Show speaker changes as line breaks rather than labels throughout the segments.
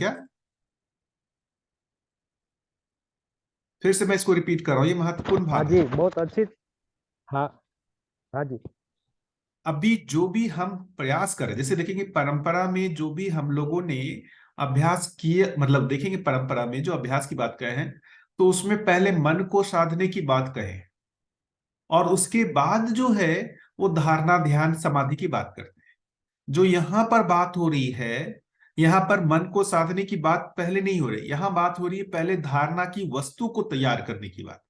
क्या? फिर से मैं इसको रिपीट कर रहा हूँ, ये महत्वपूर्ण
हाँ
भाग है।
जी, बहुत अच्छी। हाँ। हाँ जी।
अभी जो भी हम प्रयास करें, जैसे देखेंगे परंपरा में जो भी हम लोगों ने अभ्यास किए, मतलब देखेंगे परंपरा में जो अभ्यास की बात कहे हैं, तो उसमें पहले मन को साधने की बात कहे, और उसके बाद जो है वो धारणा ध्यान समाधि की बात करते हैं। जो यहाँ पर बात हो रही है, यहाँ पर मन को साधने की बात पहले नहीं हो रही, यहाँ बात हो रही है पहले धारणा की वस्तु को तैयार करने की बात।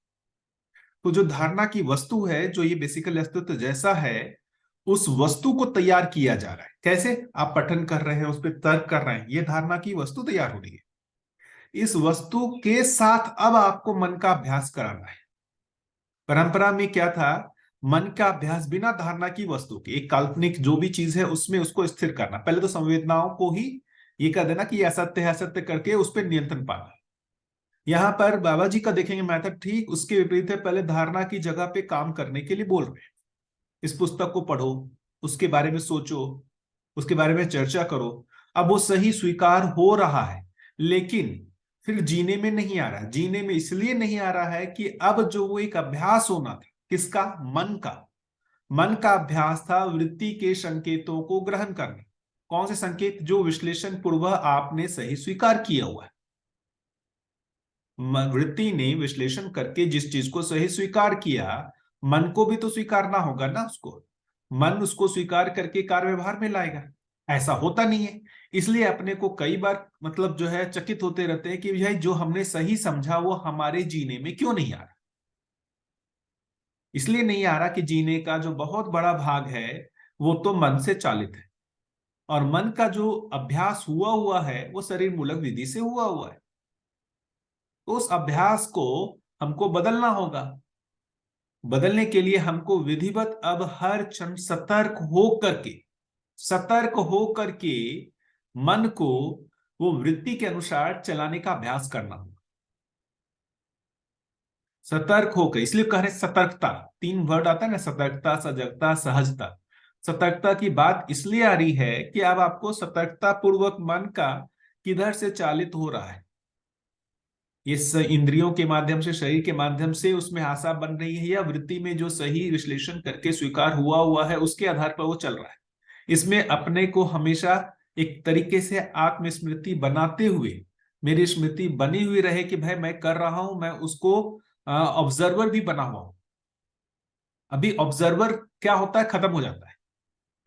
तो जो धारणा की वस्तु है, जो ये बेसिकल अस्तित्व जैसा है, उस वस्तु को तैयार किया जा रहा है। कैसे? आप पठन कर रहे हैं, उस पर तर्क कर रहे हैं, ये धारणा की वस्तु तैयार हो रही है। इस वस्तु के साथ अब आपको मन का अभ्यास कराना है। परंपरा में क्या था? मन का अभ्यास बिना धारणा की वस्तु के, एक काल्पनिक जो भी चीज है उसमें उसको स्थिर करना, पहले तो संवेदनाओं को ही ये कर देना कि ये असत्य है, असत्य करके उस पर नियंत्रण पाना। यहां पर बाबा जी का देखेंगे मेथड ठीक उसके विपरीत है, पहले धारणा की जगह पे काम करने के लिए बोल रहे हैं। इस पुस्तक को पढ़ो, उसके बारे में सोचो, उसके बारे में चर्चा करो। अब वो सही स्वीकार हो रहा है, लेकिन फिर जीने में नहीं आ रहा है। जीने में इसलिए नहीं आ रहा है कि अब जो वो एक अभ्यास होना था, किसका? मन का। मन का अभ्यास था वृत्ति के संकेतों को ग्रहण करना। कौन से संकेत? जो विश्लेषण पूर्व आपने सही स्वीकार किया हुआ है। वृत्ति ने विश्लेषण करके जिस चीज को सही स्वीकार किया, मन को भी तो स्वीकारना होगा ना उसको। मन उसको स्वीकार करके कार्य व्यवहार में लाएगा। ऐसा होता नहीं है। इसलिए अपने को कई बार मतलब जो है चकित होते रहते हैं कि भाई जो हमने सही समझा वो हमारे जीने में क्यों नहीं आ रहा। इसलिए नहीं आ रहा कि जीने का जो बहुत बड़ा भाग है वो तो मन से चालित है, और मन का जो अभ्यास हुआ हुआ है वो शरीर मूलक विधि से हुआ हुआ है। तो उस अभ्यास को हमको बदलना होगा। बदलने के लिए हमको विधिवत अब हर क्षण सतर्क हो करके मन को वो वृत्ति के अनुसार चलाने का अभ्यास करना होगा। सतर्क होकर, इसलिए कह रहे सतर्कता। तीन वर्ड आता है ना, सतर्कता, सजगता, सहजता। सतर्कता की बात इसलिए आ रही है कि अब आपको सतर्कता पूर्वक मन का किधर से चालित हो रहा है, इस इंद्रियों के माध्यम से, शरीर के माध्यम से उसमें आशा बन रही है, या वृत्ति में जो सही विश्लेषण करके स्वीकार हुआ हुआ है उसके आधार पर वो चल रहा है। इसमें अपने को हमेशा एक तरीके से आत्मस्मृति बनाते हुए, मेरी स्मृति बनी हुई रहे कि भाई मैं कर रहा हूं, मैं उसको ऑब्जर्वर भी बना हुआ हूं। अभी ऑब्जर्वर क्या होता है, खत्म हो जाता है।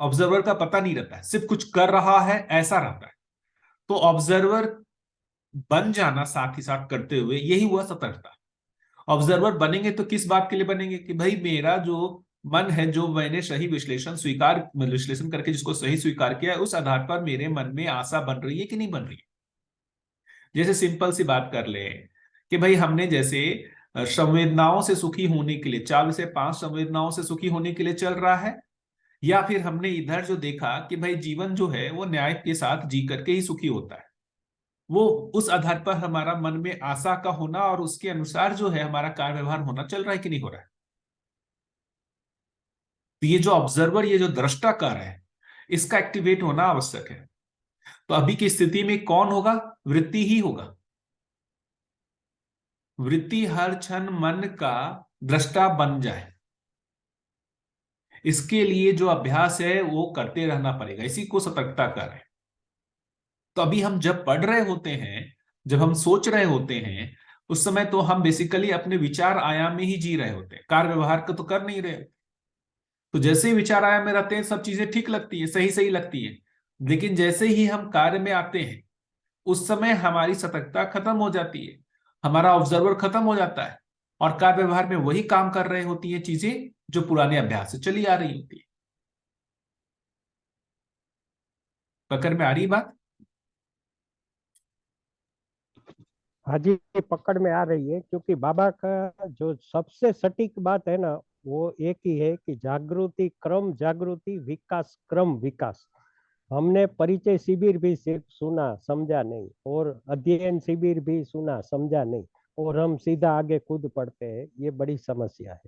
ऑब्जर्वर का पता नहीं रहता है, सिर्फ कुछ कर रहा है ऐसा रहता है। तो ऑब्जर्वर बन जाना साथ ही साथ करते हुए, यही हुआ सतर्कता। ऑब्जर्वर बनेंगे तो किस बात के लिए बनेंगे कि भाई मेरा जो मन है, जो मैंने सही विश्लेषण करके जिसको सही स्वीकार किया है, उस आधार पर मेरे मन में आशा बन रही है कि नहीं बन रही है। जैसे सिंपल सी बात कर ले कि भाई हमने जैसे संवेदनाओं से सुखी होने के लिए 4 से 5 संवेदनाओं से सुखी होने के लिए चल रहा है, या फिर हमने इधर जो देखा कि भाई जीवन जो है वो न्याय के साथ जी करके ही सुखी होता है। वो उस आधार पर हमारा मन में आशा का होना और उसके अनुसार जो है हमारा कार्य व्यवहार होना चल रहा है कि नहीं हो रहा है। तो ये जो ऑब्जर्वर, ये जो दृष्टा कर है, इसका एक्टिवेट होना आवश्यक है। तो अभी की स्थिति में कौन होगा? वृत्ति ही होगा। वृत्ति हर क्षण मन का दृष्टा बन जाए, इसके लिए जो अभ्यास है वो करते रहना पड़ेगा। इसी को सतर्कता कर रहे हैं। तो अभी हम जब पढ़ रहे होते हैं, जब हम सोच रहे होते हैं, उस समय तो हम बेसिकली अपने विचार आयाम में ही जी रहे होते हैं, कार्य व्यवहार को तो कर नहीं रहे। तो जैसे ही विचार आयाम में रहते हैं सब चीजें ठीक लगती है, सही सही लगती है। लेकिन जैसे ही हम कार्य में आते हैं, उस समय हमारी सतर्कता खत्म हो जाती है, हमारा ऑब्जर्वर खत्म हो जाता है, और कार्य व्यवहार में वही काम कर रहे होती है चीजें जो पुराने अभ्यास से चली आ रही होती है। पकड़ में आ रही है बात?
हाँ जी, ये पकड़ में आ रही है, क्योंकि बाबा का जो सबसे सटीक बात है ना, वो एक ही है कि जागृति क्रम जागृति, विकास क्रम विकास। हमने परिचय शिविर भी सिर्फ सुना समझा नहीं, और अध्ययन शिविर भी सुना समझा नहीं, और हम सीधा आगे कूद पड़ते हैं। ये बड़ी समस्या है।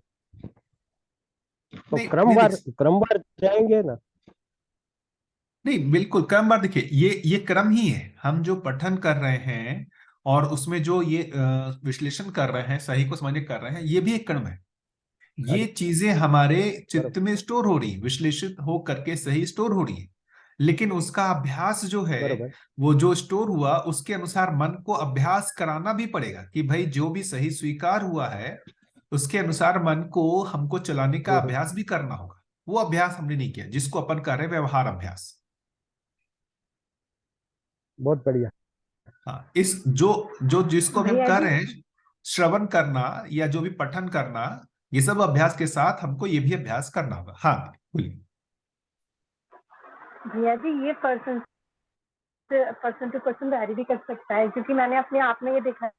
तो
नहीं नहीं,
क्रमवार क्रमवार जाएंगे ना।
नहीं, बिल्कुल क्रमबद्ध। देखिए, ये क्रम ही है। हम जो पठन कर रहे हैं और उसमें जो ये विश्लेषण कर रहे हैं, सही को समझने कर रहे हैं, ये भी एक क्रम है।
हाँ
ये
जी,
चीजें हमारे चित्त
बरोबर
में स्टोर हो रही हैं, विश्लेषित हो करके सही स्टोर हो रही है। लेकिन उसका अभ्यास जो है,
बरोबर।
वो जो स्टोर हुआ उसके अनुसार मन को अभ्यास कराना भी पड़ेगा कि भाई जो भी सही स्वीकार हुआ है उसके अनुसार मन को हमको चलाने का
हम्म।
अभ्यास भी करना होगा। वो अभ्यास हमने नहीं किया, जिसको अपन कर रहे हैं व्यवहार अभ्यास।
बहुत बढ़िया।
हाँ, इस जो जो जिसको भी हम
भैया
कर
जी,
रहे हैं, श्रवण करना या जो भी पठन करना, ये सब अभ्यास के साथ हमको ये भी अभ्यास करना होगा। हाँ, बोलिए।
भैया जी, ये पर्सन टू पर्सन वैरी भी कर सकता है, क्योंकि मैंने अपने आप में ये देखा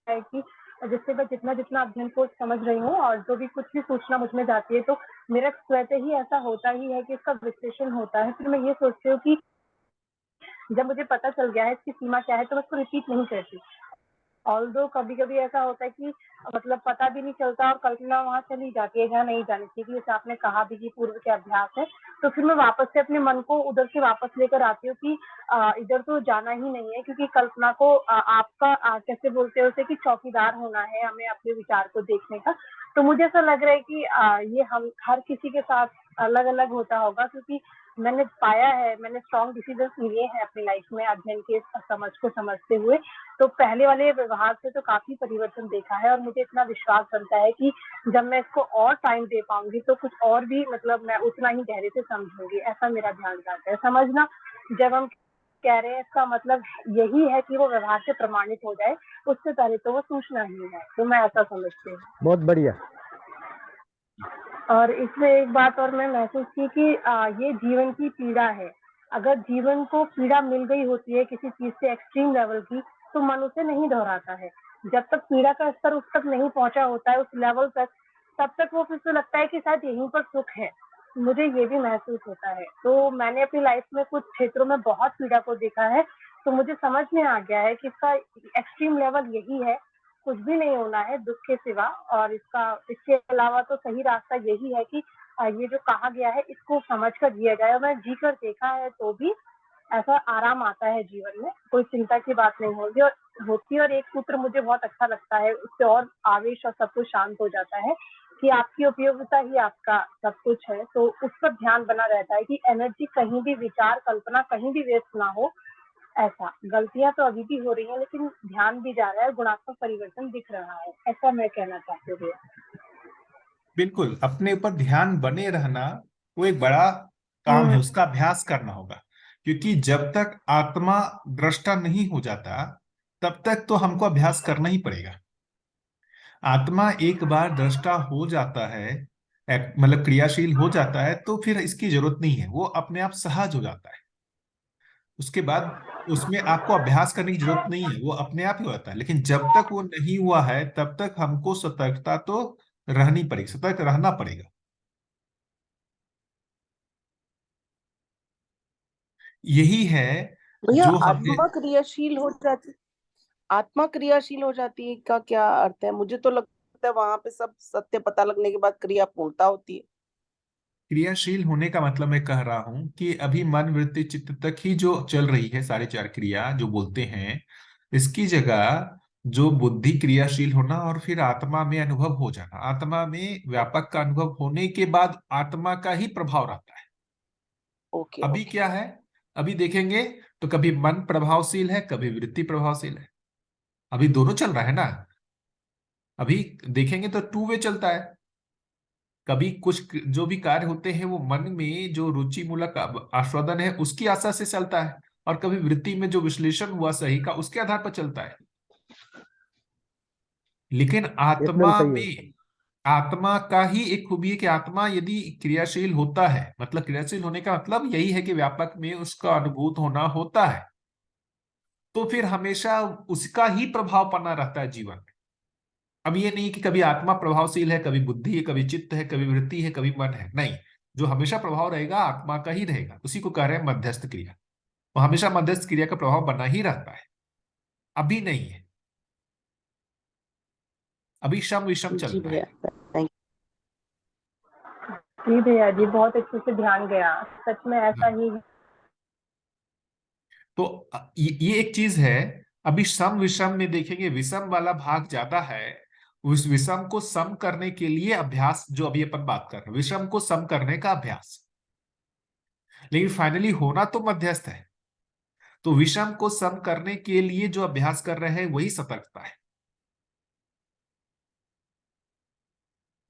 है कि जिससे मैं जितना जितना अध्ययन को समझ रही हूँ और जो भी कुछ भी सूचना मुझ में जाती है, तो मेरा स्वतः ही ऐसा होता ही है कि इसका विश्लेषण होता है। फिर मैं ये सोचती हूँ कि जब मुझे पता चल गया है इसकी सीमा क्या है, तो मैं उसको रिपीट नहीं करती। ऑल्दो कभी कभी ऐसा होता है कि मतलब पता भी नहीं चलता और कल्पना वहां चली जाती है जहाँ नहीं जानी चाहिए, जैसे आपने कहा भी कि पूर्व के अभ्यास है। तो फिर मैं वापस से अपने मन को उधर से वापस लेकर आती हूँ कि इधर तो जाना ही नहीं है, क्योंकि कल्पना को आपका कैसे बोलते हैं उसे कि चौकीदार होना है हमें अपने विचार को देखने का। तो मुझे ऐसा लग रहा है कि ये हम हर किसी के साथ अलग अलग होता होगा, क्योंकि मैंने पाया है, मैंने स्ट्रॉन्ग डिसीजन लिए हैं अपनी लाइफ में अध्ययन के समझ को समझते हुए। तो पहले वाले व्यवहार से तो काफी परिवर्तन देखा है, और मुझे इतना विश्वास बनता है कि जब मैं इसको और टाइम दे पाऊंगी तो कुछ और भी मतलब मैं उतना ही गहरे से समझूंगी, ऐसा मेरा ध्यान जाता है। समझना जब हम कह रहे हैं इसका मतलब यही है कि वो व्यवहार से प्रमाणित हो जाए, उससे पहले तो वो सूचना ही है। तो मैं ऐसा समझती हूँ।
बहुत बढ़िया।
और इसमें एक बात और मैं महसूस की कि ये जीवन की पीड़ा है। अगर जीवन को पीड़ा मिल गई होती है किसी चीज से एक्सट्रीम लेवल की, तो मन उसे नहीं दोहराता है। जब तक पीड़ा का स्तर उस तक नहीं पहुंचा होता है, उस लेवल तक, तब तक वो फिर से लगता है कि शायद यहीं पर सुख है। मुझे ये भी महसूस होता है। तो मैंने अपनी लाइफ में कुछ क्षेत्रों में बहुत पीड़ा को देखा है, तो मुझे समझ में आ गया है कि इसका एक्सट्रीम लेवल यही है, कुछ भी नहीं होना है दुख के सिवा। और इसके अलावा तो सही रास्ता यही है कि ये जो कहा गया है इसको समझ कर जिया जाए, और मैंने जी कर देखा है तो भी ऐसा आराम आता है जीवन में, कोई चिंता की बात नहीं होती। और एक सूत्र मुझे बहुत अच्छा लगता है, उससे और आवेश और सब कुछ शांत हो जाता है कि आपकी उपयोगिता ही आपका सब कुछ है। तो उस पर ध्यान बना रहता है कि एनर्जी कहीं भी, विचार कल्पना कहीं भी वेस्ट ना हो। ऐसा गलतियां तो अभी भी हो रही हैं, लेकिन ध्यान भी जा रहा है, गुणात्मक परिवर्तन दिख रहा है, ऐसा मैं कहना चाहती हूँ भैया।
बिल्कुल, अपने ऊपर ध्यान बने रहना वो एक बड़ा काम है,
हम्म।
उसका अभ्यास करना होगा। क्योंकि जब तक आत्मा दृष्टा नहीं हो जाता, तब तक तो हमको अभ्यास करना ही पड़ेगा। आत्मा एक बार दृष्टा हो जाता है, मतलब क्रियाशील हो जाता है, तो फिर इसकी जरूरत नहीं है, वो अपने आप सहज हो जाता है। उसके बाद उसमें आपको अभ्यास करने की जरूरत नहीं है, वो अपने आप ही हो जाता है। लेकिन जब तक वो नहीं हुआ है तब तक हमको सतर्कता तो रहनी पड़ेगी, सतर्क रहना पड़ेगा। यही है
भैया,
जो हमने।
आत्मा क्रियाशील हो जाती, आत्मा क्रियाशील हो जाती है का क्या अर्थ है? मुझे तो लगता है वहां पे सब सत्य पता लगने के बाद क्रिया पूर्णता होती है।
क्रियाशील होने का मतलब मैं कह रहा हूं कि अभी मन वृत्ति चित्त तक ही जो चल रही है, साढ़े चार क्रिया जो बोलते हैं, इसकी जगह जो बुद्धि क्रियाशील होना और फिर आत्मा में अनुभव हो जाना, आत्मा में व्यापक का अनुभव होने के बाद आत्मा का ही प्रभाव रहता है।
ओके
अभी
ओके।
क्या है, अभी देखेंगे तो कभी मन प्रभावशील है, कभी वृत्ति प्रभावशील है। अभी दोनों चल रहा है ना। अभी देखेंगे तो टू वे चलता है। कभी कुछ जो भी कार्य होते हैं वो मन में जो रुचि मूलक आस्वादन है उसकी आशा से चलता है, और कभी वृत्ति में जो विश्लेषण हुआ सही का उसके आधार पर चलता है। लेकिन
एकदम
आत्मा
सही है।
में, आत्मा का ही एक खूबी है कि आत्मा यदि क्रियाशील होता है, मतलब क्रियाशील होने का मतलब यही है कि व्यापक में उसका अनुभूत होना होता है, तो फिर हमेशा उसका ही प्रभाव बना रहता है जीवन में। अब ये नहीं कि कभी आत्मा प्रभावशील है, कभी बुद्धि है, कभी चित्त है, कभी वृत्ति है, कभी मन है, नहीं। जो हमेशा प्रभाव रहेगा आत्मा का ही रहेगा, उसी को कह रहे हैं मध्यस्थ क्रिया। वो हमेशा मध्यस्थ क्रिया का प्रभाव बना ही रहता है, अभी नहीं है। अभी शम विषम चल
जी
रहा
भैया,
है।
थैंक
जी भैया जी, बहुत अच्छे से ध्यान गया, सच में ऐसा
हाँ,
ही है।
तो ये एक चीज है। अभी सम विषम में देखेंगे, विषम वाला भाग ज्यादा है। उस विषम को सम करने के लिए अभ्यास, जो अभी अपन बात कर रहे हैं, विषम को सम करने का अभ्यास, लेकिन फाइनली होना तो मध्यस्थ है। तो विषम को सम करने के लिए जो अभ्यास कर रहे हैं वही सतर्कता है।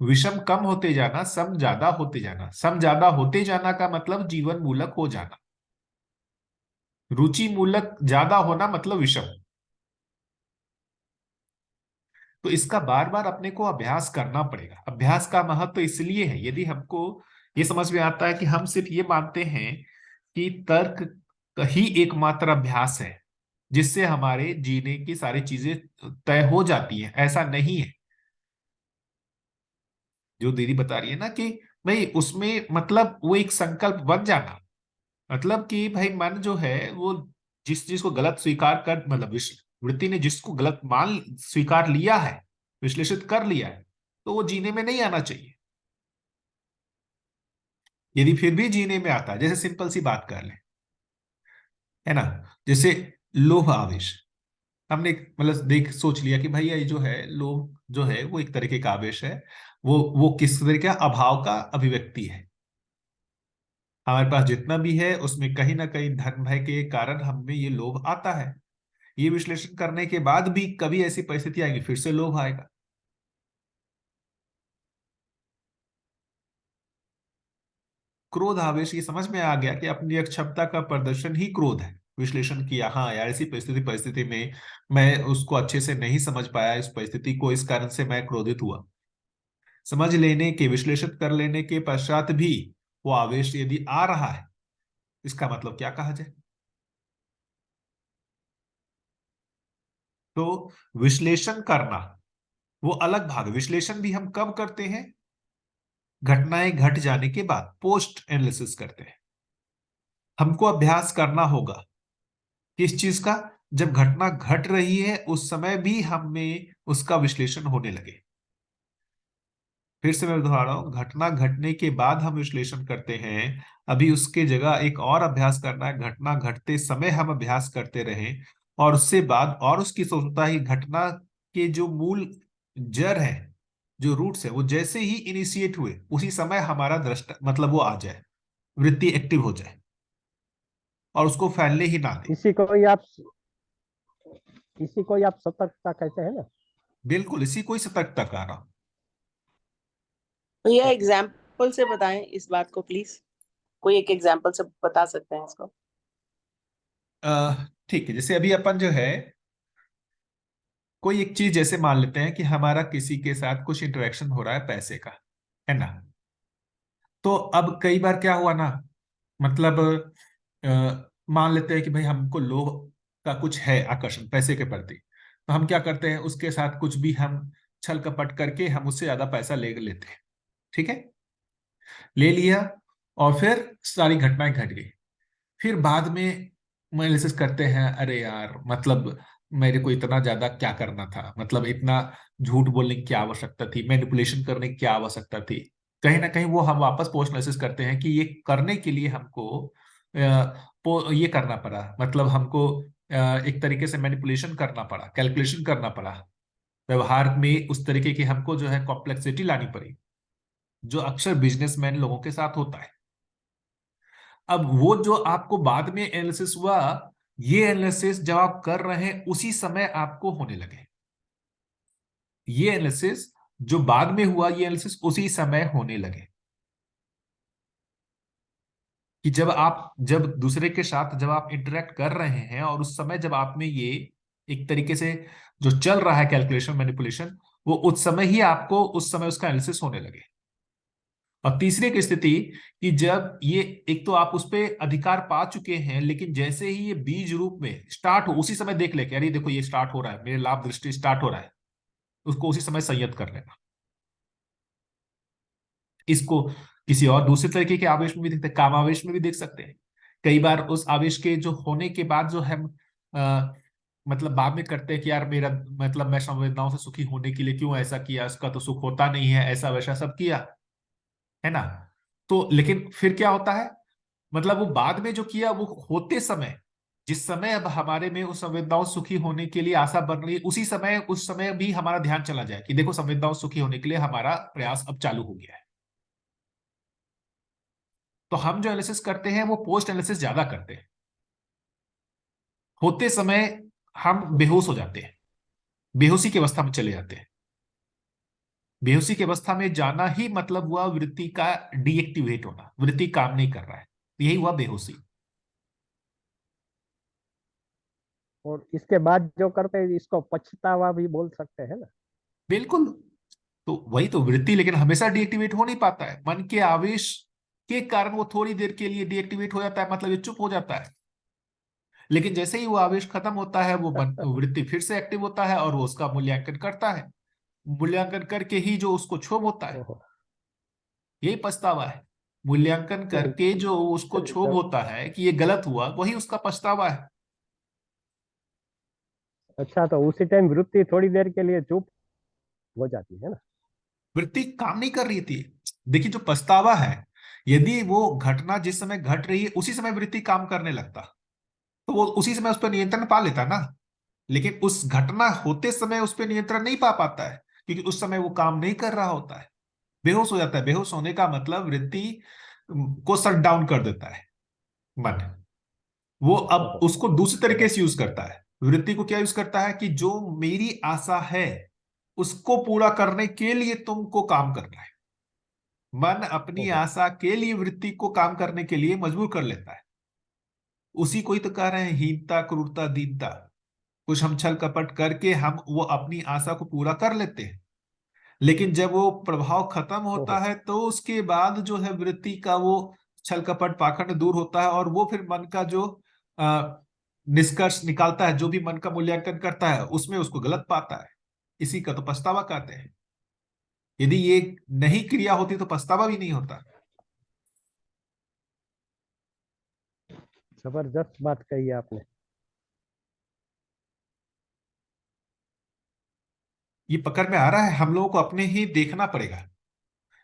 विषम कम होते जाना, सम ज्यादा होते जाना। सम ज्यादा होते जाना का मतलब जीवन मूलक हो जाना, रुचि मूलक ज्यादा होना मतलब विषम। तो इसका बार बार अपने को अभ्यास करना पड़ेगा। अभ्यास का महत्व तो इसलिए है, यदि हमको ये समझ में आता है कि हम सिर्फ ये मानते हैं कि तर्क ही एकमात्र अभ्यास है जिससे हमारे जीने की सारी चीजें तय हो जाती हैं, ऐसा नहीं है। जो दीदी बता रही है ना कि भाई उसमें मतलब वो एक संकल्प बन जाना, मतलब कि भाई मन जो है वो जिस चीज को गलत स्वीकार कर, मतलब वृत्ति ने जिसको गलत मान स्वीकार लिया है, विश्लेषित कर लिया है, तो वो जीने में नहीं आना चाहिए। यदि फिर भी जीने में आता है, जैसे सिंपल सी बात कर ले, है ना, जैसे लोभ आवेश, हमने मतलब देख सोच लिया कि भाई ये जो है लोभ जो है वो एक तरीके का आवेश है। वो किस तरीके का अभाव का अभिव्यक्ति है। हमारे पास जितना भी है उसमें कहीं ना कहीं धन भय के कारण हम में ये लोभ आता है। ये विश्लेषण करने के बाद भी कभी ऐसी परिस्थिति आएगी फिर से लोभ आएगा। क्रोध आवेश, ये समझ में आ गया कि अपनी अक्षमता का प्रदर्शन ही क्रोध है। विश्लेषण किया, हाँ यार ऐसी परिस्थिति में मैं उसको अच्छे से नहीं समझ पाया, इस परिस्थिति को, इस कारण से मैं क्रोधित हुआ। समझ लेने के, विश्लेषित कर लेने के पश्चात भी वो आवेश यदि आ रहा है, इसका मतलब क्या कहा जाए। तो विश्लेषण करना वो अलग भाग है। विश्लेषण भी हम कब करते हैं? घटनाएं घट जाने के बाद पोस्ट एनालिसिस करते हैं। हमको अभ्यास करना होगा किस चीज का? जब घटना घट रही है उस समय भी हमें उसका विश्लेषण होने लगे। फिर से मैं दोहरा रहा हूं, घटना घटने के बाद हम विश्लेषण करते हैं। अभी उसके जगह एक और अभ्यास करना है, घटना घटते समय हम अभ्यास करते रहें, और उससे बाद और उसकी स्वतंत्रता ही घटना के जो मूल जड़ है, जो रूट्स है, वो जैसे ही इनिशिएट हुए उसी समय हमारा दृष्टा मतलब वो आ जाए, वृत्ति एक्टिव हो जाए और उसको फैलने ही ना दे।
इसी को ही आप सतर्कता कहते हैं ना।
बिल्कुल, इसी को ही सतर्कता कह रहा हूं।
तो यह एग्जाम्पल से बताएं इस बात को प्लीज, कोई एक एग्जाम्पल से बता सकते हैं इसको?
ठीक है, जैसे अभी अपन जो है कोई एक चीज जैसे मान लेते हैं कि हमारा किसी के साथ कुछ इंटरेक्शन हो रहा है पैसे का, है ना। तो अब कई बार क्या हुआ ना, मतलब मान लेते हैं कि भाई हमको लोभ का कुछ है आकर्षण पैसे के प्रति, तो हम क्या करते हैं, उसके साथ कुछ भी हम छल कपट करके हम उससे ज्यादा पैसा ले लेते हैं। ठीक है, ले लिया और फिर सारी घटनाएं घट गई। फिर बाद में एनालिसिस करते हैं, अरे यार मतलब मेरे को इतना ज्यादा क्या करना था, मतलब इतना झूठ बोलने की क्या आवश्यकता थी, मैनिपुलेशन करने की क्या आवश्यकता थी। कहीं ना कहीं वो हम वापस पोस्ट एनालिसिस करते हैं कि ये करने के लिए हमको ये करना पड़ा, मतलब हमको एक तरीके से मैनिपुलेशन करना पड़ा, कैलकुलेशन करना पड़ा, व्यवहार में उस तरीके की हमको जो है कॉम्प्लेक्सिटी लानी पड़ी, जो अक्सर बिजनेसमैन लोगों के साथ होता है। अब वो जो आपको बाद में एनालिसिस हुआ, ये एनालिसिस जब आप कर रहे हैं उसी समय आपको होने लगे। ये एनालिसिस जो बाद में हुआ, ये एनालिसिस उसी समय होने लगे कि जब दूसरे के साथ जब आप इंटरेक्ट कर रहे हैं और उस समय जब आप में ये एक तरीके से जो चल रहा है कैलकुलेशन मैनिपुलेशन, वो उस समय ही आपको उस समय उसका एनालिसिस होने लगे। और तीसरी की स्थिति कि जब ये एक तो आप उस पर अधिकार पा चुके हैं, लेकिन जैसे ही ये बीज रूप में स्टार्ट हो उसी समय देख ले कि अरे देखो ये स्टार्ट हो रहा है, मेरे लाभ दृष्टि स्टार्ट हो रहा है, उसको उसी समय संयत कर लेना। इसको किसी और दूसरे तरीके के आवेश में भी देखते हैं, कामावेश में भी देख सकते हैं। कई बार उस आवेश के जो होने के बाद जो हम मतलब बाद में करते हैं कि यार मेरा मतलब मैं संवेदनाओं से सुखी होने के लिए क्यों ऐसा किया, उसका तो सुख होता नहीं है, ऐसा वैसा सब किया, है ना। तो लेकिन फिर क्या होता है, मतलब वो बाद में जो किया वो होते समय जिस समय अब हमारे में उस संवेदनाओं सुखी होने के लिए आशा बन रही है, उस समय भी हमारा ध्यान चला जाए कि देखो संवेदनाओं सुखी होने के लिए हमारा प्रयास अब चालू हो गया है। तो हम जो एनालिसिस करते हैं वो पोस्ट एनालिसिस ज्यादा करते हैं। होते समय हम बेहोश हो जाते हैं, बेहोशी की अवस्था में चले जाते हैं। बेहोशी की अवस्था में जाना ही मतलब हुआ वृत्ति का डीएक्टिवेट होना, वृत्ति काम नहीं कर रहा है, यही हुआ बेहोशी।
और इसके बाद जो करते हैं इसको पछतावा भी बोल सकते हैं ना।
बिल्कुल। तो वही तो वृत्ति लेकिन हमेशा डीएक्टिवेट हो नहीं पाता है, मन के आवेश के कारण वो थोड़ी देर के लिए डीएक्टिवेट हो जाता है, मतलब ये चुप हो जाता है। लेकिन जैसे ही वो आवेश खत्म होता है वो वृत्ति फिर से एक्टिव होता है और वो उसका मूल्यांकन करता है। मूल्यांकन करके ही जो उसको क्षोभ होता है,
ओहो।
यही पछतावा है। मूल्यांकन करके जो उसको क्षोभ होता है कि ये गलत हुआ, वही उसका पछतावा है।
अच्छा, तो उसी टाइम वृत्ति थोड़ी देर के लिए चुप हो जाती है ना।
वृत्ति काम नहीं कर रही थी। देखिए जो पछतावा है, यदि वो घटना जिस समय घट रही है उसी समय वृत्ति काम करने लगता तो वो उसी समय उस पर नियंत्रण पा लेता ना। लेकिन उस घटना होते समय उस पर नियंत्रण नहीं पा पाता है, क्योंकि उस समय वो काम नहीं कर रहा होता है, बेहोश हो जाता है। बेहोश होने का मतलब वृत्ति को शट डाउन कर देता है मन। वो अब
ओहो।
उसको दूसरी तरीके से यूज करता है। वृत्ति को क्या यूज करता है कि जो मेरी आशा है उसको पूरा करने के लिए तुमको काम करना है। मन अपनी
ओहो।
आशा के लिए वृत्ति को काम करने के लिए मजबूर कर लेता है। उसी को ही तो कह रहे हैं हीनता, क्रूरता, दीनता। कुछ हम छल कपट करके हम वो अपनी आशा को पूरा कर लेते हैं, लेकिन जब वो प्रभाव खत्म होता
ओहो।
है तो उसके बाद जो है वृत्ति का वो छल कपट पाखंड दूर होता है और वो फिर मन का जो निष्कर्ष निकालता है, जो भी मन का मूल्यांकन करता है उसमें उसको गलत पाता है। इसी का तो पछतावा कहते हैं। यदि ये नहीं क्रिया होती तो पछतावा भी नहीं होता।
जबरदस्त बात कही आपने।
ये पकड़ में आ रहा है, हम लोगों को अपने ही देखना पड़ेगा।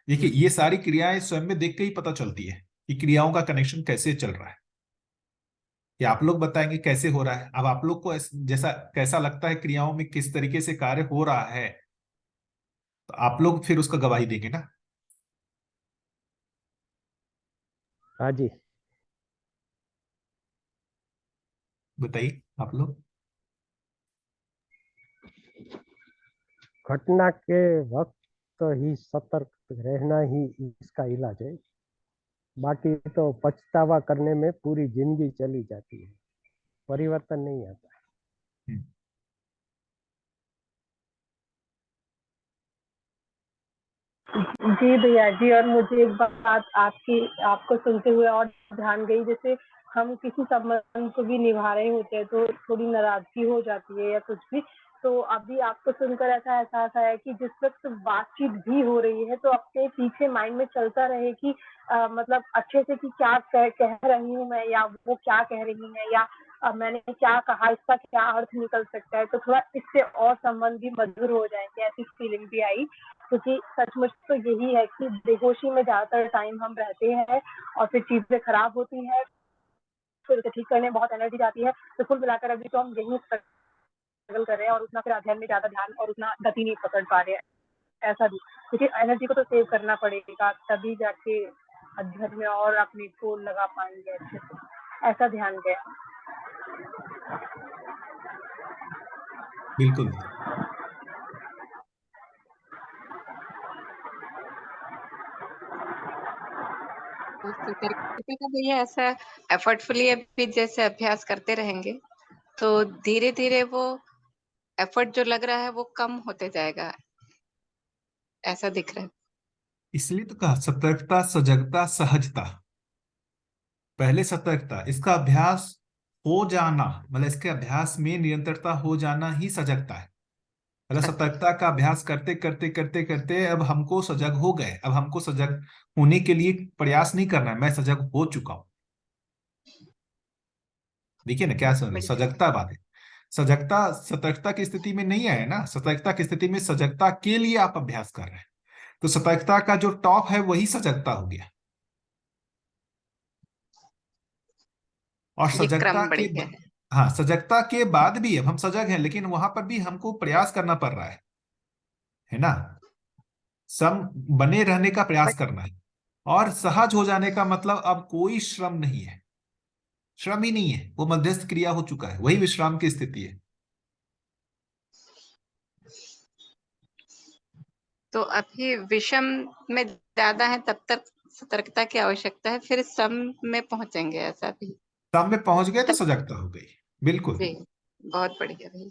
देखिए ये सारी क्रियाएं स्वयं में देख के ही पता चलती है कि क्रियाओं का कनेक्शन कैसे चल रहा है। ये आप लोग बताएंगे कैसे हो रहा है। अब आप लोग को जैसा कैसा लगता है क्रियाओं में किस तरीके से कार्य हो रहा है, तो आप लोग फिर उसका गवाही देंगे ना।
हाँ जी।
बताइए आप लोग।
घटना के वक्त ही सतर्क रहना ही इसका इलाज है। बाकी तो पछतावा करने में पूरी जिंदगी चली जाती है, परिवर्तन नहीं आता।
हम्म,
जी भैया जी, और मुझे एक बात आपको सुनते हुए और ध्यान गई, जैसे हम किसी संबंध को भी निभा रहे होते हैं तो थोड़ी नाराजगी हो जाती है या कुछ भी, तो अभी आपको सुनकर ऐसा एहसास आया कि जिस वक्त बातचीत भी हो रही है तो अपने पीछे माइंड में चलता रहे कि मतलब अच्छे से कि क्या कह रही हूँ मैं, या वो क्या कह रही है, या मैंने क्या कहा, इसका क्या अर्थ निकल सकता है, तो थोड़ा इससे और संबंध भी मधुर हो जाएंगे, ऐसी फीलिंग भी आई। क्योंकि सचमुच तो यही है कि बेहोशी में ज्यादातर टाइम हम रहते हैं और फिर चीजें खराब होती हैं, फिर उसे ठीक करने में बहुत एनर्जी जाती है। तो कुल मिलाकर अभी तो हम यही स्ट्रगल कर रहे हैं और उतना फिर अध्ययन में ज्यादा ध्यान और उतना गति नहीं पकड़ पा रहे हैं, ऐसा भी। क्योंकि एनर्जी को तो सेव करना पड़ेगा, तभी जाके अध्ययन में और अपने को लगा पाएंगे अच्छे से, ऐसा ध्यान गया।
बिल्कुल।
तो सतर्कता का भैया ऐसा एफर्टफुली अभी जैसे अभ्यास करते रहेंगे तो धीरे धीरे वो एफर्ट जो लग रहा है वो कम होते जाएगा, ऐसा दिख रहा है।
इसलिए तो कहा सतर्कता, सजगता, सहजता। पहले सतर्कता, इसका अभ्यास हो जाना, मतलब इसके अभ्यास में निरंतरता हो जाना ही सजगता है। मतलब
अच्छा,
सतर्कता का अभ्यास करते करते करते करते अब हमको सजग हो गए। अब हमको सजग होने के लिए प्रयास नहीं करना है, मैं सजग हो चुका हूं। देखिए ना क्या
बढ़िया।
सजगता बात है। सजगता सतर्कता की स्थिति में नहीं आए ना, सतर्कता की स्थिति में सजगता के लिए आप अभ्यास कर रहे हैं। तो सतर्कता का जो टॉप है वही सजगता हो गया। और
ये
सजगता
क्रम
के
बढ़िया है।
हाँ, सजगता के बाद भी अब हम सजग हैं, लेकिन वहां पर भी हमको प्रयास करना पड़ रहा है ना। सम बने रहने का प्रयास करना है। और सहज हो जाने का मतलब अब कोई श्रम नहीं है, श्रम ही नहीं है, वो मध्यस्थ क्रिया हो चुका है, वही विश्राम की स्थिति है।
तो अभी विषम में ज्यादा है, तब तक सतर्कता की आवश्यकता है, फिर सम में पहुंचेंगे, ऐसा भी।
सम में पहुंच गए तो सजगता हो गई। बिल्कुल।
जी, बहुत बढ़िया भाई,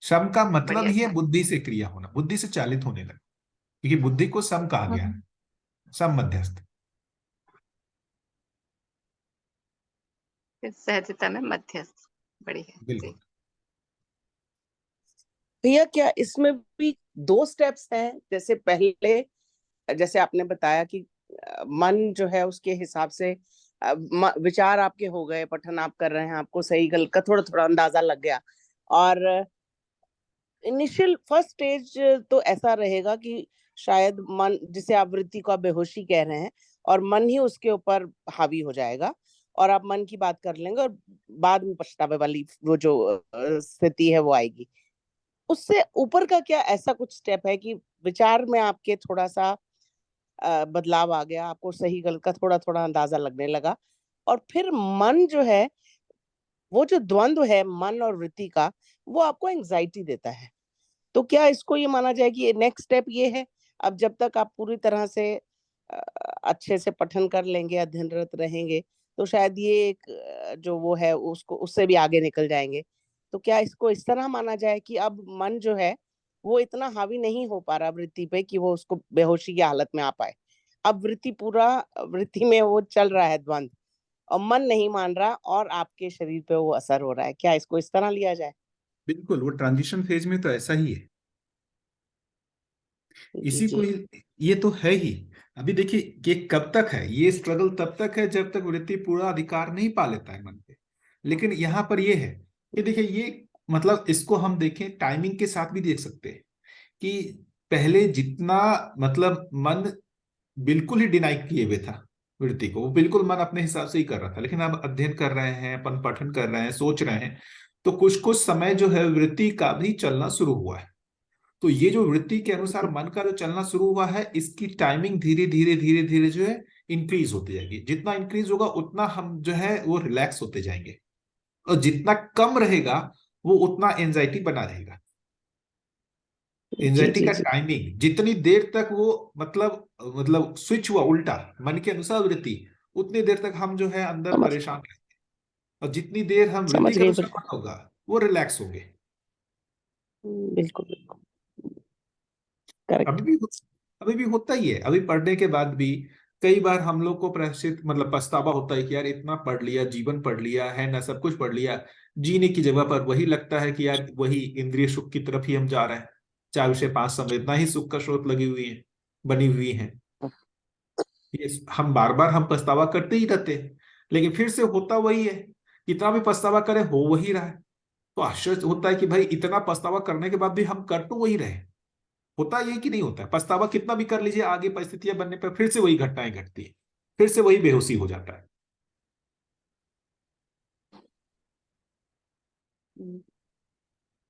सम का मतलब
बढ़िया
ही है
था।
बुद्धि से क्रिया होना, बुद्धि से चालित होने लगा, क्योंकि बुद्धि को सम कहा गया है।
हम्म,
सम मध्यस्थ।
फिर सहजता में मध्यस्थ, बढ़िया
बिल्कुल।
जी।
भैया क्या इसमें भी दो स्टेप्स हैं? जैसे पहले, जैसे आपने बताया कि मन जो है उसके हिसाब से विचार आपके हो गए, पठन आप कर रहे हैं, आपको सही गलत का थोड़ा थोड़ा अंदाजा लग गया, और इनिशियल फर्स्ट स्टेज तो ऐसा रहेगा कि शायद मन, जिसे आप वृत्ति को आप बेहोशी कह रहे हैं, और मन ही उसके ऊपर हावी हो जाएगा, और आप मन की बात कर लेंगे, और बाद में पछतावे वाली वो जो स्थिति है वो आएगी। उससे ऊपर का क्या ऐसा कुछ स्टेप है कि विचार में आपके थोड़ा सा बदलाव आ गया, आपको सही गलत का थोड़ा थोड़ा अंदाजा लगने लगा, और फिर मन जो है, वो जो द्वंद्व है मन और वृत्ति का, वो आपको एंजाइटी देता है? तो क्या इसको ये माना जाए कि नेक्स्ट स्टेप ये है, अब जब तक आप पूरी तरह से अ, अच्छे से पठन कर लेंगे, अध्ययनरत रहेंगे, तो शायद ये एक जो वो है उसको उससे भी आगे निकल जाएंगे? तो क्या इसको इस तरह माना जाए कि अब मन जो है वो इतना हावी नहीं हो पा रहा वृत्ति पे कि वो उसको बेहोशी की हालत में आ पाए? अब वृत्ति पूरा, वृत्ति में वो चल रहा है द्वंद, और मन नहीं मान रहा, और आपके शरीर पे वो असर हो रहा है, क्या इसको इस तरह लिया जाए?
बिल्कुल, वो ट्रांजिशन फेज में तो ऐसा ही है।
जी
इसी को
जी।
ये तो है ही। अभी देखिए कि कब तक है ये स्ट्रगल, तब तक है जब तक वृत्ति पूरा अधिकार नहीं पा लेता है मन पे। लेकिन यहाँ पर ये है कि देखिए ये मतलब इसको हम देखें टाइमिंग के साथ भी देख सकते हैं कि पहले जितना मतलब मन बिल्कुल ही डिनाई किए हुए था वृत्ति को, वो बिल्कुल मन अपने हिसाब से ही कर रहा था, लेकिन अब अध्ययन कर रहे हैं, अपन पठन कर रहे हैं, सोच रहे हैं, तो कुछ कुछ समय जो है वृत्ति का भी चलना शुरू हुआ है। तो ये जो वृत्ति के अनुसार मन का जो चलना शुरू हुआ है, इसकी टाइमिंग धीरे धीरे धीरे धीरे जो है इंक्रीज होती जाएगी। जितना इंक्रीज होगा उतना हम जो है वो रिलैक्स होते जाएंगे, और जितना कम रहेगा वो उतना एंजाइटी बना रहेगा।
जी
एंजाइटी
जी
का
जी।
टाइमिंग जितनी देर तक वो मतलब स्विच हुआ उल्टा मन के अनुसार वृत्ति, उतनी देर तक हम जो है अंदर
समझ
परेशान रहेंगे। और जितनी देर हम वृत्ति
समझ
के
गई
अनुसार
बिल्कुल।
मन होगा वो रिलैक्स होंगे।
बिल्कुल बिल्कुल। करेक्ट।
अभी भी अभी भी होता ही है, अभी पढ़ने के बाद भी कई बार हम लोग को प्रायश्चित मतलब पछतावा होता है कि यार इतना पढ़ लिया, जीवन पढ़ लिया है ना, सब कुछ पढ़ लिया, जीने की जगह पर वही लगता है कि यार वही इंद्रिय सुख की तरफ ही हम जा रहे हैं। 4 विषय 5 संवेदना ही सुख का स्रोत लगी हुई है, बनी हुई है। ये हम बार बार हम पछतावा करते ही रहते हैं, लेकिन फिर से होता वही है, कितना भी पछतावा करें हो वही रहा है। तो आश्चर्य होता है कि भाई इतना पछतावा करने के बाद भी हम कर तो वही रहे। होता ये कि नहीं होता है, पछतावा कितना भी कर लीजिए, आगे परिस्थितियां बनने पर फिर से वही घटनाएं घटती है, फिर से वही बेहोशी हो जाता है।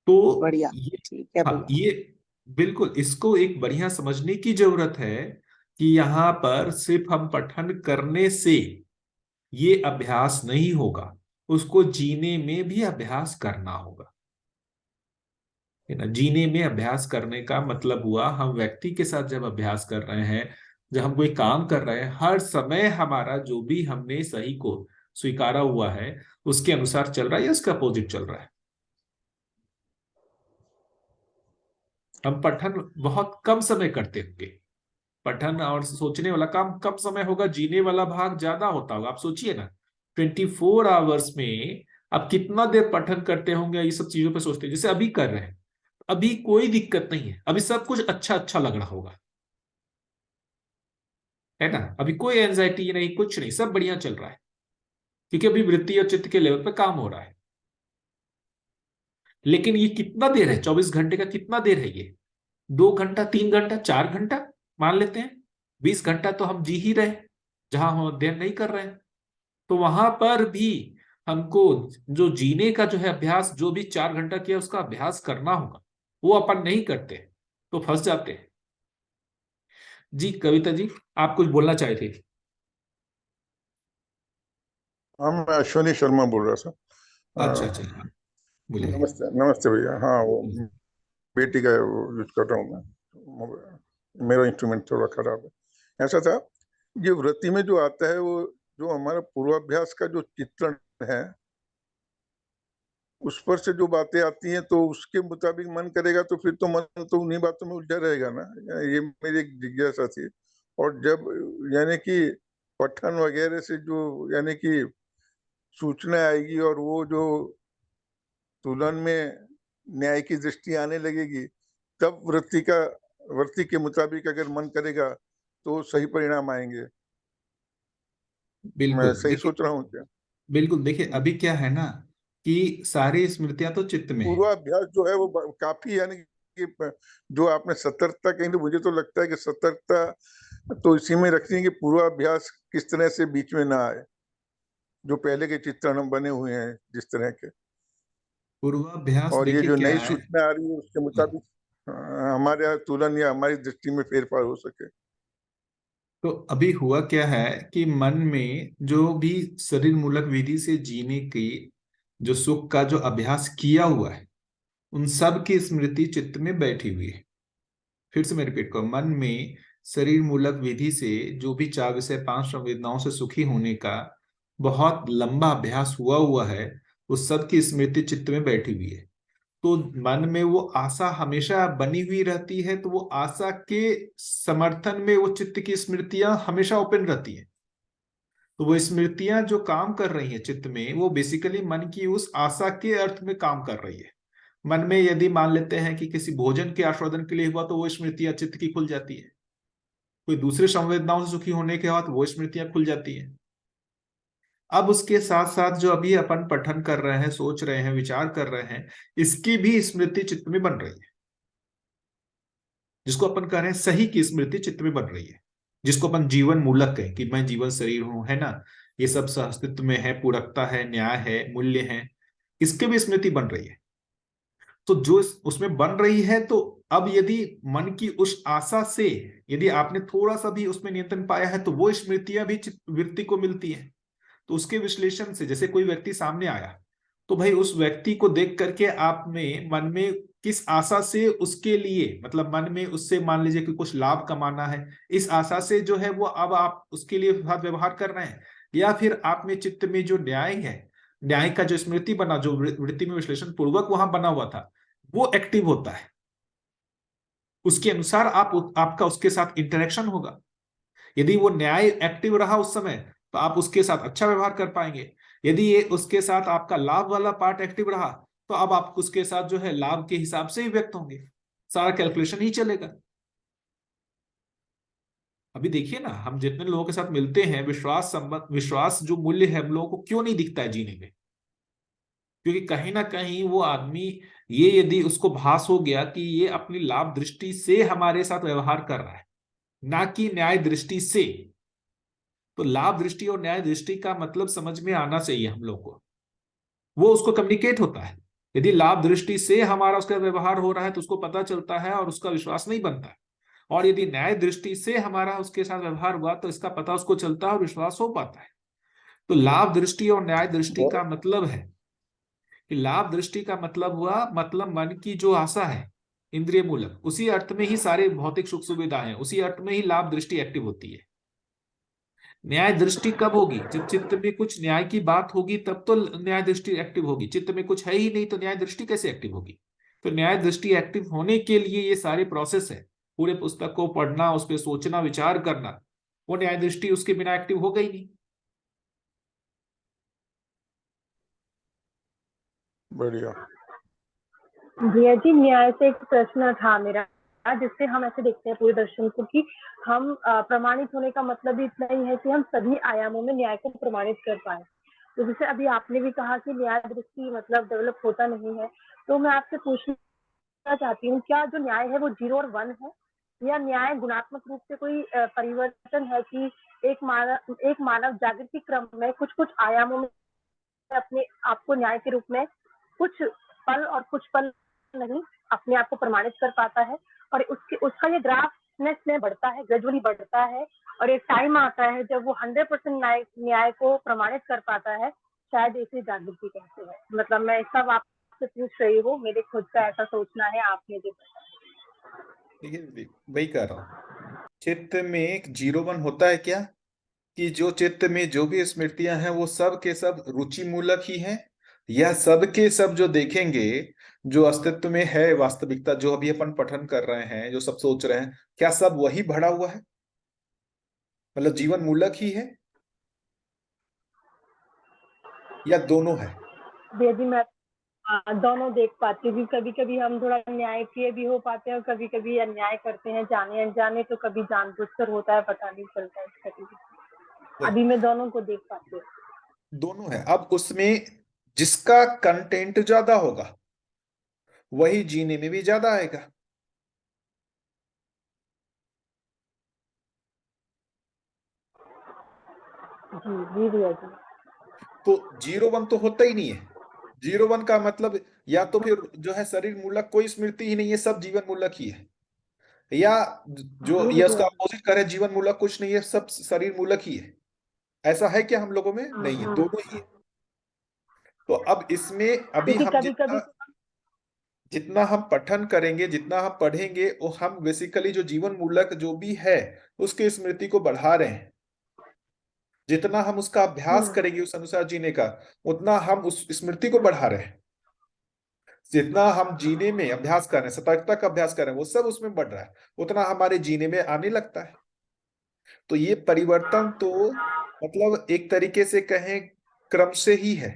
तो
बढ़िया।
ये,
ठीक है
हाँ
भैया।
ये बिल्कुल इसको एक बढ़िया समझने की जरूरत है कि यहाँ पर सिर्फ हम पठन करने से ये अभ्यास नहीं होगा, उसको जीने में भी अभ्यास करना होगा, है ना। जीने में अभ्यास करने का मतलब हुआ हम व्यक्ति के साथ जब अभ्यास कर रहे हैं, जब हम कोई काम कर रहे हैं, हर समय हमारा जो भी हमने सही को स्वीकारा हुआ है उसके अनुसार चल रहा है या उसका अपोजिट चल रहा है। हम पठन बहुत कम समय करते होंगे, पठन और सोचने वाला काम कम समय होगा, जीने वाला भाग ज्यादा होता होगा। आप सोचिए ना, 24 आवर्स में आप कितना देर पठन करते होंगे, ये सब चीजों पे सोचते हैं, जैसे अभी कर रहे हैं। अभी कोई दिक्कत नहीं है, अभी सब कुछ अच्छा अच्छा लग रहा होगा, है ना। अभी कोई एंजाइटी नहीं, कुछ नहीं, सब बढ़िया चल रहा है, क्योंकि अभी वृत्ति और चित्त के लेवल पे काम हो रहा है। लेकिन ये कितना देर है, 24 घंटे का कितना देर है ये? 2 घंटा, 3 घंटा, 4 घंटा मान लेते हैं। 20 घंटा तो हम जी ही रहे जहां हम अध्ययन नहीं कर रहे हैं। तो वहां पर भी हमको जो जीने का जो है अभ्यास, जो भी 4 घंटा किया उसका अभ्यास करना होगा, वो अपन नहीं करते तो फंस जाते हैं। जी कविता जी, आप कुछ बोलना चाहे थे।
हाँ, मैं अश्विनी शर्मा बोल रहा था।
अच्छा अच्छा, हाँ, बोलिए।
नमस्ते नमस्ते भैया। हाँ, वो बेटी का वो यूज कर रहा हूँ मैं। मेरा इंस्ट्रूमेंट थोड़ा खराब है। ऐसा था, ये वृत्ति में जो आता है वो जो हमारा पूर्वाभ्यास का जो चित्रण है, उस पर से जो बातें आती हैं तो उसके मुताबिक मन करेगा, तो फिर तो मन तो उन्हीं बातों में उलझा रहेगा ना। ये मेरी एक जिज्ञासा थी। और जब यानी कि पठन वगैरह से जो यानी कि सूचना आएगी और वो जो तुलन में न्याय की दृष्टि आने लगेगी, तब वृत्ति के मुताबिक अगर मन करेगा तो सही परिणाम आएंगे। मैं
बिल्कुल
सही
देखिए,
सोच रहा हूँ क्या?
बिल्कुल देखिए, अभी क्या है ना कि सारी स्मृतियां तो चित्त में है।
पूर्वाभ्यास जो है वो काफी यानी कि जो आपने सतर्कता कही, तो मुझे तो लगता है कि सतर्कता तो इसी में रखनी है कि पूर्वाभ्यास किस तरह से बीच में ना आए, जो पहले के चित्रण बने हुए हैं जिस तरह के।
पूर्वाभ्यास
और ये
देखिए
जो
क्या
नई
है।
सूचना आ रही है उसके मुताबिक हमारे यहाँ तुलन या हमारी दृष्टि में फेरफार हो सके।
तो अभी हुआ क्या है कि मन में जो भी शरीर मूलक विधि से जीने की जो सुख का जो अभ्यास किया हुआ है, उन सब की स्मृति चित्त में बैठी हुई है। फिर से मैं रिपीट करूं, मन में शरीर मूलक विधि से जो भी 4 विषय 5 संवेदनाओं से सुखी होने का बहुत लंबा अभ्यास हुआ है, उस सब की स्मृति चित्त में बैठी हुई है। तो मन में वो आशा हमेशा बनी हुई रहती है, तो वो आशा के समर्थन में वो चित्त की स्मृतियां हमेशा ओपन रहती है। तो वो स्मृतियां जो काम कर रही हैं चित्त में, वो बेसिकली मन की उस आशा के अर्थ में काम कर रही है। मन में यदि मान लेते हैं कि किसी भोजन के आस्वादन के लिए हुआ, तो वो स्मृतियां चित्त की खुल जाती है। कोई दूसरे संवेदनाओं से सुखी होने के बाद वो स्मृतियां खुल जाती हैं। अब उसके साथ साथ जो अभी अपन पठन कर रहे हैं, सोच रहे हैं, विचार कर रहे हैं, इसकी भी स्मृति चित्त में बन रही है, जिसको अपन कह रहे हैं सही की स्मृति चित्त में बन रही है, जिसको अपन जीवन मूलक कहें कि मैं जीवन शरीर हूं, है ना। ये सब सहअस्तित्व में है, पूरकता है, न्याय है, मूल्य है, इसके भी स्मृति बन रही है। तो जो उसमें बन रही है, तो अब यदि मन की उस आशा से यदि आपने थोड़ा सा भी उसमें नियंत्रण पाया है, तो वो स्मृतियां भी वृत्ति को मिलती है। तो उसके विश्लेषण से, जैसे कोई व्यक्ति सामने आया, तो भाई उस व्यक्ति को देख करके आप में मन में किस आशा से उसके लिए, मतलब मन में उससे मान लीजिए कि कुछ लाभ कमाना है, इस आशा से जो है वो अब आप उसके लिए साथ व्यवहार कर रहे हैं, या फिर आप में चित्त में जो न्याय है, न्याय का जो स्मृति बना, जो वृत्ति में विश्लेषण पूर्वक वहां बना हुआ था, वो एक्टिव होता है। उसके अनुसार आपका उसके साथ इंटरेक्शन होगा। यदि वो न्याय एक्टिव रहा उस समय, तो आप उसके साथ अच्छा व्यवहार कर पाएंगे। यदि ये उसके साथ आपका लाभ वाला पार्ट एक्टिव रहा, तो अब आप उसके साथ जो है लाभ के हिसाब से ही व्यक्त होंगे, सारा कैलकुलेशन ही चलेगा। अभी देखिए ना, हम जितने लोगों के साथ मिलते हैं, विश्वास जो मूल्य है हम लोगों को क्यों नहीं दिखता है जीने में? क्योंकि कहीं ना कहीं वो आदमी, ये यदि उसको भास हो गया कि ये अपनी लाभ दृष्टि से हमारे साथ व्यवहार कर रहा है, ना कि न्याय दृष्टि से, तो लाभ दृष्टि और न्याय दृष्टि का मतलब समझ में आना चाहिए हम लोग को। वो उसको कम्युनिकेट होता है। यदि लाभ दृष्टि से हमारा उसका व्यवहार हो रहा है, तो उसको पता चलता है और उसका विश्वास नहीं बनता है। और यदि न्याय दृष्टि से हमारा उसके साथ व्यवहार हुआ, तो इसका पता उसको चलता है और विश्वास हो पाता है। तो लाभ दृष्टि और न्याय दृष्टि का मतलब है कि लाभ दृष्टि का मतलब हुआ, मतलब मन की जो आशा है इंद्रिय मूलक, उसी अर्थ में ही सारे भौतिक सुख सुविधा है, उसी अर्थ में ही लाभ दृष्टि एक्टिव होती है। न्याय दृष्टि कब होगी? जब चित्त में कुछ न्याय की बात होगी, तब तो न्याय दृष्टि एक्टिव होगी। चित्त में कुछ है ही नहीं, तो न्याय दृष्टि कैसे एक्टिव होगी? तो न्याय दृष्टि एक्टिव होने के लिए ये सारे प्रोसेस है, पूरे पुस्तक को पढ़ना, उस पर सोचना, विचार करना, वो न्याय दृष्टि उसके बिना एक्टिव हो गई नहीं।
बढ़िया।
भैया जी, न्याय से एक प्रश्न था मेरा, जिससे हम ऐसे देखते हैं पूरे दर्शन को कि हम प्रमाणित होने का मतलब भी इतना ही है कि हम सभी आयामों में न्याय को प्रमाणित कर पाए। तो जैसे अभी आपने भी कहा कि न्याय दृष्टि मतलब डेवलप होता नहीं है, तो मैं आपसे पूछना चाहती हूँ, क्या जो न्याय है वो 0 और 1 है, या न्याय गुणात्मक रूप से कोई परिवर्तन है कि एक मानव जागृति क्रम में कुछ कुछ आयामों में अपने आप को न्याय के रूप में कुछ पल और कुछ पल नहीं अपने आप को प्रमाणित कर पाता है, और उसका ये ग्राफनेस में बढ़ता है, ग्रेजुअली बढ़ता है, और एक टाइम आता है जब वो 100% न्याय को प्रमाणित कर पाता है। शायद इसे जागृति कहते हैं। मतलब मैं सब आपसे पूछ रही हूँ, मेरे खुद का ऐसा सोचना है, आपने जो
देखिए दीदी, वही कह रहा हूँ, चित्त में एक 0 1 होता है क्या, कि जो चित्त में जो भी स्मृतियां हैं वो सब के सब रुचि मूलक ही हैं, या सब के सब जो देखेंगे, जो अस्तित्व में है वास्तविकता, जो अभी अपन पठन कर रहे हैं, जो सब सोच रहे हैं, क्या सब वही भरा हुआ है, मतलब जीवन मूलक ही है, या दोनों है?
यदि मैं दोनों देख पाती हूँ। कभी कभी हम थोड़ा न्यायप्रिय भी हो पाते हैं और कभी कभी अन्याय करते हैं, जाने अनजाने, तो कभी जानबूझकर होता है, पता नहीं चलता है इसका भी। अभी मैं दोनों को देख पाती हूँ।
दोनों है। अब उसमें जिसका कंटेंट ज्यादा होगा वही जीने में भी ज्यादा आएगा।
जी जी भैया जी।
तो 0 1 तो होता ही नहीं है। 0 1 का मतलब या तो फिर जो है शरीर मूलक कोई स्मृति ही नहीं है, सब जीवन मूलक ही है, या जो
जी
या
भैया
उसका
जी।
अपोजिट करे, जीवन मूलक कुछ नहीं है, सब शरीर मूलक ही है। ऐसा है क्या हम लोगों में? नहीं है, दोनों ही है। तो अब इसमें अभी
क्योंकि
हम
कभी
जितना
कभी
जितना हम पठन करेंगे, जितना हम पढ़ेंगे, वो हम बेसिकली जो जीवन मूलक जो भी है उसके स्मृति को बढ़ा रहे हैं। जितना हम उसका अभ्यास करेंगे उस अनुसार जीने का, उतना हम उस स्मृति को बढ़ा रहे हैं। जितना हम जीने में अभ्यास कर रहे हैं, सतर्कता का अभ्यास कर रहे हैं, वो सब उसमें बढ़ रहा है, उतना हमारे जीने में आने लगता है। तो ये परिवर्तन तो मतलब एक तरीके से कहें क्रम से ही है।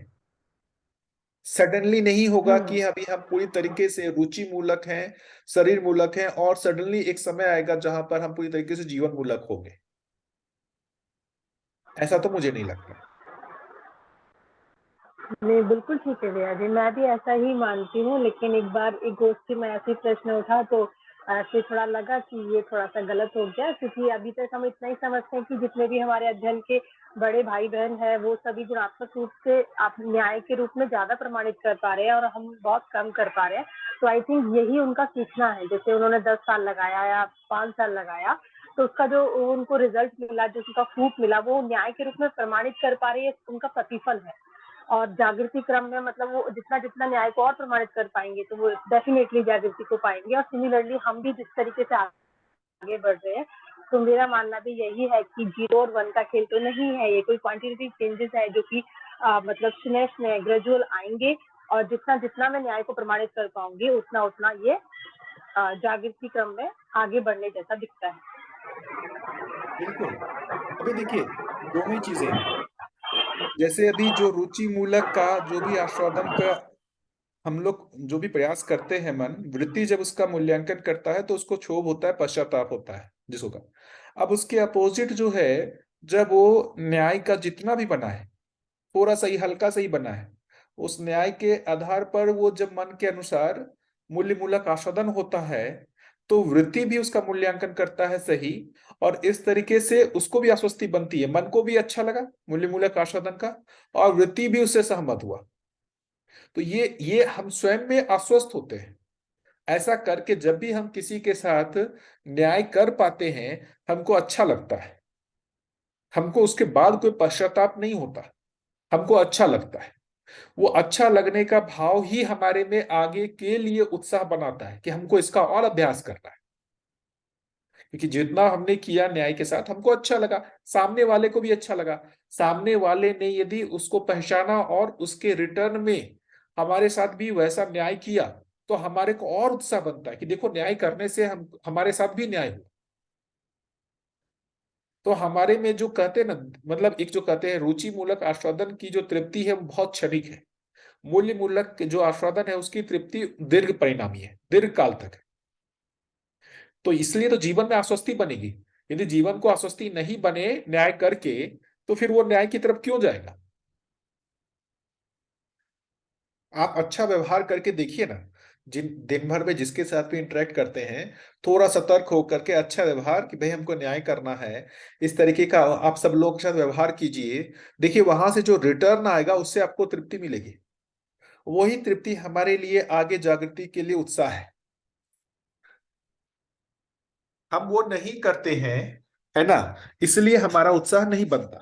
सडनली नहीं होगा कि अभी हम पूरी तरीके से रुचि मूलक हैं, शरीर मूलक हैं, और सडनली एक समय आएगा जहां पर हम पूरी तरीके से जीवन मूलक होंगे। ऐसा तो मुझे नहीं लगता।
नहीं, बिल्कुल ठीक है भैया जी, मैं भी ऐसा ही मानती हूँ। लेकिन एक बार एक गोष्ठी में ऐसे प्रश्न उठा तो ऐसे थोड़ा लगा कि ये थोड़ा सा गलत हो गया, क्योंकि अभी तक हम इतना ही समझते हैं कि जितने भी हमारे अध्ययन के बड़े भाई बहन हैं वो सभी गुणात्मक रूप से आप न्याय के रूप में ज्यादा प्रमाणित कर पा रहे हैं और हम बहुत कम कर पा रहे हैं। तो आई थिंक यही उनका सीखना है। जैसे उन्होंने 10 साल लगाया या 5 साल लगाया, तो उसका जो उनको रिजल्ट मिला, जो उनका फ्रूट मिला, वो न्याय के रूप में प्रमाणित कर पा रही है, उनका प्रतिफल है। और जागृति क्रम में मतलब वो जितना जितना न्याय को और प्रमाणित कर पाएंगे तो वो डेफिनेटली जागृति को पाएंगे। और सिमिलरली हम भी जिस तरीके से आगे बढ़ रहे हैं, तो मेरा मानना भी यही है कि 0 और 1 का खेल तो नहीं है, ये कोई क्वांटिटेटिव चेंजेस है जो कि मतलब स्नेह स्नेह ग्रेजुअल आएंगे। और जितना जितना मैं न्याय को प्रमाणित कर पाऊंगी उतना उतना ये जागृति क्रम में आगे बढ़ने जैसा दिखता है।
बिल्कुल। अभी देखिए, दोनों ही चीजें हैं। जैसे अभी जो रुचि मूलक का जो भी आस्वादन का हम लोग जो भी प्रयास करते हैं, मन वृत्ति जब उसका मूल्यांकन करता है तो उसको क्षोभ होता है, पश्चाताप होता है जिसको का। अब उसके अपोजिट जो है, जब वो न्याय का जितना भी बना है, थोड़ा सा ही हल्का सा ही बना है, उस न्याय के आधार पर वो जब मन के अनुसार मूल्य मूलक आस्वादन होता है, तो वृत्ति भी उसका मूल्यांकन करता है सही, और इस तरीके से उसको भी आश्वस्ति बनती है, मन को भी अच्छा लगा मूल्य मूलक आस्वादन का, और वृत्ति भी उससे सहमत हुआ। तो ये हम स्वयं में आश्वस्त होते हैं। ऐसा करके जब भी हम किसी के साथ न्याय कर पाते हैं, हमको अच्छा लगता है, हमको उसके बाद कोई पश्चाताप नहीं होता, हमको अच्छा लगता है। वो अच्छा लगने का भाव ही हमारे में आगे के लिए उत्साह बनाता है कि हमको इसका और अभ्यास करना है। क्योंकि जितना हमने किया न्याय के साथ हमको अच्छा लगा, सामने वाले को भी अच्छा लगा। सामने वाले ने यदि उसको पहचाना और उसके रिटर्न में हमारे साथ भी वैसा न्याय किया, तो हमारे को और उत्साह बनता है कि देखो न्याय करने से हम हमारे साथ भी न्याय हुआ। तो हमारे में जो कहते हैं ना, मतलब एक जो कहते हैं रुचि मूलक आस्वादन की जो तृप्ति है वो बहुत क्षणिक है। मूल्य मूलक जो आस्वादन है उसकी तृप्ति दीर्घ परिणामी है, दीर्घ काल तक है। तो इसलिए तो जीवन में आश्वस्ति बनेगी। यदि जीवन को आश्वस्ति नहीं बने न्याय करके, तो फिर वो न्याय की तरफ क्यों जाएगा? आप अच्छा व्यवहार करके देखिए ना, जिन दिन भर में जिसके साथ भी इंटरेक्ट करते हैं, थोड़ा सतर्क होकर के अच्छा व्यवहार कि भाई हमको न्याय करना है, इस तरीके का आप सब लोगों के साथ व्यवहार कीजिए। देखिए वहां से जो रिटर्न आएगा उससे आपको तृप्ति मिलेगी। वही तृप्ति हमारे लिए आगे जागृति के लिए उत्साह है। हम वो नहीं करते हैं, है ना, इसलिए हमारा उत्साह नहीं बनता।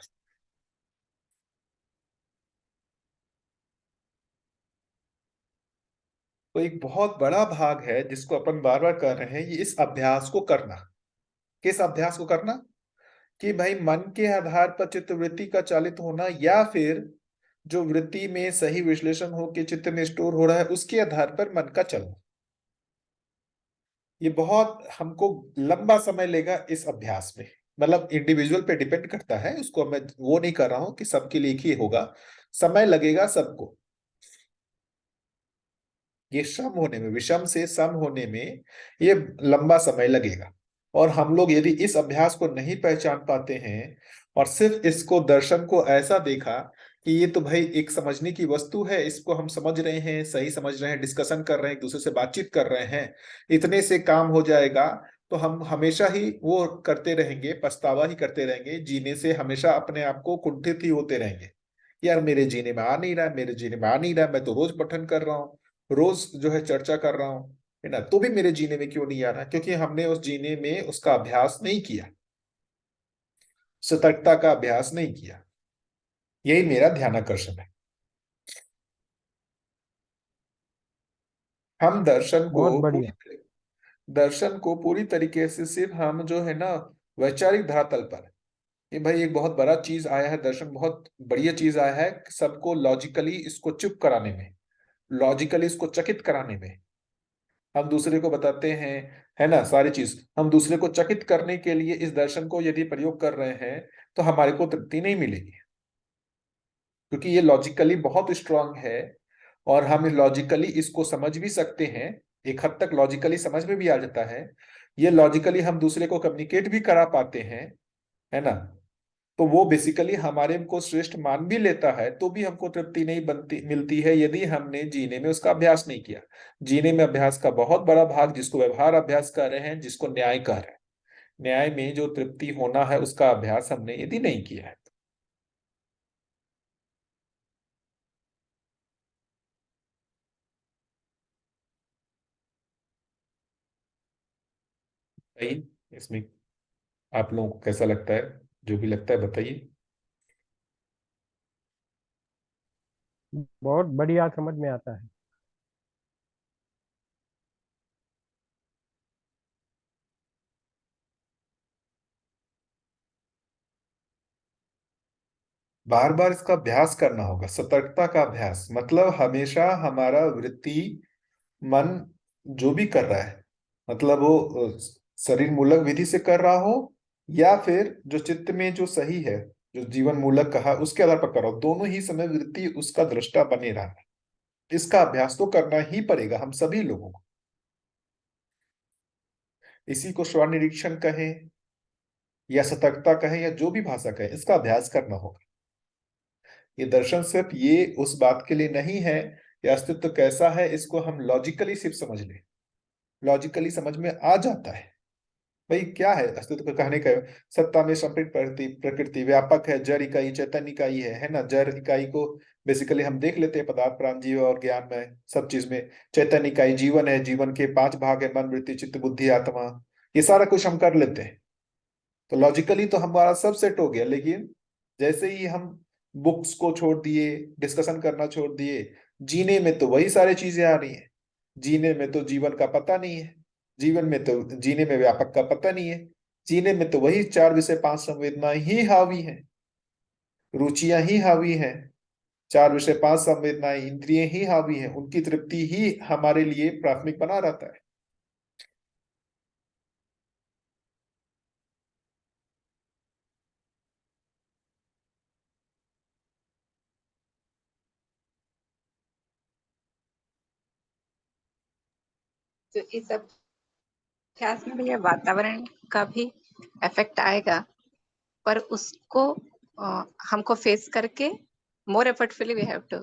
तो एक बहुत बड़ा भाग है जिसको अपन बार बार कर रहे हैं, ये इस अभ्यास को करना। किस अभ्यास को करना? कि भाई मन के आधार पर चित्त वृत्ति का चालित होना, या फिर जो वृत्ति में सही विश्लेषण हो के चित्त में स्टोर हो रहा है उसके आधार पर मन का चलना। ये बहुत हमको लंबा समय लेगा इस अभ्यास में। मतलब इंडिविजुअल पे डिपेंड करता है, उसको मैं वो नहीं कर रहा हूं कि सबके लिए एक ही होगा, समय लगेगा सबको। ये सम होने में, विषम से सम होने में ये लंबा समय लगेगा। और हम लोग यदि इस अभ्यास को नहीं पहचान पाते हैं और सिर्फ इसको दर्शन को ऐसा देखा कि ये तो भाई एक समझने की वस्तु है, इसको हम समझ रहे हैं, सही समझ रहे हैं, डिस्कशन कर रहे हैं, एक दूसरे से बातचीत कर रहे हैं, इतने से काम हो जाएगा, तो हम हमेशा ही वो करते रहेंगे, पछतावा ही करते रहेंगे, जीने से हमेशा अपने आप को कुंठित ही होते रहेंगे। यार मेरे जीने में आ नहीं रहा है, मेरे जीने में आ नहीं रहा है, मैं तो रोज पठन कर रहा हूँ, रोज जो है चर्चा कर रहा हूं, है ना, तो भी मेरे जीने में क्यों नहीं आ रहा? क्योंकि हमने उस जीने में उसका अभ्यास नहीं किया, सतर्कता का अभ्यास नहीं किया। यही मेरा ध्यानाकर्षण है। हम
बहुत बढ़िया।
दर्शन को पूरी तरीके से सिर्फ हम जो है ना वैचारिक धरातल पर, ये भाई एक बहुत बड़ा चीज आया है, दर्शन बहुत बढ़िया चीज आया है सबको लॉजिकली इसको चुप कराने में, लॉजिकली इसको चकित कराने में। हम दूसरे को बताते हैं, है ना, सारी चीज हम दूसरे को चकित करने के लिए इस दर्शन को यदि प्रयोग कर रहे हैं तो हमारे को तृप्ति नहीं मिलेगी, क्योंकि ये लॉजिकली बहुत स्ट्रांग है। और हम लॉजिकली इसको समझ भी सकते हैं, एक हद तक लॉजिकली समझ में भी आ जाता है, ये लॉजिकली हम दूसरे को कम्युनिकेट भी करा पाते हैं, है ना। तो वो बेसिकली हमारे को श्रेष्ठ मान भी लेता है, तो भी हमको तृप्ति नहीं बनती मिलती है यदि हमने जीने में उसका अभ्यास नहीं किया। जीने में अभ्यास का बहुत बड़ा भाग, जिसको व्यवहार अभ्यास कह रहे हैं, जिसको न्याय कह रहे हैं, न्याय में जो तृप्ति होना है उसका अभ्यास हमने यदि नहीं किया है। सही। इसमें आप लोगों को कैसा लगता है? जो भी लगता है बताइए।
बहुत बढ़िया समझ में आता है।
बार बार इसका अभ्यास करना होगा, सतर्कता का अभ्यास, मतलब हमेशा हमारा वृत्ति, मन जो भी कर रहा है, मतलब वो शरीर मूलक विधि से कर रहा हो, या फिर जो चित्त में जो सही है, जो जीवन मूलक कहा उसके आधार पर कर रहा हो, दोनों ही समय वृत्ति उसका दृष्टा बने रहा है। इसका अभ्यास तो करना ही पड़ेगा हम सभी लोगों को। इसी को श्रवण निरीक्षण कहें या सतर्कता कहें या जो भी भाषा कहें, इसका अभ्यास करना होगा। ये दर्शन सिर्फ ये उस बात के लिए नहीं है कि अस्तित्व कैसा है इसको हम लॉजिकली सिर्फ समझ लें, लॉजिकली समझ में आ जाता है भाई क्या है अस्तित्व का कहने का। सत्ता में संप्रति प्रकृति, प्रकृति व्यापक है, जड़ इकाई चैतन्य इकाई है ना। जड़ इकाई को बेसिकली हम देख लेते हैं पदार्थ प्राण जीव और ज्ञान में, सब चीज में। चैतन्य इकाई जीवन है, जीवन के 5 भाग है, मन वृत्ति चित्त बुद्धि आत्मा, ये सारा कुछ हम कर लेते हैं। तो लॉजिकली तो हमारा सब सेट हो गया, लेकिन जैसे ही हम बुक्स को छोड़ दिए, डिस्कशन करना छोड़ दिए, जीने में तो वही सारी चीजें आ रही हैं। जीने में तो जीवन का पता नहीं है, जीवन में तो जीने में व्यापक का पता नहीं है, जीने में तो वही 4 विषय 5 संवेदनाएं ही हावी हैं, रुचियां ही हावी हैं, 4 विषय 5 संवेदनाएं इंद्रिय ही हावी हैं, उनकी तृप्ति ही हमारे लिए प्राथमिक बना रहता है।
तो इस अभ्यास में भैया वातावरण का भी इफेक्ट आएगा, पर उसको हमको फेस करके more effortfully we have to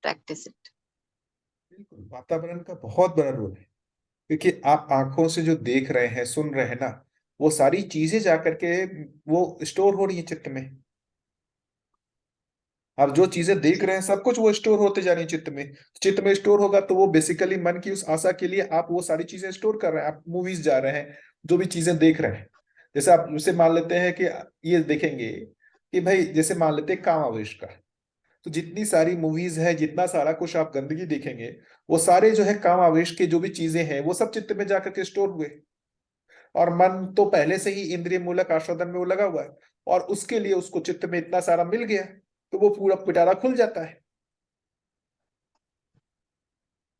practise it.
बिल्कुल वातावरण का बहुत बड़ा रोल है, क्योंकि आप आंखों से जो देख रहे हैं सुन रहे हैं ना, वो सारी चीजें जाकर के वो स्टोर हो रही है चित्त में। आप जो चीजें देख रहे हैं सब कुछ वो स्टोर होते जा रही है चित्त में। चित्त में स्टोर होगा तो वो बेसिकली मन की उस आशा के लिए आप वो सारी चीजें स्टोर कर रहे हैं। आप मूवीज जा रहे हैं, जो भी चीजें देख रहे हैं, जैसे आप उसे मान लेते हैं कि ये देखेंगे कि भाई जैसे मान लेते हैं काम आविष्कार, तो जितनी सारी मूवीज है, जितना सारा कुछ आप गंदगी देखेंगे, वो सारे जो है काम आवेश के जो भी चीजें हैं वो सब चित्त में जाकर के स्टोर हुए। और मन तो पहले से ही इंद्रिय मूलक आस्वादन में वो लगा हुआ है, और उसके लिए उसको चित्त में इतना सारा मिल गया, तो वो पूरा पिटारा खुल जाता है।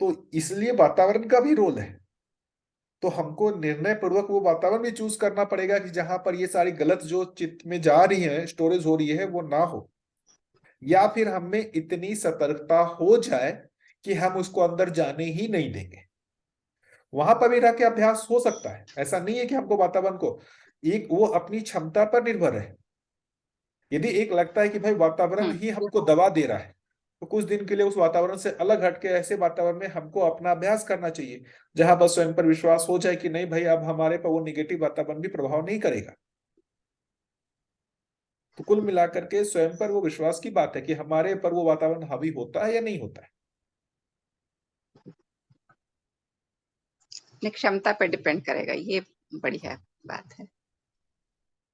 तो इसलिए वातावरण का भी रोल है। तो हमको निर्णय पूर्वक वो वातावरण भी चूज करना पड़ेगा कि जहां पर ये सारी गलत जो चित्त में जा रही है, स्टोरेज हो रही है, वो ना हो। या फिर हमें इतनी सतर्कता हो जाए कि हम उसको अंदर जाने ही नहीं देंगे। वहां पर भी रह के अभ्यास हो सकता है, ऐसा नहीं है कि हमको वातावरण को, एक वो अपनी क्षमता पर निर्भर है। यदि एक लगता है कि भाई वातावरण ही हमको दबा दे रहा है, तो कुछ दिन के लिए उस वातावरण से अलग हटके ऐसे वातावरण में हमको अपना अभ्यास करना चाहिए, जहां बस स्वयं पर विश्वास हो जाए कि नहीं भाई अब हमारे पर वो निगेटिव वातावरण भी प्रभाव नहीं करेगा। तो कुल मिलाकर के स्वयं पर वो विश्वास की बात है कि हमारे पर वो वातावरण हावी होता है या नहीं होता है।
अपनी क्षमता पे डिपेंड करेगा, ये बढ़िया बात
है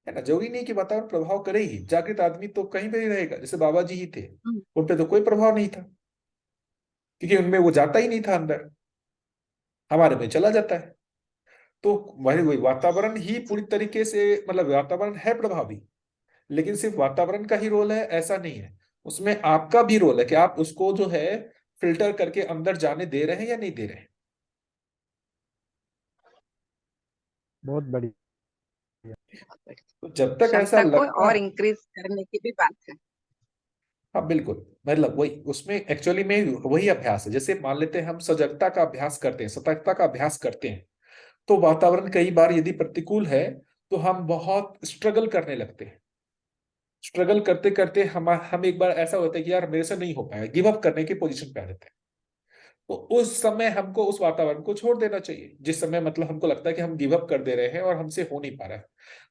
ना, जरूरी नहीं कि वातावरण प्रभाव करे ही। जागृत आदमी तो कहीं पे ही रहेगा, जैसे बाबा जी ही थे, उन पे तो कोई प्रभाव नहीं था, क्योंकि उनमें वो जाता ही नहीं था अंदर, हमारे में चला जाता है। तो वही वही वातावरण ही पूरी तरीके से, मतलब वातावरण है प्रभावी, लेकिन सिर्फ वातावरण का ही रोल है ऐसा नहीं है, उसमें आपका भी रोल है कि आप उसको जो है फिल्टर करके अंदर जाने दे रहे हैं या नहीं दे रहे हैं।
बहुत बढ़िया।
है।
तो जब तक ऐसा
क्षमता को
लगता
और
है,
इंक्रीज करने की भी बात है।
हाँ बिल्कुल, मतलब वही उसमें एक्चुअली में वही अभ्यास है। जैसे मान लेते हैं हम सजगता का अभ्यास करते हैं, सतर्कता का अभ्यास करते हैं, तो वातावरण कई बार यदि प्रतिकूल है तो हम बहुत स्ट्रगल करने लगते हैं। स्ट्रगल करते करते हम एक बार ऐसा होता है कि यार मेरे से नहीं हो पाएगा, गिव अप करने की पोजीशन पे आ जाते हैं। तो उस समय हमको उस वातावरण को छोड़ देना चाहिए, जिस समय मतलब हमको लगता है कि हम गिव अप कर दे रहे हैं और हमसे हो नहीं पा रहा है।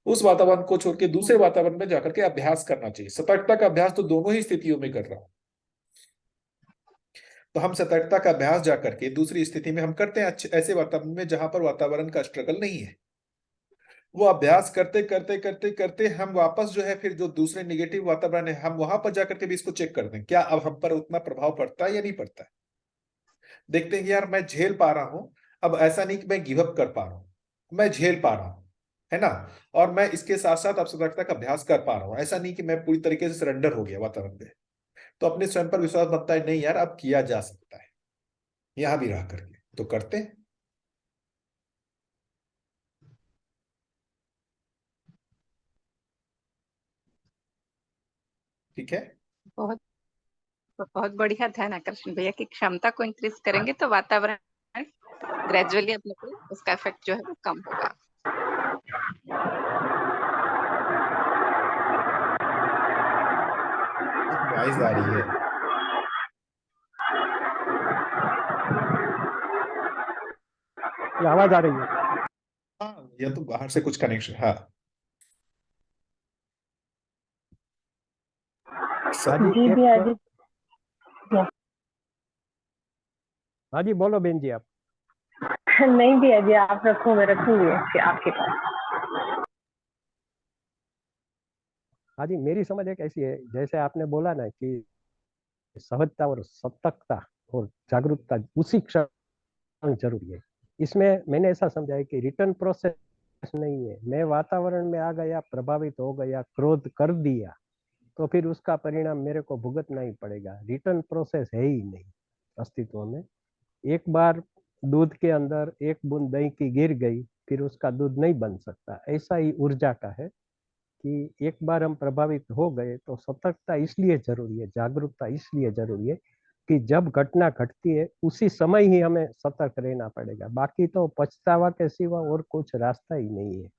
उस वातावरण को छोड़ के दूसरे वातावरण में जाकर के अभ्यास करना चाहिए। सतर्कता का अभ्यास तो दोनों ही स्थितियों में कर रहा हूं। तो हम सतर्कता का अभ्यास जाकर के दूसरी स्थिति में हम करते हैं अच्छे ऐसे वातावरण में जहां पर वातावरण का स्ट्रगल नहीं है। वो अभ्यास करते करते करते करते हम वापस जो है फिर जो दूसरे निगेटिव वातावरण है, हम वहां पर जाकर के भी इसको चेक करते हैं क्या अब हम पर उतना प्रभाव पड़ता है या नहीं पड़ता है। देखते हैं कि यार मैं झेल पा रहा हूं, अब ऐसा नहीं कि मैं गिव अप कर पा रहा हूं, मैं झेल पा रहा हूं, है ना। और मैं इसके साथ साथ अब सतर्कता का अभ्यास कर पा रहा हूं, ऐसा नहीं कि मैं पूरी तरीके से सरेंडर हो गया वातावरण पे। तो अपने स्वयं पर विश्वास बनता है, नहीं यार अब किया जा सकता है, यहां भी रह करके तो करते हैं। ठीक है।
बहुत बहुत बढ़िया ध्यान आकर्षण भैया की क्षमता को इंक्रीज करेंगे तो वातावरण ग्रेजुअली अपने को उसका इफेक्ट जो है वो कम होगा।
वॉइस आ रही है।
ये आवाज आ रही है।
हाँ, या तो बाहर से कुछ कनेक्शन। हाँ
हाँ जी,
जी भैया जी।
हाँ जी, बोलो बहन जी आप।
नहीं भैया जी, आप रखो, मैं रखूंगी आपके पास।
हाँ जी, मेरी समझ एक ऐसी है, जैसे आपने बोला ना कि सहजता और सतर्कता और जागरूकता उसी क्षण जरूरी है। इसमें मैंने ऐसा समझा है कि रिटर्न प्रोसेस नहीं है। मैं वातावरण में आ गया, प्रभावित हो गया, क्रोध कर दिया, तो फिर उसका परिणाम मेरे को भुगतना ही पड़ेगा। रिटर्न प्रोसेस है ही नहीं अस्तित्व में। एक बार दूध के अंदर एक बूंद दही की गिर गई, फिर उसका दूध नहीं बन सकता। ऐसा ही ऊर्जा का है कि एक बार हम प्रभावित हो गए तो सतर्कता इसलिए जरूरी है, जागरूकता इसलिए जरूरी है कि जब घटना घटती है उसी समय ही हमें सतर्क रहना पड़ेगा। बाकी तो पछतावा के सिवा और कुछ रास्ता ही नहीं है।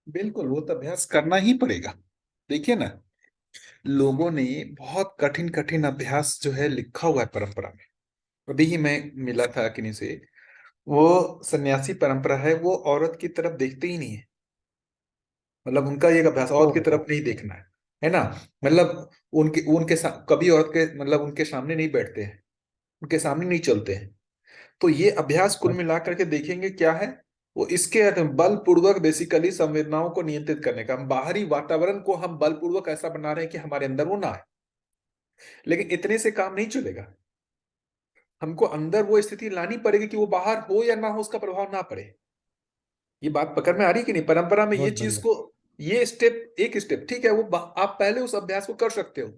बिल्कुल, वो तो अभ्यास करना ही पड़ेगा। देखिए ना, लोगों ने बहुत कठिन कठिन अभ्यास जो है लिखा हुआ है परंपरा में, अभी ही मैं मिला था किन्हीं से, वो सन्यासी परंपरा है, वो औरत की तरफ देखते ही नहीं है। मतलब उनका ये अभ्यास, औरत की
ओहो।
तरफ नहीं देखना है ना। मतलब उनके उनके कभी औरत के मतलब उनके सामने नहीं बैठते हैं, उनके सामने नहीं चलते हैं। तो ये अभ्यास कुल मिला करके देखेंगे क्या है, वो इसके अर्थ में बलपूर्वक बेसिकली संवेदनाओं को नियंत्रित करने का, हम बाहरी वातावरण को हम बलपूर्वक ऐसा बना रहे हैं कि हमारे अंदर वो ना आए। लेकिन इतने से काम नहीं चलेगा, हमको अंदर वो स्थिति लानी पड़ेगी कि वो बाहर हो या ना हो उसका प्रभाव ना पड़े। ये बात पकड़ में आ रही कि नहीं? परंपरा में ये
बहुत
चीज
बढ़िया।
को, ये स्टेप, एक स्टेप ठीक है, वो आप पहले उस अभ्यास को कर सकते हो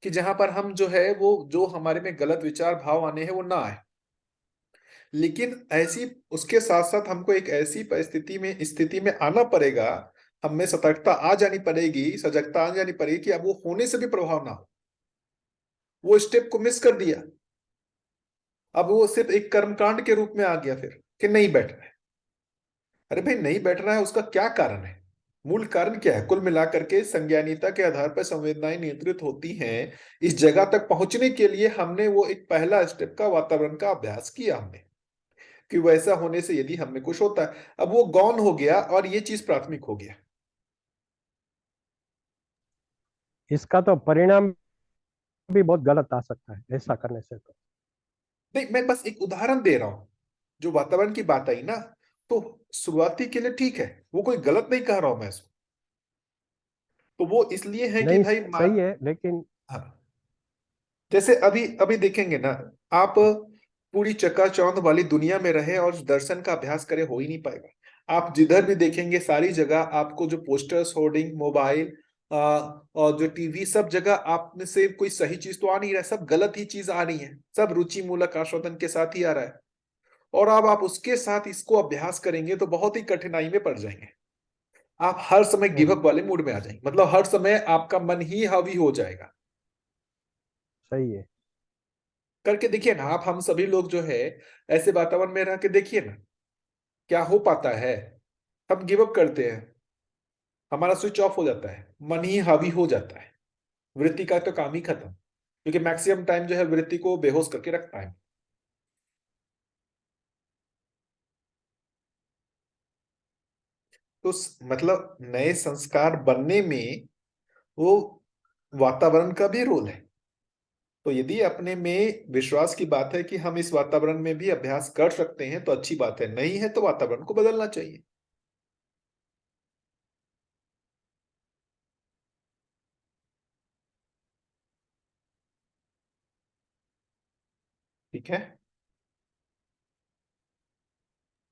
कि जहां पर हम जो है वो जो हमारे में गलत विचार भाव आने हैं वो ना आए। लेकिन ऐसी उसके साथ साथ हमको एक ऐसी परिस्थिति में स्थिति में आना पड़ेगा, हम में सतर्कता आ जानी पड़ेगी, सजगता आ जानी पड़ेगी कि अब वो होने से भी प्रभाव ना हो। वो स्टेप को मिस कर दिया, अब वो सिर्फ एक कर्मकांड के रूप में आ गया फिर कि नहीं बैठ रहा है। अरे भाई नहीं बैठ रहा है, उसका क्या कारण है? मूल कारण क्या है? कुल मिलाकर के संज्ञानीयता के आधार पर संवेदनाएं नियंत्रित होती हैं। इस जगह तक पहुंचने के लिए हमने वो एक पहला स्टेप का वातावरण का अभ्यास किया हमने, कि वैसा होने से यदि हमें कुछ होता है, अब वो गौण हो गया और ये चीज प्राथमिक हो गया।
इसका तो परिणाम भी बहुत गलत आ सकता है ऐसा करने से तो।
नहीं, मैं बस एक उदाहरण दे रहा हूं, जो वातावरण की बात आई ना, तो शुरुआती के लिए ठीक है, वो कोई गलत नहीं कह रहा हूं मैं इसको। तो वो इसलिए है कि
नहीं,
भाई
सही है, लेकिन
हाँ, जैसे अभी अभी देखेंगे ना, आप पूरी चकाचौंध वाली दुनिया में रहे और दर्शन का अभ्यास करे, हो ही नहीं पाएगा। आप जिधर भी देखेंगे सारी जगह आपको जो पोस्टर्स, होर्डिंग, मोबाइल और जो टीवी, सब जगह आप में से कोई सही चीज तो आ नहीं रहा है, सब गलत ही चीज आ रही है, सब रुचि मूलक आस्वादन के साथ ही आ रहा है। और अब आप उसके साथ इसको अभ्यास करेंगे तो बहुत ही कठिनाई में पड़ जाएंगे। आप हर समय गिव
हम्म,
अप वाले मूड में आ जाएंगे, मतलब हर समय आपका मन ही हावी हो जाएगा।
सही है।
करके देखिए ना, आप हम सभी लोग जो है ऐसे वातावरण में रह के देखिए ना, क्या हो पाता है? हम गिव अप करते हैं, हमारा स्विच ऑफ हो जाता है, मन ही हावी हो जाता है, वृत्ति का तो काम ही खत्म, क्योंकि मैक्सिमम टाइम जो है वृत्ति को बेहोश करके रखता है। तो मतलब नए संस्कार बनने में वो वातावरण का भी रोल है। तो यदि अपने में विश्वास की बात है कि हम इस वातावरण में भी अभ्यास कर सकते हैं तो अच्छी बात है, नहीं है तो वातावरण को बदलना चाहिए। ठीक है।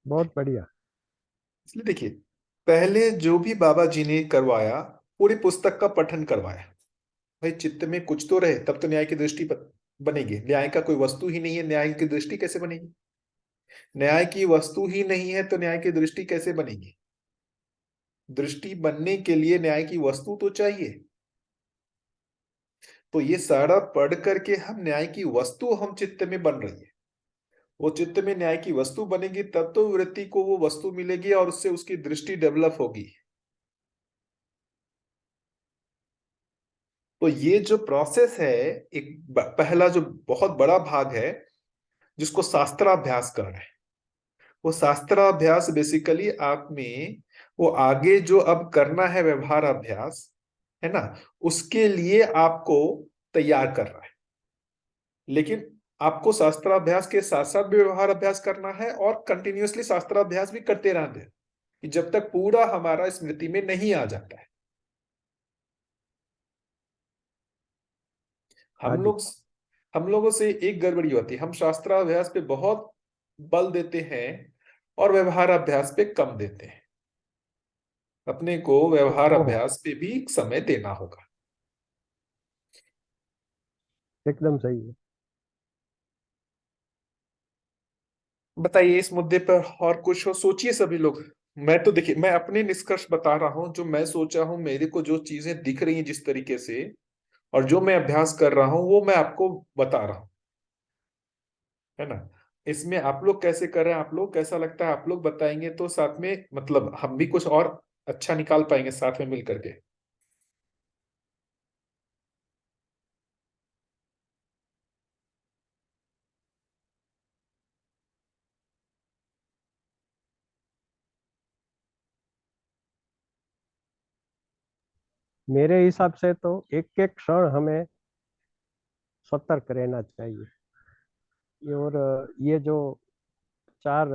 बहुत बढ़िया।
इसलिए देखिए, पहले जो भी बाबा जी ने करवाया, पूरी पुस्तक का पठन करवाया। भाई चित्त में कुछ तो रहे तब तो न्याय की दृष्टि बनेगी। न्याय का कोई वस्तु ही नहीं है, न्याय की दृष्टि कैसे बनेगी? न्याय की वस्तु ही नहीं है तो न्याय की दृष्टि कैसे बनेगी? दृष्टि बनने के लिए न्याय की वस्तु तो चाहिए। तो ये सारा पढ़ करके हम न्याय की वस्तु हम चित्त में बन रही है, वो चित्त में न्याय की वस्तु बनेगी तब तो वृत्ति को वो वस्तु मिलेगी और उससे उसकी दृष्टि डेवलप होगी। तो ये जो प्रोसेस है, एक पहला जो बहुत बड़ा भाग है जिसको शास्त्राभ्यास कर रहे हैं, वो शास्त्राभ्यास बेसिकली आप में वो आगे जो अब करना है व्यवहार अभ्यास, है ना, उसके लिए आपको तैयार कर रहा है। लेकिन आपको शास्त्राभ्यास के साथ साथ भी व्यवहार अभ्यास करना है और कंटिन्यूअसली शास्त्राभ्यास भी करते रहना है, कि जब तक पूरा हमारा स्मृति में नहीं आ जाता है।
हाँ
हम
जी।
लोग हम लोगों से एक गड़बड़ी होती है, हम शास्त्राभ्यास पे बहुत बल देते हैं और व्यवहार अभ्यास पे कम देते हैं। अपने को व्यवहार
ओहो।
अभ्यास पे भी समय देना होगा।
एकदम सही है।
बताइए इस मुद्दे पर और कुछ हो, सोचिए सभी लोग। मैं तो देखिए, मैं अपने निष्कर्ष बता रहा हूं, जो मैं सोचा हूं, मेरे को जो चीजें दिख रही हैं जिस तरीके से, और जो मैं अभ्यास कर रहा हूं वो मैं आपको बता रहा हूं, है ना। इसमें आप लोग कैसे कर रहे हैं, आप लोग कैसा लगता है, आप लोग बताएंगे तो साथ में मतलब हम भी कुछ और अच्छा निकाल पाएंगे साथ में मिल करके।
मेरे हिसाब से तो एक एक क्षण हमें सतर्क रहना चाहिए। और ये जो 4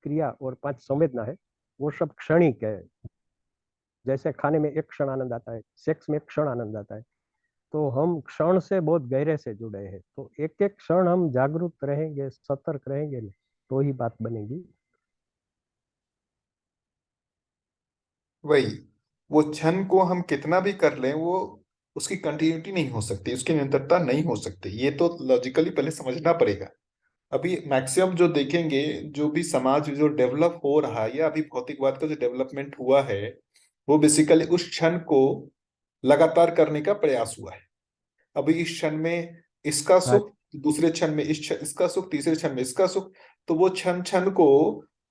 क्रिया और 5 संवेदना है, वो सब क्षणिक है। जैसे खाने में एक क्षण आनंद आता है, सेक्स में एक क्षण आनंद आता है, तो हम क्षण से बहुत गहरे से जुड़े हैं। तो एक एक क्षण हम जागरूक रहेंगे, सतर्क रहेंगे ना, तो ही बात बनेगी।
वही, वो क्षण को हम कितना भी कर लें, वो उसकी कंटिन्यूटी नहीं हो सकती, उसकी निरंतरता नहीं हो सकती। ये तो लॉजिकली पहले समझना पड़ेगा। अभी मैक्सिमम जो देखेंगे, जो भी समाज जो डेवलप हो रहा है, या अभी भौतिकवाद का जो डेवलपमेंट हुआ है, वो बेसिकली उस क्षण को लगातार करने का प्रयास हुआ है। अभी इस क्षण में इसका
हाँ
सुख, दूसरे क्षण में इसका सुख, तीसरे क्षण में इसका सुख, तो वो क्षण क्षण को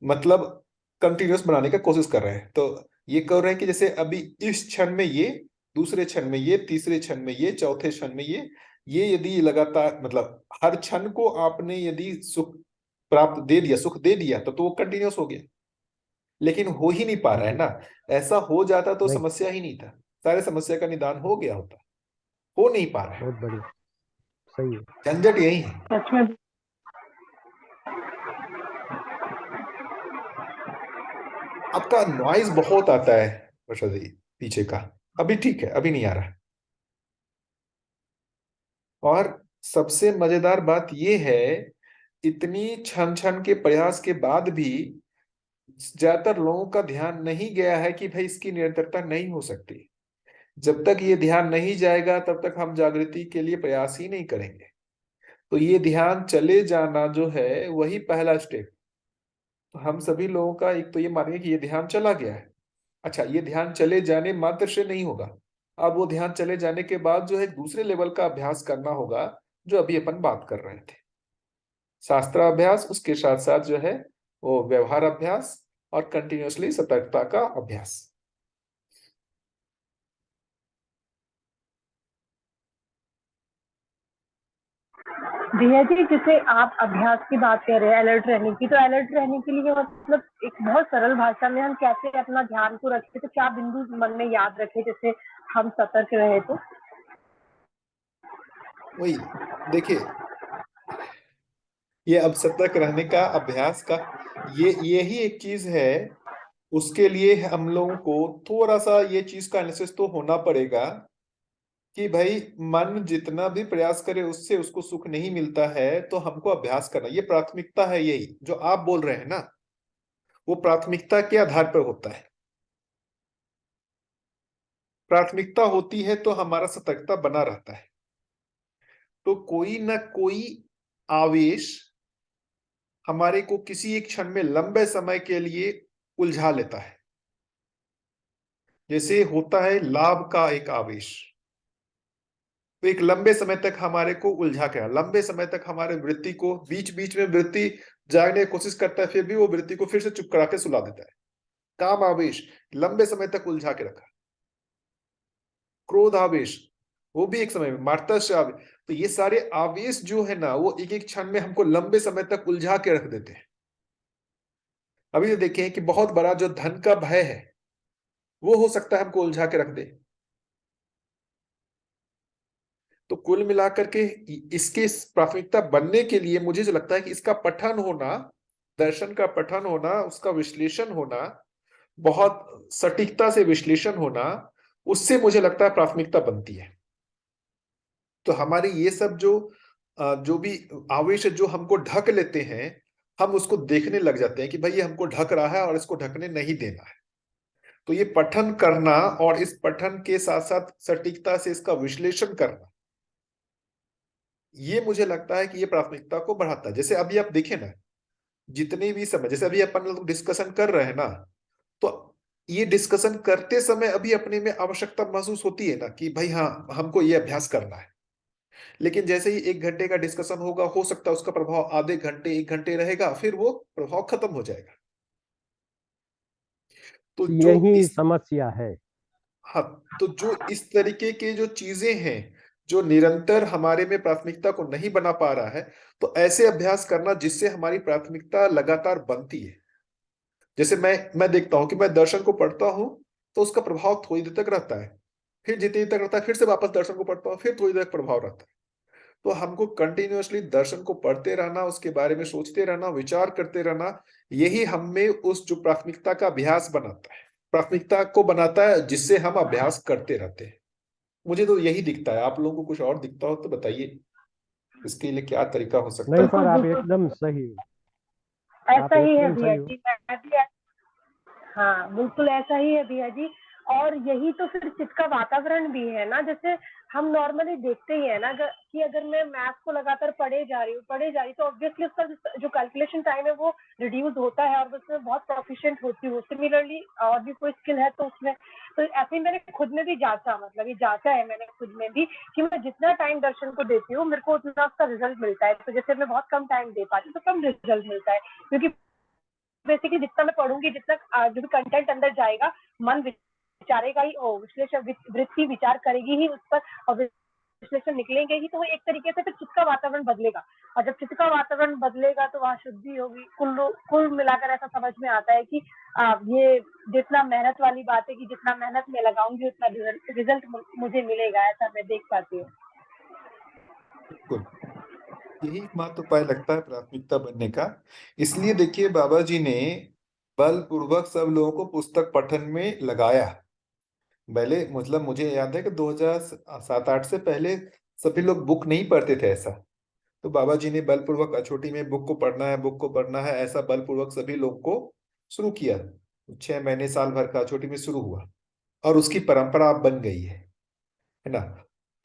मतलब कंटिन्यूस बनाने का कोशिश कर रहे हैं। तो ये कर रहे हैं कि जैसे अभी इस क्षण में ये, दूसरे क्षण में ये, तीसरे क्षण में ये, चौथे क्षण में ये यदि लगातार मतलब हर क्षण को आपने यदि सुख प्राप्त दे दिया, सुख दे दिया, तो वो कंटिन्यूस हो गया। लेकिन हो ही नहीं पा रहा है ना। ऐसा हो जाता तो
नहीं,
समस्या ही नहीं था, सारे समस्या का निदान हो गया होता। हो नहीं पा रहा है,
बहुत बढ़िया, सही है।
झंझट यही है।
सच में।
आपका नॉइज बहुत आता है वर्षा जी, पीछे का। अभी ठीक है, अभी नहीं आ रहा है। और सबसे मजेदार बात यह है, इतनी छन छन के प्रयास के बाद भी ज्यादातर लोगों का ध्यान नहीं गया है कि भाई इसकी निरंतरता नहीं हो सकती। जब तक ये ध्यान नहीं जाएगा तब तक हम जागृति के लिए प्रयास ही नहीं करेंगे। तो ये ध्यान चले जाना जो है वही पहला स्टेप। तो हम सभी लोगों का एक तो ये मानिए कि ये ध्यान चला गया है। अच्छा, ये ध्यान चले जाने मात्र से नहीं होगा। अब वो ध्यान चले जाने के बाद जो है दूसरे लेवल का अभ्यास करना होगा, जो अभी अपन बात कर रहे थे, शास्त्राभ्यास। उसके साथ साथ जो है वो व्यवहार अभ्यास और कंटिन्यूअसली सतर्कता का अभ्यास।
भैया जी, जैसे आप अभ्यास की बात कर रहे हैं अलर्ट रहने की, तो अलर्ट रहने के लिए मतलब एक बहुत सरल भाषा में हम कैसे अपना ध्यान को रखें, तो क्या बिंदु मन में याद रखें जैसे हम सतर्क रहे तो?
वही देखिए, ये अब सतर्क रहने का अभ्यास का यही एक चीज है। उसके लिए हम लोगों को थोड़ा सा ये चीज का एनालिसिस तो होना पड़ेगा कि भाई मन जितना भी प्रयास करे उससे उसको सुख नहीं मिलता है, तो हमको अभ्यास करना, ये प्राथमिकता है। यही जो आप बोल रहे हैं ना, वो प्राथमिकता के आधार पर होता है। प्राथमिकता होती है तो हमारा सतर्कता बना रहता है। तो कोई ना कोई आवेश हमारे को किसी एक क्षण में लंबे समय के लिए उलझा लेता है। जैसे होता है लाभ का एक आवेश, तो एक लंबे समय तक हमारे को उलझा के, लंबे समय तक हमारे वृत्ति को, बीच बीच में वृत्ति जागने की कोशिश करता है, फिर भी वो वृत्ति को फिर से चुप करा के सुला देता है। काम आवेश लंबे समय तक उलझा के रखा। क्रोध आवेश, वो भी एक समय में मार्तस्य आवेश। तो ये सारे आवेश जो है ना, वो एक एक क्षण में हमको लंबे समय तक उलझा के रख देते हैं। अभी तो देखें कि बहुत बड़ा जो धन का भय है, वो हो सकता है हमको उलझा के रख दे। तो कुल मिलाकर के इसके प्राथमिकता बनने के लिए मुझे जो लगता है कि इसका पठन होना, दर्शन का पठन होना, उसका विश्लेषण होना, बहुत सटीकता से विश्लेषण होना, उससे मुझे लगता है प्राथमिकता बनती है। तो हमारे ये सब जो भी आवेश जो हमको ढक लेते हैं, हम उसको देखने लग जाते हैं कि भाई ये हमको ढक रहा है और इसको ढकने नहीं देना है। तो ये पठन करना और इस पठन के साथ साथ सटीकता से इसका विश्लेषण करना, ये मुझे लगता है कि ये प्राथमिकता को बढ़ाता है। जैसे अभी आप देखें ना, जितने भी समय, जैसे अभी अपन लोग डिस्कशन कर रहे हैं ना, तो ये डिस्कशन करते समय अभी अपने में आवश्यकता महसूस होती है ना कि भाई हाँ, हमको ये अभ्यास करना है। लेकिन जैसे ही 1 घंटे का डिस्कशन होगा, हो सकता है उसका प्रभाव आधे घंटे 1 घंटे रहेगा, फिर वो प्रभाव खत्म हो जाएगा। तो जो
यही
इस
समस्या है।
हाँ, तो जो इस तरीके के जो चीजें हैं, जो निरंतर हमारे में प्राथमिकता को नहीं बना पा रहा है, तो ऐसे अभ्यास करना जिससे हमारी प्राथमिकता लगातार बनती है। जैसे मैं देखता हूं कि मैं दर्शन को पढ़ता हूं, तो उसका प्रभाव थोड़ी देर तक रहता है, फिर जितनी देर तक रहता है फिर से वापस दर्शन को पढ़ता हूँ, फिर थोड़ी देर तक प्रभाव रहता है। तो हमको कंटिन्यूअसली दर्शन को पढ़ते रहना, उसके बारे में सोचते रहना, विचार करते रहना, यही हम में उस जो प्राथमिकता का अभ्यास बनाता है, प्राथमिकता को बनाता है, जिससे हम अभ्यास करते रहते हैं। मुझे तो यही दिखता है। आप लोगों को कुछ और दिखता हो तो बताइए, इसके लिए क्या तरीका हो सकता
नहीं
है?
सर, आप
बिल्कुल
एकदम सही हो, आप
ऐसा ही है
एकदम
भैया
सही हो।
जी। मैं भी हाँ, बिल्कुल ऐसा ही है भैया जी। और यही तो फिर चित्त का वातावरण भी है ना। जैसे हम नॉर्मली देखते ही है ना कि अगर मैं मैथ को लगातार पढ़े जा रही तो ऑब्वियसली उसका जो कैलकुलेशन टाइम है वो रिड्यूस होता है और उसमें बहुत प्रोफिशिएंट होती हूँ। सिमिलरली और भी कोई स्किल है तो उसमें तो ऐसे ही मैंने खुद में भी जांचा, मतलब ये जांचा है मैंने खुद में भी कि मैं जितना टाइम दर्शन को देती हूँ मेरे को उतना उसका रिजल्ट मिलता है। तो जैसे मैं बहुत कम टाइम दे पाती हूँ तो कम रिजल्ट मिलता है, क्योंकि बेसिकली जितना मैं पढ़ूंगी, जितना जो भी कंटेंट अंदर जाएगा, मन विचारेगा ही, विश्लेषण वृत्ति विचार करेगी ही उस पर, और विश्लेषण निकलेंगे ही, तो वो एक तरीके से फिर चित्त का वातावरण बदलेगा। और जब चित्त का वातावरण बदलेगा तो वहाँ शुद्धि होगी। कुल मिलाकर ऐसा समझ में आता है कि ये जितना मेहनत वाली बात है कि जितना मेहनत में लगाऊंगी उतना रिजल्ट मुझे मिलेगा, ऐसा मैं देख पाती हूँ।
बिल्कुल, यही एकमात्र उपाय लगता है प्राथमिकता बनने का। इसलिए देखिए, बाबा जी ने बलपूर्वक सब लोगों को पुस्तक पठन में लगाया। पहले मतलब मुझे याद है कि 2007-8 से पहले सभी लोग बुक नहीं पढ़ते थे ऐसा। तो बाबा जी ने बलपूर्वक अछोटी में बुक को पढ़ना है, बुक को पढ़ना है, ऐसा बलपूर्वक सभी लोग को शुरू किया। 6 महीने साल भर का अछोटी में शुरू हुआ और उसकी परंपरा अब बन गई है ना।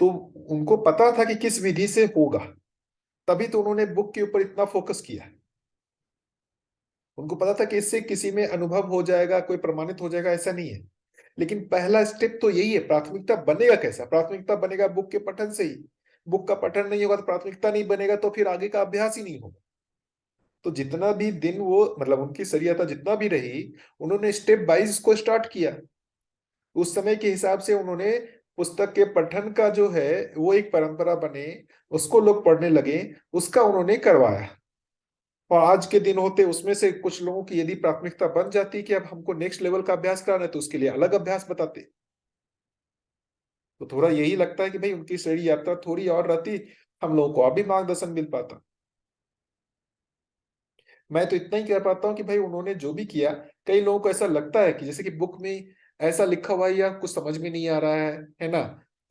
तो उनको पता था कि किस विधि से होगा, तभी तो उन्होंने बुक के ऊपर इतना फोकस किया। उनको पता था कि इससे किसी में अनुभव हो जाएगा, कोई प्रमाणित हो जाएगा, ऐसा नहीं है। लेकिन पहला स्टेप तो यही है। प्राथमिकता बनेगा कैसा? प्राथमिकता बनेगा बुक के पठन से ही। बुक का पठन नहीं होगा तो प्राथमिकता नहीं बनेगा, तो फिर आगे का अभ्यास ही नहीं होगा। तो जितना भी दिन वो मतलब उनकी शरीयता जितना भी रही, उन्होंने स्टेप वाइज इसको स्टार्ट किया। उस समय के हिसाब से उन्होंने पुस्तक के पठन का जो है वो एक परंपरा बने, उसको लोग पढ़ने लगे, उसका उन्होंने करवाया। और आज के दिन होते उसमें से कुछ लोगों की यदि प्राथमिकता बन जाती कि अब हमको नेक्स्ट लेवल का अभ्यास कराना है, तो उसके लिए अलग अभ्यास बताते। तो थोड़ा यही लगता है कि भाई उनकी शरीर यात्रा थोड़ी और रहती, हम लोगों को अभी मार्गदर्शन मिल पाता। मैं तो इतना ही कह पाता हूँ कि भाई उन्होंने जो भी किया, कई लोगों को ऐसा लगता है कि जैसे कि बुक में ऐसा लिखा हुआ है या कुछ समझ में नहीं आ रहा है ना,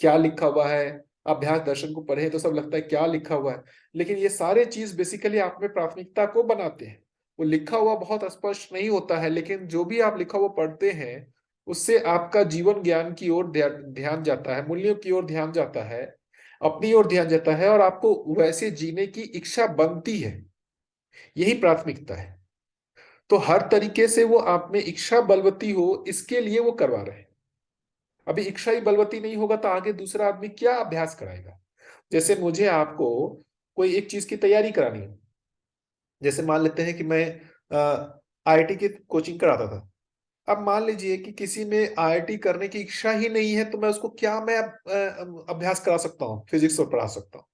क्या लिखा हुआ है। अभ्यास दर्शन को पढ़े तो सब लगता है क्या लिखा हुआ है, लेकिन ये सारे चीज बेसिकली आप में प्राथमिकता को बनाते हैं। वो लिखा हुआ बहुत स्पष्ट नहीं होता है, लेकिन जो भी आप लिखा हुआ पढ़ते हैं उससे आपका जीवन ज्ञान की ओर ध्यान जाता है, मूल्यों की ओर ध्यान जाता है, अपनी ओर ध्यान जाता है, और आपको वैसे जीने की इच्छा बनती है। यही प्राथमिकता है। तो हर तरीके से वो आप में इच्छा बलवती हो, इसके लिए वो करवा रहे हैं। अभी इच्छा ही बलवती नहीं होगा तो आगे दूसरा आदमी क्या अभ्यास कराएगा? जैसे मुझे आपको कोई एक चीज की तैयारी करानी है, जैसे मान लेते हैं कि मैं आईआईटी की कोचिंग कराता था। अब मान लीजिए कि किसी में आईआईटी करने की इच्छा ही नहीं है, तो मैं उसको क्या मैं अभ्यास करा सकता हूँ, फिजिक्स और पढ़ा सकता हूँ?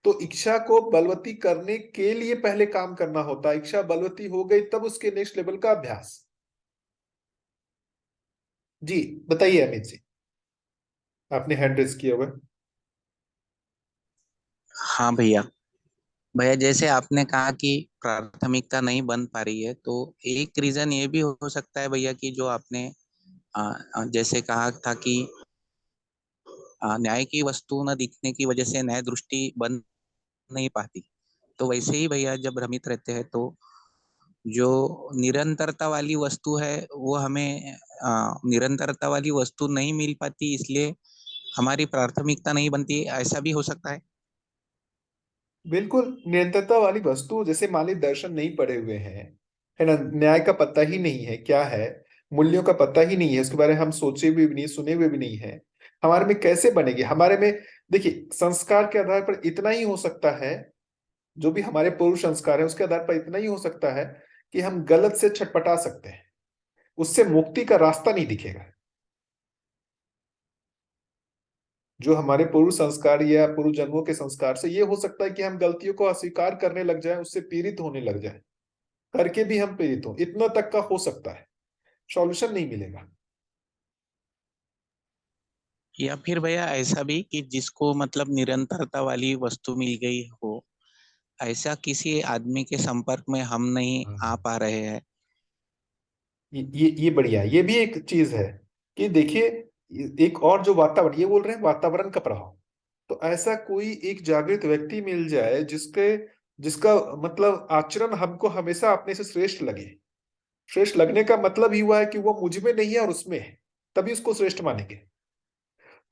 तो इच्छा को बलवती करने के लिए पहले काम करना होता है। इच्छा बलवती हो गई तब उसके नेक्स्ट लेवल का अभ्यास। जी बताइए अमित जी, आपने हैंड रेस किया हुआ है।
हाँ भैया। भैया जैसे आपने कहा कि प्राथमिकता नहीं बन पा रही है, तो एक रीजन ये भी हो सकता है भैया कि जो आपने जैसे कहा था कि न्याय की वस्तु न दिखने की वजह से न्याय दृष्टि बन नहीं पाती। तो वैसे ही भैया जब भ्रमित रहते हैं तो जो निरंतरता वाली वस्तु है वो हमें निरंतरता वाली वस्तु नहीं मिल पाती, इसलिए हमारी प्राथमिकता नहीं बनती, ऐसा भी हो सकता है।
बिल्कुल, निरंतरता वाली वस्तु, जैसे मान ली दर्शन नहीं पढ़े हुए हैं, है ना, न्याय का पता ही नहीं है क्या है, मूल्यों का पता ही नहीं है, उसके बारे में हम सोचे भी नहीं, सुने हुए भी नहीं है, हमारे में कैसे बनेगी? हमारे में देखिए, संस्कार के आधार पर इतना ही हो सकता है, जो भी हमारे पूर्व संस्कार है उसके आधार पर इतना ही हो सकता है कि हम गलत से छटपटा सकते हैं, उससे मुक्ति का रास्ता नहीं दिखेगा। जो हमारे पूर्व संस्कार या पूर्व जन्मों के संस्कार से ये हो सकता है कि हम गलतियों को अस्वीकार करने लग जाएं, उससे पीड़ित होने लग जाएं, करके भी हम पीड़ित हो, इतना तक का हो सकता है। सॉल्यूशन नहीं मिलेगा।
या फिर भैया ऐसा भी कि जिसको मतलब निरंतरता वाली वस्तु मिल गई हो, ऐसा किसी आदमी के संपर्क में हम नहीं आ
हाँ,
पा रहे हैं।
ये बढ़िया है। ये भी एक चीज है कि देखिए, एक और जो वातावरण, ये बोल रहे हैं वातावरण का प्रभाव। तो ऐसा कोई एक जागृत व्यक्ति मिल जाए जिसके जिसका मतलब आचरण हमको हमेशा अपने से श्रेष्ठ लगे। श्रेष्ठ लगने का मतलब ही हुआ है कि वो मुझ में नहीं है और उसमें है, तभी उसको श्रेष्ठ मानेंगे।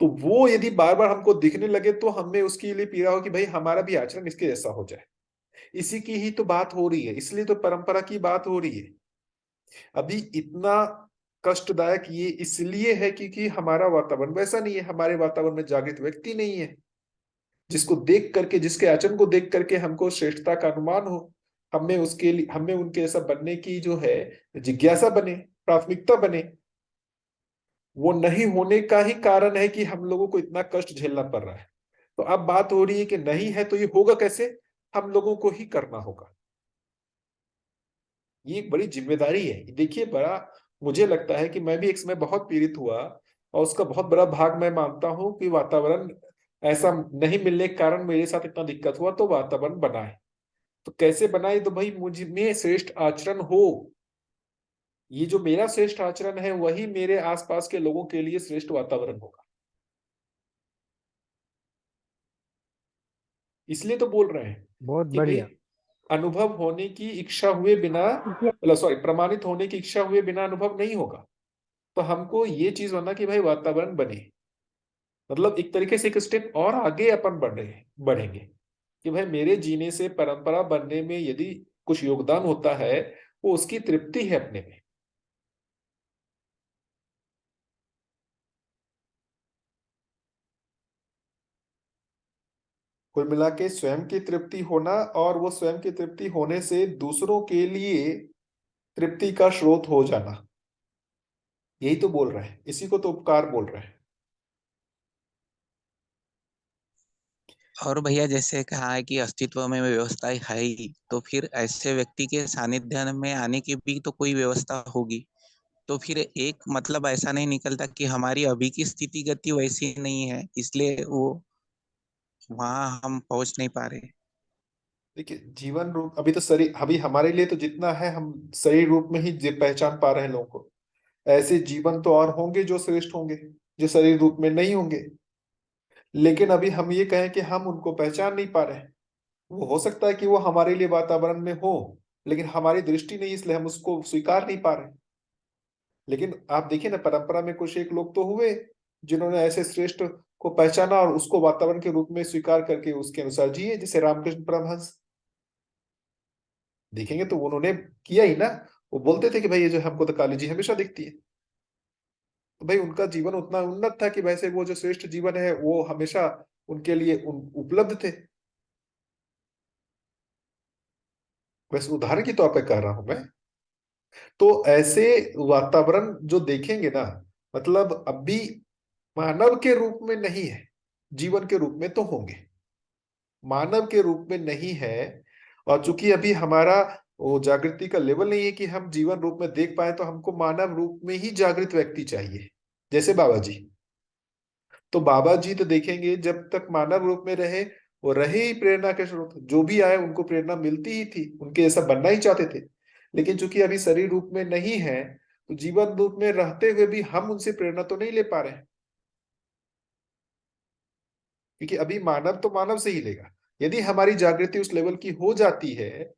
तो वो यदि बार बार हमको दिखने लगे तो हमें उसके लिए पीड़ा हो कि भाई हमारा भी आचरण इसके जैसा हो जाए। इसी की ही तो बात हो रही है, इसलिए तो परंपरा की बात हो रही है। अभी इतना कष्टदायक ये इसलिए है क्योंकि हमारा वातावरण वैसा नहीं है, हमारे वातावरण में जागृत व्यक्ति नहीं है जिसको देख करके, जिसके आचरण को देख करके हमको श्रेष्ठता का अनुमान हो, हमें उसके लिए, हमें उनके ऐसा बनने की जो है जिज्ञासा बने, प्राथमिकता बने। वो नहीं होने का ही कारण है कि हम लोगों को इतना कष्ट झेलना पड़ रहा है। तो अब बात हो रही है कि नहीं है तो ये होगा कैसे, हम लोगों को ही करना होगा। ये एक बड़ी जिम्मेदारी है। देखिए, बड़ा मुझे लगता है कि मैं भी एक समय बहुत पीड़ित हुआ, और उसका बहुत बड़ा भाग मैं मानता हूं कि वातावरण ऐसा नहीं मिलने के कारण मेरे साथ इतना दिक्कत हुआ, तो वातावरण बना है। तो कैसे बनाए, तो भाई मुझ में श्रेष्ठ आचरण हो। ये जो मेरा श्रेष्ठ आचरण है वही मेरे आसपास के लोगों के लिए श्रेष्ठ वातावरण होगा। इसलिए तो बोल रहे हैं
बहुत
कि भाई
बढ़िया।
अनुभव होने की इच्छा हुए बिना, मतलब सॉरी, प्रमाणित होने की इच्छा हुए बिना अनुभव नहीं होगा। तो हमको ये चीज होना कि भाई वातावरण बने, मतलब एक तरीके से एक स्टेप और आगे अपन बढ़ेंगे कि भाई मेरे जीने से परंपरा बनने में यदि कुछ योगदान होता है, वो उसकी तृप्ति है अपने में। कुल मिला के स्वयं की तृप्ति होना, और वो स्वयं की तृप्ति होने से दूसरों के लिए तृप्ति का स्रोत हो जाना, यही तो बोल रहे हैं, इसी को तो उपकार बोल रहे हैं।
और भैया जैसे कहा है कि अस्तित्व में व्यवस्था है ही, तो फिर ऐसे व्यक्ति के सानिध्य में आने की भी तो कोई व्यवस्था होगी। तो फिर एक मतलब ऐसा नहीं निकलता कि हमारी अभी की स्थिति गति वैसी नहीं है, इसलिए वो वहां हम पहुंच नहीं पा रहे।
देखिए, जीवन रूप अभी तो शरीर, अभी हमारे लिए तो जितना है हम शरीर रूप में ही पहचान पा रहे हैं लोगों को। ऐसे जीवन तो और होंगे जो श्रेष्ठ होंगे, जो शरीर रूप में नहीं होंगे। लेकिन अभी हम ये कहें कि हम उनको पहचान नहीं पा रहे हैं। वो हो सकता है कि वो हमारे लिए वातावरण में हो, लेकिन हमारी दृष्टि नहीं, इसलिए हम उसको स्वीकार नहीं पा रहे। लेकिन आप देखिए ना, परंपरा में कुछ एक लोग तो हुए जिन्होंने ऐसे श्रेष्ठ को पहचाना और उसको वातावरण के रूप में स्वीकार करके उसके अनुसार जिए, जैसे रामकृष्ण परमहंस। देखेंगे तो उन्होंने किया ही ना। वो बोलते थे कि भाई ये जो हमको तो काली जी हमेशा दिखती है। तो भाई उनका जीवन उतना उन्नत था कि वैसे वो जो श्रेष्ठ जीवन है वो हमेशा उनके लिए उपलब्ध थे। वैसे उदाहरण के तौर पे कह रहा हूं मैं। तो ऐसे वातावरण जो देखेंगे ना, मतलब अभी मानव के रूप में नहीं है, जीवन के रूप में तो होंगे, मानव के रूप में नहीं है। और चूंकि अभी हमारा वो जागृति का लेवल नहीं है कि हम जीवन रूप में देख पाए, तो हमको मानव रूप में ही जागृत व्यक्ति चाहिए, जैसे बाबा जी। तो बाबा जी तो देखेंगे जब तक मानव रूप में रहे, वो रहे ही प्रेरणा के स्रोत, जो भी आए उनको प्रेरणा मिलती ही थी, उनके ऐसा बनना ही चाहते थे। लेकिन चूंकि अभी शरीर रूप में नहीं है, तो जीवन रूप में रहते हुए भी हम उनसे प्रेरणा तो नहीं ले पा रहे हैं। क्योंकि अभी मानव तो मानव से ही लेगा। यदि हमारी जागृति उस लेवल की हो जाती है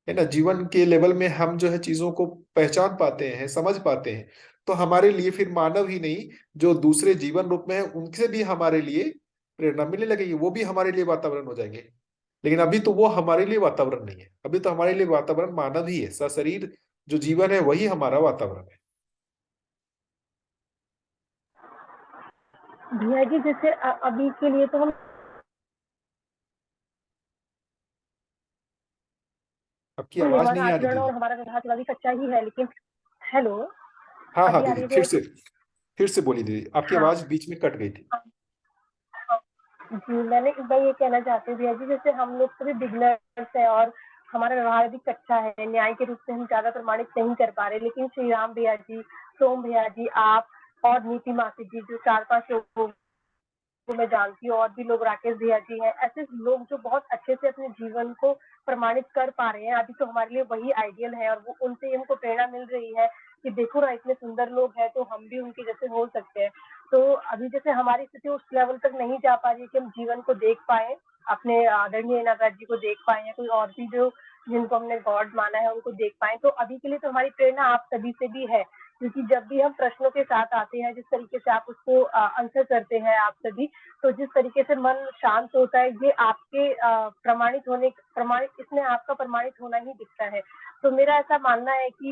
ना, जीवन के लेवल में हम जो है चीजों को पहचान पाते हैं, समझ पाते हैं, तो हमारे लिए फिर मानव ही नहीं, जो दूसरे जीवन रूप में है उनसे भी हमारे लिए प्रेरणा मिलने लगेगी, वो भी हमारे लिए वातावरण हो जाएंगे। लेकिन अभी तो वो हमारे लिए वातावरण नहीं है, अभी तो हमारे लिए वातावरण मानव ही है, सशरीर जो जीवन है वही हमारा वातावरण है।
भैया जी जैसे अभी के लिए तो हम
आपकी आवाज
हमारा
नहीं आ रही
आचरण और
दीदी।
हमारा व्यवहार थोड़ा भी कच्चा ही है, लेकिन हेलो,
हाँ हाँ
अभी आ
दीदी,
रही है भैया जी?
फिर से बोलिए दीदी, आपकी
हाँ
आवाज बीच में कट गई थी।
जी, मैंने एक बार ये कहना चाहती हूँ भैया जी, जैसे हम लोग सभी बिगनर्स है और हमारा व्यवहार भी कच्चा है, न्याय के रूप से हम ज्यादा प्रमाणित नहीं कर पा रहे, लेकिन श्री राम भैया जी, सोम भैया जी, आप और नीति मासी जी जो 4-5 लोगों को मैं जानती हूँ, और भी लोग, राकेश भैया जी हैं, ऐसे लोग जो बहुत अच्छे से अपने जीवन को प्रमाणित कर पा रहे हैं। अभी तो हमारे लिए वही आइडियल है, और वो उनसे ही हमको प्रेरणा मिल रही है कि देखो ना, इतने सुंदर लोग हैं तो हम भी उनके जैसे हो सकते हैं। तो अभी जैसे हमारी स्थिति उस लेवल तक नहीं जा पा रही है कि हम जीवन को देख पाए, अपने आदरणीय नागराज जी को देख पाए, या कोई और भी जो जिनको हमने गॉड माना है उनको देख पाए। तो अभी के लिए तो हमारी प्रेरणा आप सभी से भी है, क्योंकि जब भी हम प्रश्नों के साथ आते हैं, जिस तरीके से आप उसको आंसर करते हैं आप सभी, तो जिस तरीके से मन शांत होता है, ये आपके इसमें आपका प्रमाणित होना ही दिखता है। तो मेरा ऐसा मानना है कि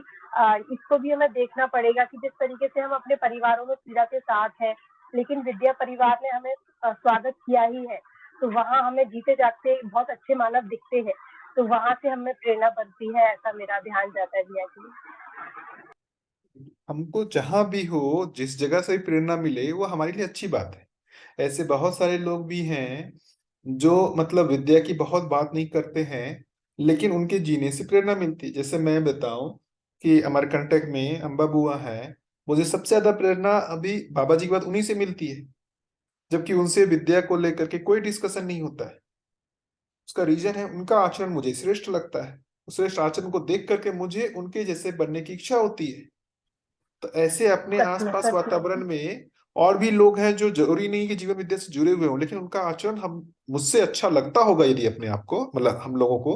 इसको भी हमें देखना पड़ेगा कि जिस तरीके से हम अपने परिवारों में पीड़ा के साथ हैं, लेकिन विद्या परिवार ने हमें स्वागत किया ही है, तो वहाँ हमें जीते जागते बहुत अच्छे मानव दिखते हैं, तो वहाँ से हमें प्रेरणा बनती है, ऐसा मेरा ध्यान जाता है भैया जी।
हमको जहां भी हो, जिस जगह से भी प्रेरणा मिले, वो हमारे लिए अच्छी बात है। ऐसे बहुत सारे लोग भी हैं जो मतलब विद्या की बहुत बात नहीं करते हैं, लेकिन उनके जीने से प्रेरणा मिलती है। जैसे मैं बताऊं कि अमरकंटक में अम्बा बुआ है, मुझे सबसे ज्यादा प्रेरणा अभी बाबा जी की बात उन्हीं से मिलती है, जबकि उनसे विद्या को लेकर के कोई डिस्कशन नहीं होता है। उसका रीजन है उनका आचरण मुझे श्रेष्ठ लगता है, उस श्रेष्ठ आचरण को देख करके मुझे उनके जैसे बनने की इच्छा होती है। तो ऐसे अपने
सच में,
आसपास
सच में।
वातावरण में और भी लोग हैं जो जरूरी नहीं कि जीवन विद्या से जुड़े हुए हों, लेकिन उनका आचरण हम मुझसे अच्छा लगता होगा यदि अपने आप को, मतलब हम लोगों को,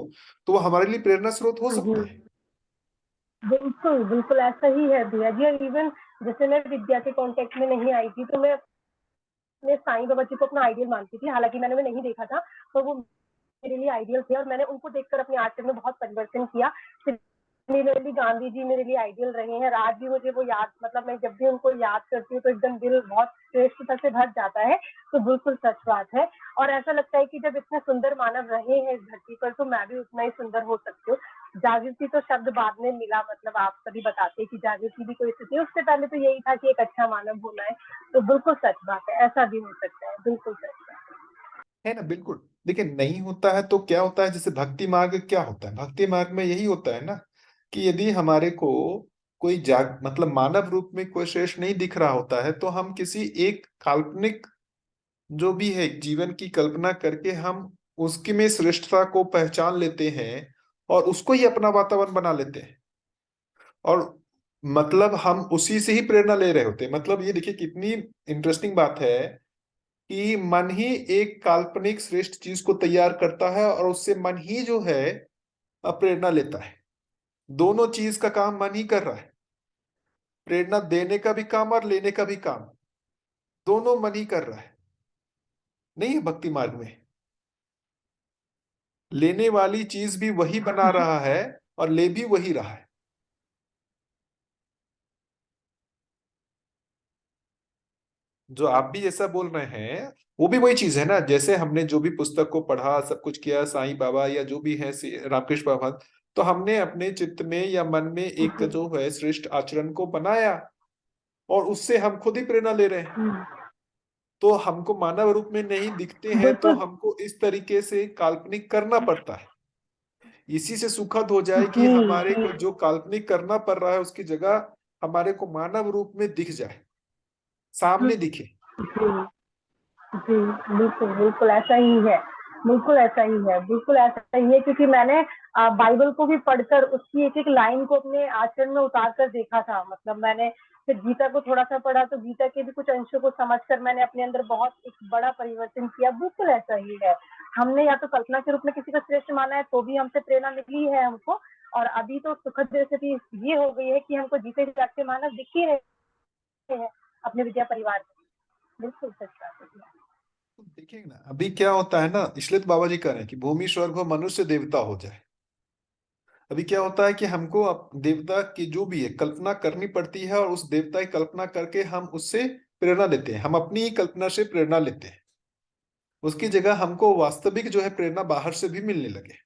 तो वो हमारे लिए प्रेरणा स्रोत हो सकते हैं।
बिल्कुल, बिल्कुल ऐसा ही है भैया जी। इवन जैसे मैं विद्या के कांटेक्ट में नहीं आई थी, तो मैं अपने साईं बाबा जी को अपना आइडियल मानती थी। हालाँकि मैंने उन्हें नहीं देखा था, पर वो मेरे लिए आइडियल थे, और मैंने उनको देखकर अपने आचरण में बहुत परिवर्तन किया। सिमिलरली गांधी जी मेरे लिए आइडियल रहे हैं, और आज भी मुझे वो याद, मतलब मैं जब भी उनको याद करती हूँ तो एकदम दिल बहुत श्रेष्ठता से भर जाता है। तो बिल्कुल सच बात है, और ऐसा लगता है कि जब इतने सुंदर मानव रहे हैं इस धरती पर, तो मैं भी उतना ही सुंदर हो सकती हूँ। जागृति तो शब्द बाद में मिला, मतलब आप सभी बताते हैं कि जागृति भी कोई स्थिति है, उससे पहले तो यही था कि एक अच्छा मानव होना है। तो बिल्कुल सच बात है, ऐसा भी हो सकता है, बिल्कुल सच बात
है ना, बिल्कुल। लेकिन नहीं होता है तो क्या होता है, जैसे भक्ति मार्ग क्या होता है, भक्ति मार्ग में यही होता है ना कि यदि हमारे को कोई मतलब मानव रूप में कोई श्रेष्ठ नहीं दिख रहा होता है, तो हम किसी एक काल्पनिक जो भी है जीवन की कल्पना करके हम उसकी में श्रेष्ठता को पहचान लेते हैं और उसको ही अपना वातावरण बना लेते हैं, और मतलब हम उसी से ही प्रेरणा ले रहे होते हैं। मतलब ये देखिए कितनी इंटरेस्टिंग बात है कि मन ही एक काल्पनिक श्रेष्ठ चीज को तैयार करता है और उससे मन ही जो है प्रेरणा लेता है। दोनों चीज का काम मन ही कर रहा है, प्रेरणा देने का भी काम और लेने का भी काम दोनों मन ही कर रहा है। नहीं है भक्ति मार्ग में लेने वाली चीज भी वही बना रहा है और ले भी वही रहा है। जो आप भी जैसा बोल रहे हैं वो भी वही चीज है ना, जैसे हमने जो भी पुस्तक को पढ़ा, सब कुछ किया, साईं बाबा या जो भी है रामकृष्ण परमहंस, तो हमने अपने चित्त में या मन में एक
है।
जो है श्रेष्ठ आचरण को बनाया और उससे हम खुद ही प्रेरणा ले रहे हैं। तो हमको मानव रूप में नहीं दिखते हैं तो
बिल्कुल।
हमको इस तरीके से काल्पनिक करना पड़ता है। इसी से सुखद हो जाए कि
जी,
हमारे
जी।
को जो काल्पनिक करना पड़ रहा है उसकी जगह हमारे को मानव रूप में दिख जाए, सामने दिखे।
जी, जी, बिल्कुल, बिल्कुल ऐसा ही है। बिल्कुल ऐसा ही है, बिल्कुल ऐसा ही है, क्योंकि मैंने बाइबल को भी पढ़कर उसकी एक-एक लाइन को अपने आचरण में उतार कर देखा था। मतलब मैंने फिर गीता को थोड़ा-सा पढ़ा, तो गीता के भी कुछ अंशों को समझकर मैंने अपने अंदर बहुत एक बड़ा परिवर्तन किया। बिल्कुल ऐसा ही है। हमने या तो कल्पना के रूप में किसी को श्रेष्ठ माना है, तो भी हमसे प्रेरणा मिली है हमको, और अभी तो सुखद स्थिति ये हो गई है कि हमको जीते जागते मानव दिख ही रहे हैं अपने विद्या परिवार में। बिल्कुल सच बात है।
तो देखिए ना अभी क्या होता है ना, इसलिए तो बाबा जी कह रहे हैं कि भूमि स्वर्ग हो, मनुष्य देवता हो जाए। अभी क्या होता है कि हमको देवता की जो भी है कल्पना करनी पड़ती है, और उस देवता की कल्पना करके हम उससे प्रेरणा लेते हैं, हम अपनी ही कल्पना से प्रेरणा लेते हैं। उसकी जगह हमको वास्तविक जो है प्रेरणा बाहर से भी मिलने लगे,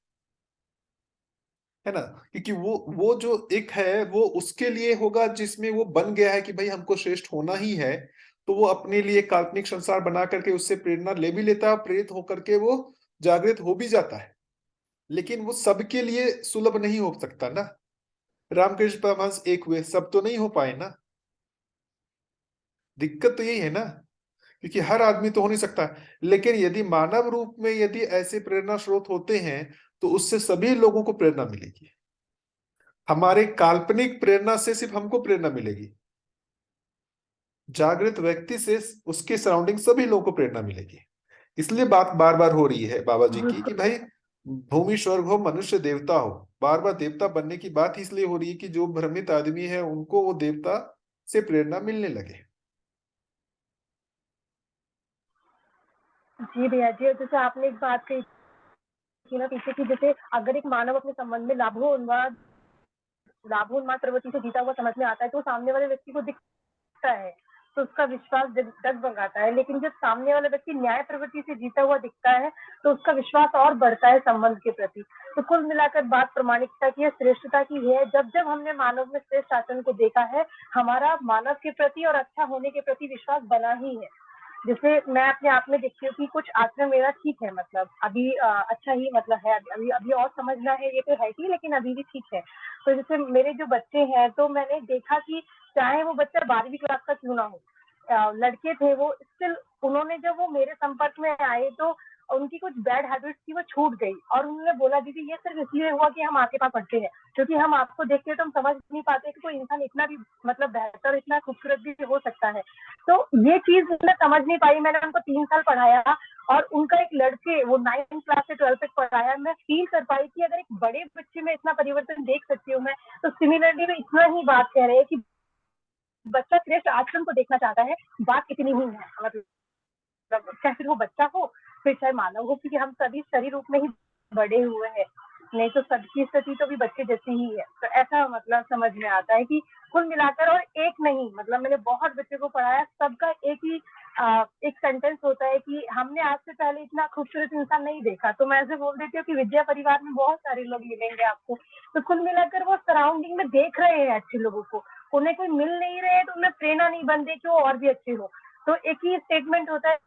है ना, क्योंकि वो जो एक है वो उसके लिए होगा जिसमें वो बन गया है कि भाई हमको श्रेष्ठ होना ही है, तो वो अपने लिए काल्पनिक संसार बना करके उससे प्रेरणा ले भी लेता है, प्रेरित होकर के वो जागृत हो भी जाता है। लेकिन वो सबके लिए सुलभ नहीं हो सकता ना। रामकृष्ण परमहंस एक हुए, सब तो नहीं हो पाए ना। दिक्कत तो यही है ना, क्योंकि हर आदमी तो हो नहीं सकता। लेकिन यदि मानव रूप में यदि ऐसे प्रेरणा स्रोत होते हैं तो उससे सभी लोगों को प्रेरणा मिलेगी। हमारे काल्पनिक प्रेरणा से सिर्फ हमको प्रेरणा मिलेगी, जागृत व्यक्ति से उसके सराउंडिंग सभी लोगों को प्रेरणा मिलेगी। इसलिए बात बार बार हो रही है बाबा जी की कि भाई भूमि स्वर्ग हो, मनुष्य देवता हो। बार बार देवता बनने की बात इसलिए हो रही है कि जो भ्रमित आदमी है उनको वो देवता से प्रेरणा मिलने लगे।
जी भैया जी, जैसे आपने एक बात कही थी ना पीछे की, जैसे अगर एक मानव अपने संबंध में लाभोन्माद प्रवृत्ति से जीता हुआ समझ में आता है तो सामने वाले व्यक्ति को दिखता है, तो उसका विश्वास डगमगाता है। लेकिन जब सामने वाला व्यक्ति न्याय प्रवृत्ति से जीता हुआ दिखता है तो उसका विश्वास और बढ़ता है संबंध के प्रति। तो कुल मिलाकर बात प्रामाणिकता की है, श्रेष्ठता की है। जब जब हमने मानव में श्रेष्ठ आचरण को देखा है, हमारा मानव के प्रति और अच्छा होने के प्रति विश्वास बना ही है। जैसे मैं अपने आप में देखती हूँ कि कुछ आचरण मेरा ठीक है, मतलब अभी अच्छा ही मतलब है, अभी अभी और समझना है ये तो है ही, लेकिन अभी भी ठीक है। तो जैसे मेरे जो बच्चे हैं, तो मैंने देखा कि चाहे वो बच्चा 12वीं क्लास का क्यों ना हो, लड़के थे वो, स्टिल उन्होंने जब वो मेरे संपर्क में आए तो उनकी कुछ बैड हैबिट्स थी वो छूट गई, और उन्होंने बोला दीदी ये सिर्फ इसलिए हुआ कि हम आपके पास पढ़ते हैं, क्योंकि हम आपको देखते हैं तो हम समझ नहीं पाते कि कोई इंसान इतना भी मतलब बेहतर, इतना खूबसूरत भी हो सकता है। तो ये चीज मैं समझ नहीं पाई। मैंने उनको 3 साल पढ़ाया और उनका एक लड़के वो 9th क्लास से 12th तक पढ़ाया। मैं फील कर पाई कि अगर एक बड़े बच्चे में इतना परिवर्तन देख सकती हूँ मैं, तो सिमिलरली में इतना ही बात कह रहे हैं कि बच्चा श्रेष्ठ आचरण को देखना चाहता है। बात इतनी ही है, मतलब चाहे फिर वो बच्चा हो फिर चाहे मानव हो, क्योंकि हम सभी शरीर रूप में ही बड़े हुए हैं। नहीं तो सबकी स्थिति तो भी बच्चे जैसी ही है। तो ऐसा मतलब समझ में आता है कि कुल मिलाकर, और एक नहीं, मतलब मैंने बहुत बच्चे को पढ़ाया, सबका एक ही एक सेंटेंस होता है कि हमने आज से पहले इतना खूबसूरत इंसान नहीं देखा। तो मैं ऐसे बोल देती हूँ कि विद्या परिवार में बहुत सारे लोग मिलेंगे आपको। तो कुल मिलाकर वो सराउंडिंग में देख रहे हैं अच्छे लोगों को, उन्हें कोई मिल नहीं रहे तो उन्हें प्रेरणा नहीं बन रही कि वो और भी अच्छे हो। तो एक ही स्टेटमेंट होता है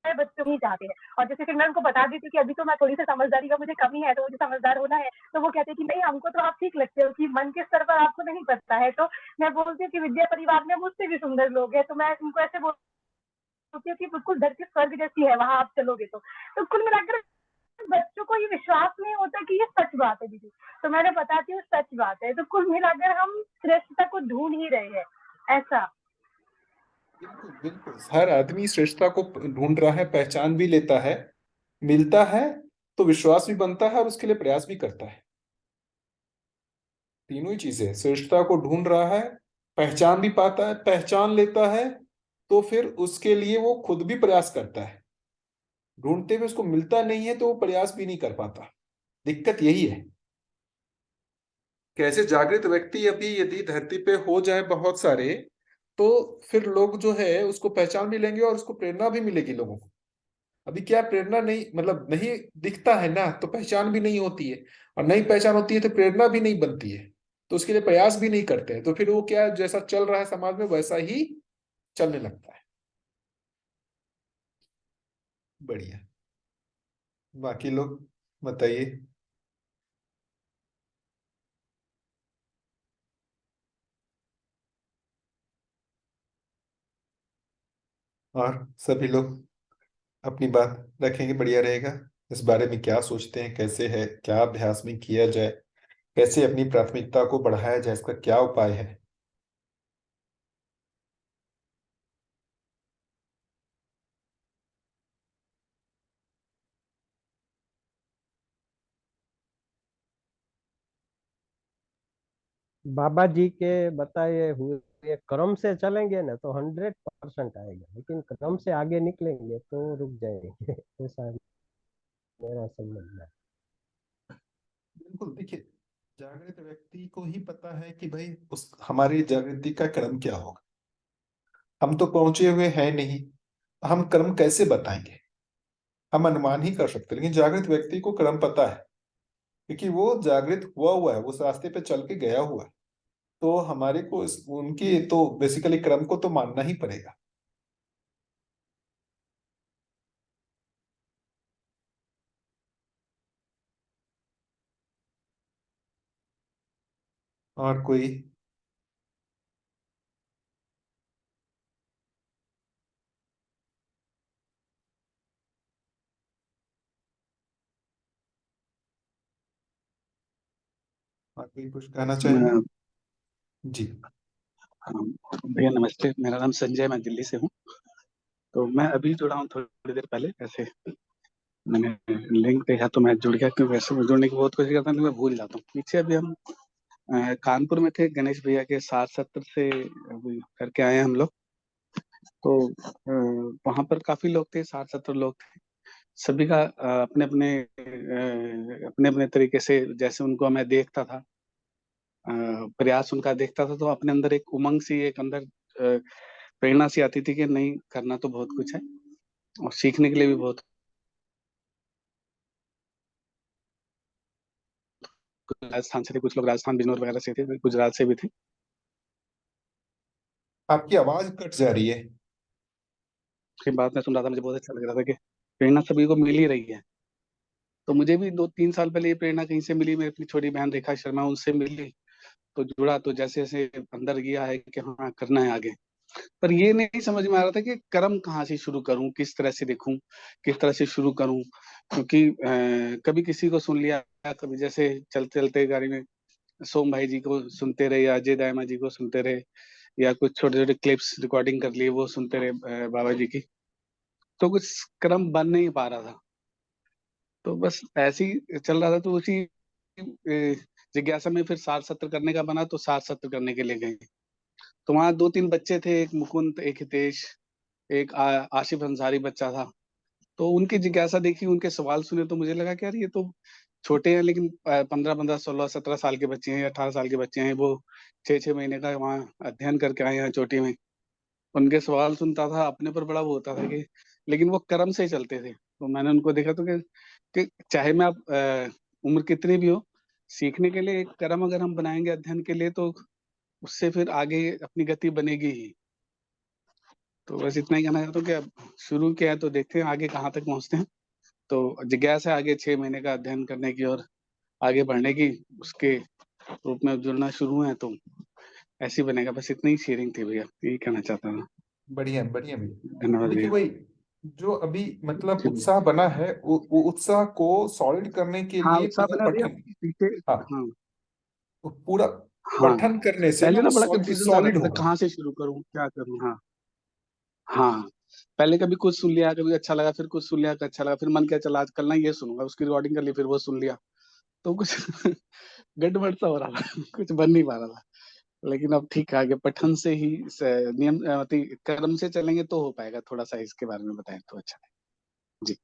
बच्चों ही चाहते हैं। और जैसे फिर मैं उनको बता देती हूँ कि अभी तो मैं थोड़ी सी समझदारी का मुझे कमी है, तो मुझे समझदार होना है, तो वो कहते हैं कि नहीं हमको तो आप ठीक लगते हो, कि मन के स्तर पर आपको नहीं पता है। तो मैं बोलती हूँ कि विद्या परिवार में मुझसे भी सुंदर लोग हैं, तो मैं उनको ऐसे बोलती हूँ कि बिल्कुल धरती स्वर्ग जैसी है, वहां आप चलोगे तो कुल मिलाकर बच्चों को ये विश्वास नहीं होता कि ये सच बात है दीदी। तो मैंने बताती हूँ सच बात है। तो कुल मिलाकर हम श्रेष्ठता को ढूंढ ही रहे हैं, ऐसा।
बिल्कुल बिल्कुल, हर आदमी श्रेष्ठता को ढूंढ रहा है, पहचान भी लेता है, मिलता है तो विश्वास भी बनता है और उसके लिए प्रयास भी करता है। तीनों ही चीजें, श्रेष्ठता को ढूंढ रहा है, पहचान भी पाता है, पहचान लेता है, तो फिर उसके लिए वो खुद भी प्रयास करता है। ढूंढते हुए उसको मिलता नहीं है तो वो प्रयास भी नहीं कर पाता। दिक्कत यही है। कैसे जागृत व्यक्ति अभी यदि धरती पे हो जाए बहुत सारे, तो फिर लोग जो है उसको पहचान भी लेंगे और उसको प्रेरणा भी मिलेगी लोगों को। अभी क्या प्रेरणा नहीं, मतलब नहीं दिखता है ना, तो पहचान भी नहीं होती है, और नहीं पहचान होती है तो प्रेरणा भी नहीं बनती है, तो उसके लिए प्रयास भी नहीं करते हैं, तो फिर वो क्या जैसा चल रहा है समाज में वैसा ही चलने लगता है। बढ़िया। बाकी लोग बताइए। और सभी लोग अपनी बात रखेंगे, बढ़िया रहेगा। इस बारे में क्या सोचते हैं, कैसे है, क्या अभ्यास में किया जाए, कैसे अपनी प्राथमिकता को बढ़ाया जाए, इसका क्या उपाय है।
बाबा जी के बताए हुए क्रम से चलेंगे ना तो 100% आएगा, लेकिन क्रम से आगे निकलेंगे तो रुक जाएंगे। ऐसा मेरा समझना है।
बिल्कुल, देखिए जागृत व्यक्ति को ही पता है कि भाई उस हमारी जागृति का क्रम क्या होगा। हम तो पहुंचे हुए हैं नहीं, हम क्रम कैसे बताएंगे। हम अनुमान ही कर सकते हैं, लेकिन जागृत व्यक्ति को क्रम पता है, क्योंकि वो जागृत हुआ हुआ है, वो उस रास्ते पे चल के गया हुआ है। तो हमारे को उनकी तो बेसिकली क्रम को तो मानना ही पड़ेगा। और कोई कोई कुछ कहना चाहेंगे? जी।
हाँ, भैया नमस्ते, मेरा नाम संजय, मैं दिल्ली से हूँ। तो मैं अभी जुड़ा हूँ थोड़ी देर पहले। ऐसे मैंने लिंक देखा तो मैं जुड़ गया, क्योंकि वैसे मैं जुड़ने की बहुत कोशिश करता हूँ लेकिन मैं भूल जाता हूँ। पीछे अभी हम कानपुर में थे, गणेश भैया के सार सत्र से अभी करके आए हैं हम लोग। तो वहाँ पर काफी लोग थे, 60-70 लोग थे। सभी का अपने अपने तरीके से, जैसे उनको मैं देखता था, प्रयास उनका देखता था, तो अपने अंदर एक उमंग सी, एक अंदर प्रेरणा सी आती थी कि नहीं, करना तो बहुत कुछ है और सीखने के लिए भी बहुत। राजस्थान से थे कुछ लोग, राजस्थान बिजनौर वगैरह से थे, गुजरात से भी थे।
आपकी आवाज कट जा रही है।
उसके बाद मैं सुन रहा था, मुझे बहुत अच्छा लग रहा था कि प्रेरणा सभी को मिल ही रही है। तो मुझे भी 2-3 साल पहले ये प्रेरणा कहीं से मिली, मेरी अपनी छोटी बहन रेखा शर्मा, उनसे मिली। तो जुड़ा, तो जैसे जैसे अंदर गया है कि हाँ करना है आगे। पर ये नहीं समझ में आ रहा था कि कर्म कहाँ से शुरू करूं, किस तरह से देखूं, किस तरह से शुरू करूं। क्योंकि कभी किसी को सुन लिया, कभी जैसे चलते चलते गाड़ी में सोम भाई जी को सुनते रहे, या अजय दायमा जी को सुनते रहे, या कुछ छोटे छोटे क्लिप्स रिकॉर्डिंग कर लिए, वो सुनते रहे बाबा जी की। तो कुछ क्रम बन नहीं पा रहा था। तो बस ऐसे ही चल रहा था। तो उसी जिज्ञासा में फिर सार सत्र करने का बना, तो सार सत्र करने के लिए गए। तो वहाँ 2-3 बच्चे थे, एक मुकुंद, एक हितेश, एक आशिफ अंसारी बच्चा था। तो उनकी जिज्ञासा देखी, उनके सवाल सुने, तो मुझे लगा कि यार ये तो छोटे हैं, लेकिन 15-15, 16-17 साल के बच्चे हैं, या 18 साल के बच्चे हैं। वो 6-6 महीने का वहाँ अध्ययन करके आए हैं चोटी में। उनके सवाल सुनता था, अपने पर बड़ा वो होता था कि, लेकिन वो कर्म से चलते थे। तो मैंने उनको देखा तो कि चाहे मैं आप उम्र कितनी भी हो, सीखने के लिए एक कर्म अगर हम बनाएंगे अध्ययन के लिए, तो उससे फिर आगे अपनी गति बनेगी ही। तो बस इतना ही कहना चाहता हूँ कि अब शुरू किया है, तो देखते हैं आगे कहाँ तक पहुँचते हैं। तो जिज्ञासा है आगे 6 महीने का अध्ययन करने की और आगे बढ़ने की, उसके रूप में जुड़ना शुरू है। तो ऐसे ही बनेगा। बस इतनी ही शेयरिंग थी भैया, यही कहना चाहता था।
बढ़िया बढ़िया भैया।
धन्यवाद
देखिए
भैया।
भाई, जो अभी मतलब
जी भैया।
उत्साह बना है, वो उत्साह को सॉलिड करने के
हाँ,
लिए
उत्साह
पूरा
बना भैया
पठन।
पीछे।
हाँ,
हाँ।
वो पूरा
हाँ,
पठन करने से ना
पहले
वो
ना बड़ा कंफ्यूजन था,
सॉलिड
रहता था
होगा।
कहाँ से शुरू करूँ, क्या करूँ। हाँ। हाँ, पहले कभी कुछ सुन लिया, कभी अच्छा लगा, फिर कुछ सुन लिया, अच्छा लगा, फिर मन क्या, चला आजकल ना ये सुनूंगा, उसकी रिकॉर्डिंग कर ली, फिर वो सुन लिया। तो कुछ गड़बड़ सा हो रहा था कुछ बन नहीं पा रहा था। लेकिन अब ठीक है, आगे पठन से ही नियम कर्म से चलेंगे तो हो पाएगा। थोड़ा सा इसके बारे में बताएं तो अच्छा है जी।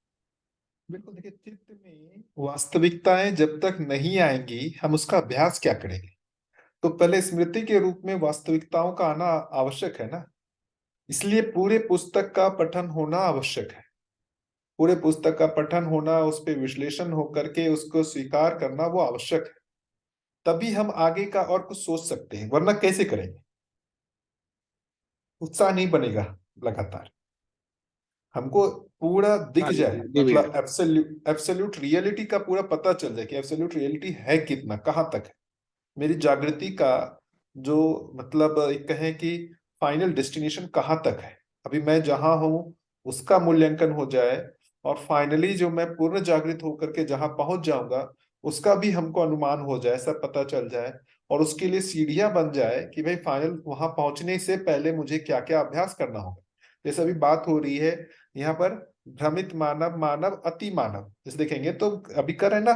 बिल्कुल। देखिए, चित्त में वास्तविकताएं जब तक नहीं आएंगी, हम उसका अभ्यास क्या करेंगे? तो पहले स्मृति के रूप में वास्तविकताओं का आना आवश्यक है ना। इसलिए पूरे पुस्तक का पठन होना आवश्यक है। पूरे पुस्तक का पठन होना, उस पर विश्लेषण हो करके उसको स्वीकार करना, वो आवश्यक है। तभी हम आगे का और कुछ सोच सकते हैं, वरना कैसे करेंगे? उत्साह नहीं बनेगा लगातार। हमको पूरा दिख
हाँ जी
जाए,
भैया, जी भैया।
मतलब एब्सोल्यूट रियलिटी का पूरा पता चल जाए कि एब्सोल्यूट रियलिटी है कितना, कहाँ तक है। मेरी जागृति का जो मतलब एक कहें कि फाइनल डेस्टिनेशन कहाँ तक है, अभी मैं जहां हूं उसका मूल्यांकन हो जाए, और फाइनली जो मैं पूर्ण जागृत होकर के जहां पहुंच जाऊंगा उसका भी हमको अनुमान हो जाए, सब पता चल जाए। और उसके लिए सीढ़ियां बन जाए कि भाई फाइनल वहां पहुंचने से पहले मुझे क्या क्या अभ्यास करना होगा। जैसे अभी बात हो रही है यहाँ पर, भ्रमित मानव, मानव अति मानव, जैसे देखेंगे तो अभी कर है ना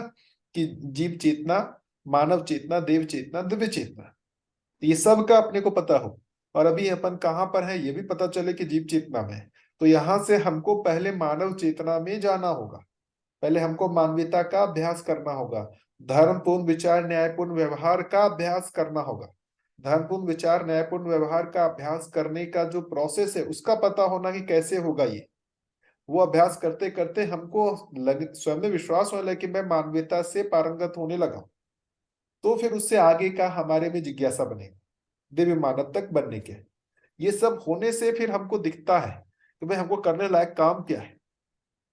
कि जीव चेतना, मानव चेतना, देव चेतना, दिव्य चेतना, ये सब का अपने को पता हो। और अभी अपन कहाँ पर है ये भी पता चले कि जीव चेतना में है। तो यहां से हमको पहले मानव चेतना में जाना होगा। पहले हमको मानवीयता का अभ्यास करना होगा, धर्मपूर्ण विचार, न्यायपूर्ण व्यवहार का अभ्यास करना होगा। धर्मपूर्ण विचार, न्यायपूर्ण व्यवहार का अभ्यास करने का जो प्रोसेस है उसका पता होना कि कैसे होगा ये। वो अभ्यास करते करते हमको स्वयं में विश्वास होने लगे कि मैं मानवीयता से पारंगत होने लगा। तो फिर उससे आगे का हमारे में जिज्ञासा बनेगी, दिव्य मानव तक बनने के। ये सब होने से फिर हमको दिखता है कि भाई हमको करने लायक काम क्या है।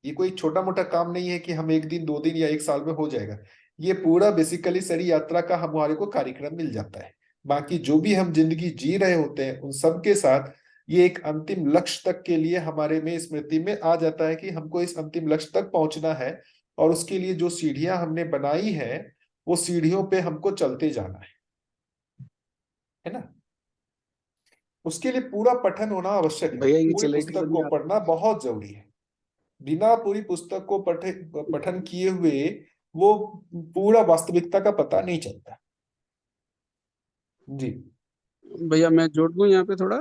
ये कोई छोटा मोटा काम नहीं है कि हम 1 दिन 2 दिन या 1 साल में हो जाएगा। ये पूरा बेसिकली सारी यात्रा का हमारे को कार्यक्रम मिल जाता है। बाकी जो भी हम जिंदगी जी रहे होते हैं उन सब के साथ ये एक अंतिम लक्ष्य तक के लिए हमारे में स्मृति में आ जाता है कि हमको इस अंतिम लक्ष्य तक पहुंचना है। और उसके लिए जो सीढ़ियां हमने बनाई है वो सीढ़ियों पे हमको चलते जाना है ना। उसके लिए पूरा पठन होना आवश्यक है,
भैया ये
पूरी
चलेगी
पुस्तक
तभी
को
आप।
पढ़ना बहुत जरूरी है। बिना पूरी पुस्तक को पठन किए हुए वो पूरा वास्तविकता का पता नहीं चलता। जी
भैया मैं जोड़ दूं यहाँ पे थोड़ा।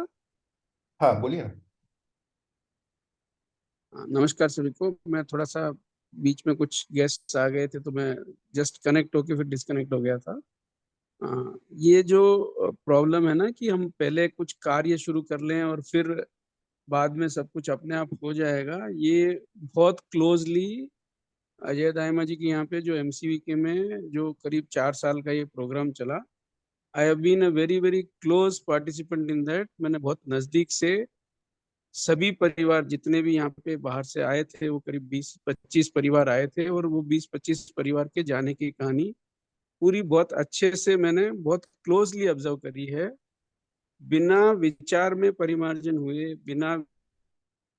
हाँ बोलिए ना।
नमस्कार सभी को। मैं थोड़ा सा बीच में कुछ गेस्ट्स आ गए थे तो मैं जस्ट कनेक्ट होके फिर डिस्कनेक्ट हो गया था। ये जो प्रॉब्लम है ना कि हम पहले कुछ कार्य शुरू कर लें और फिर बाद में सब कुछ अपने आप हो जाएगा, ये बहुत क्लोजली अजय दाइमा जी के यहाँ पे जो एमसीवीके में जो करीब 4 साल का ये प्रोग्राम चला, I have been a very very close participant in that. मैंने बहुत नजदीक से सभी परिवार जितने भी यहाँ पे बाहर से आए थे, वो करीब 20-25 परिवार आए थे, और वो 20-25 परिवार के जाने की कहानी पूरी बहुत अच्छे से मैंने बहुत क्लोजली ऑब्जर्व करी है। बिना विचार में परिमार्जन हुए, बिना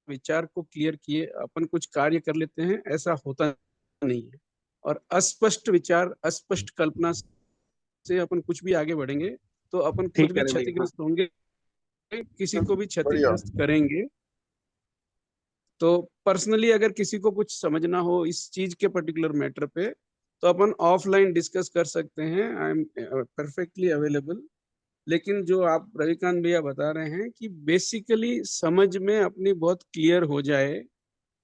विचार को क्लियर किए अपन कुछ कार्य कर लेते हैं, ऐसा होता नहीं है। और अस्पष्ट विचार, अस्पष्ट कल्पना से अपन कुछ भी आगे बढ़ेंगे तो अपन
ठीक
खुद
कह
भी
रहे भैया। हाँ,
क्षतिग्रस्त होंगे, किसी को भी
बढ़िया।
क्षतिग्रस्त करेंगे। तो पर्सनली अगर किसी को कुछ समझना हो इस चीज के पर्टिकुलर मैटर पे, तो अपन ऑफलाइन डिस्कस कर सकते हैं। I am perfectly available. लेकिन जो आप रविकांत भैया बता रहे हैं कि बेसिकली समझ में अपनी बहुत क्लियर हो जाए,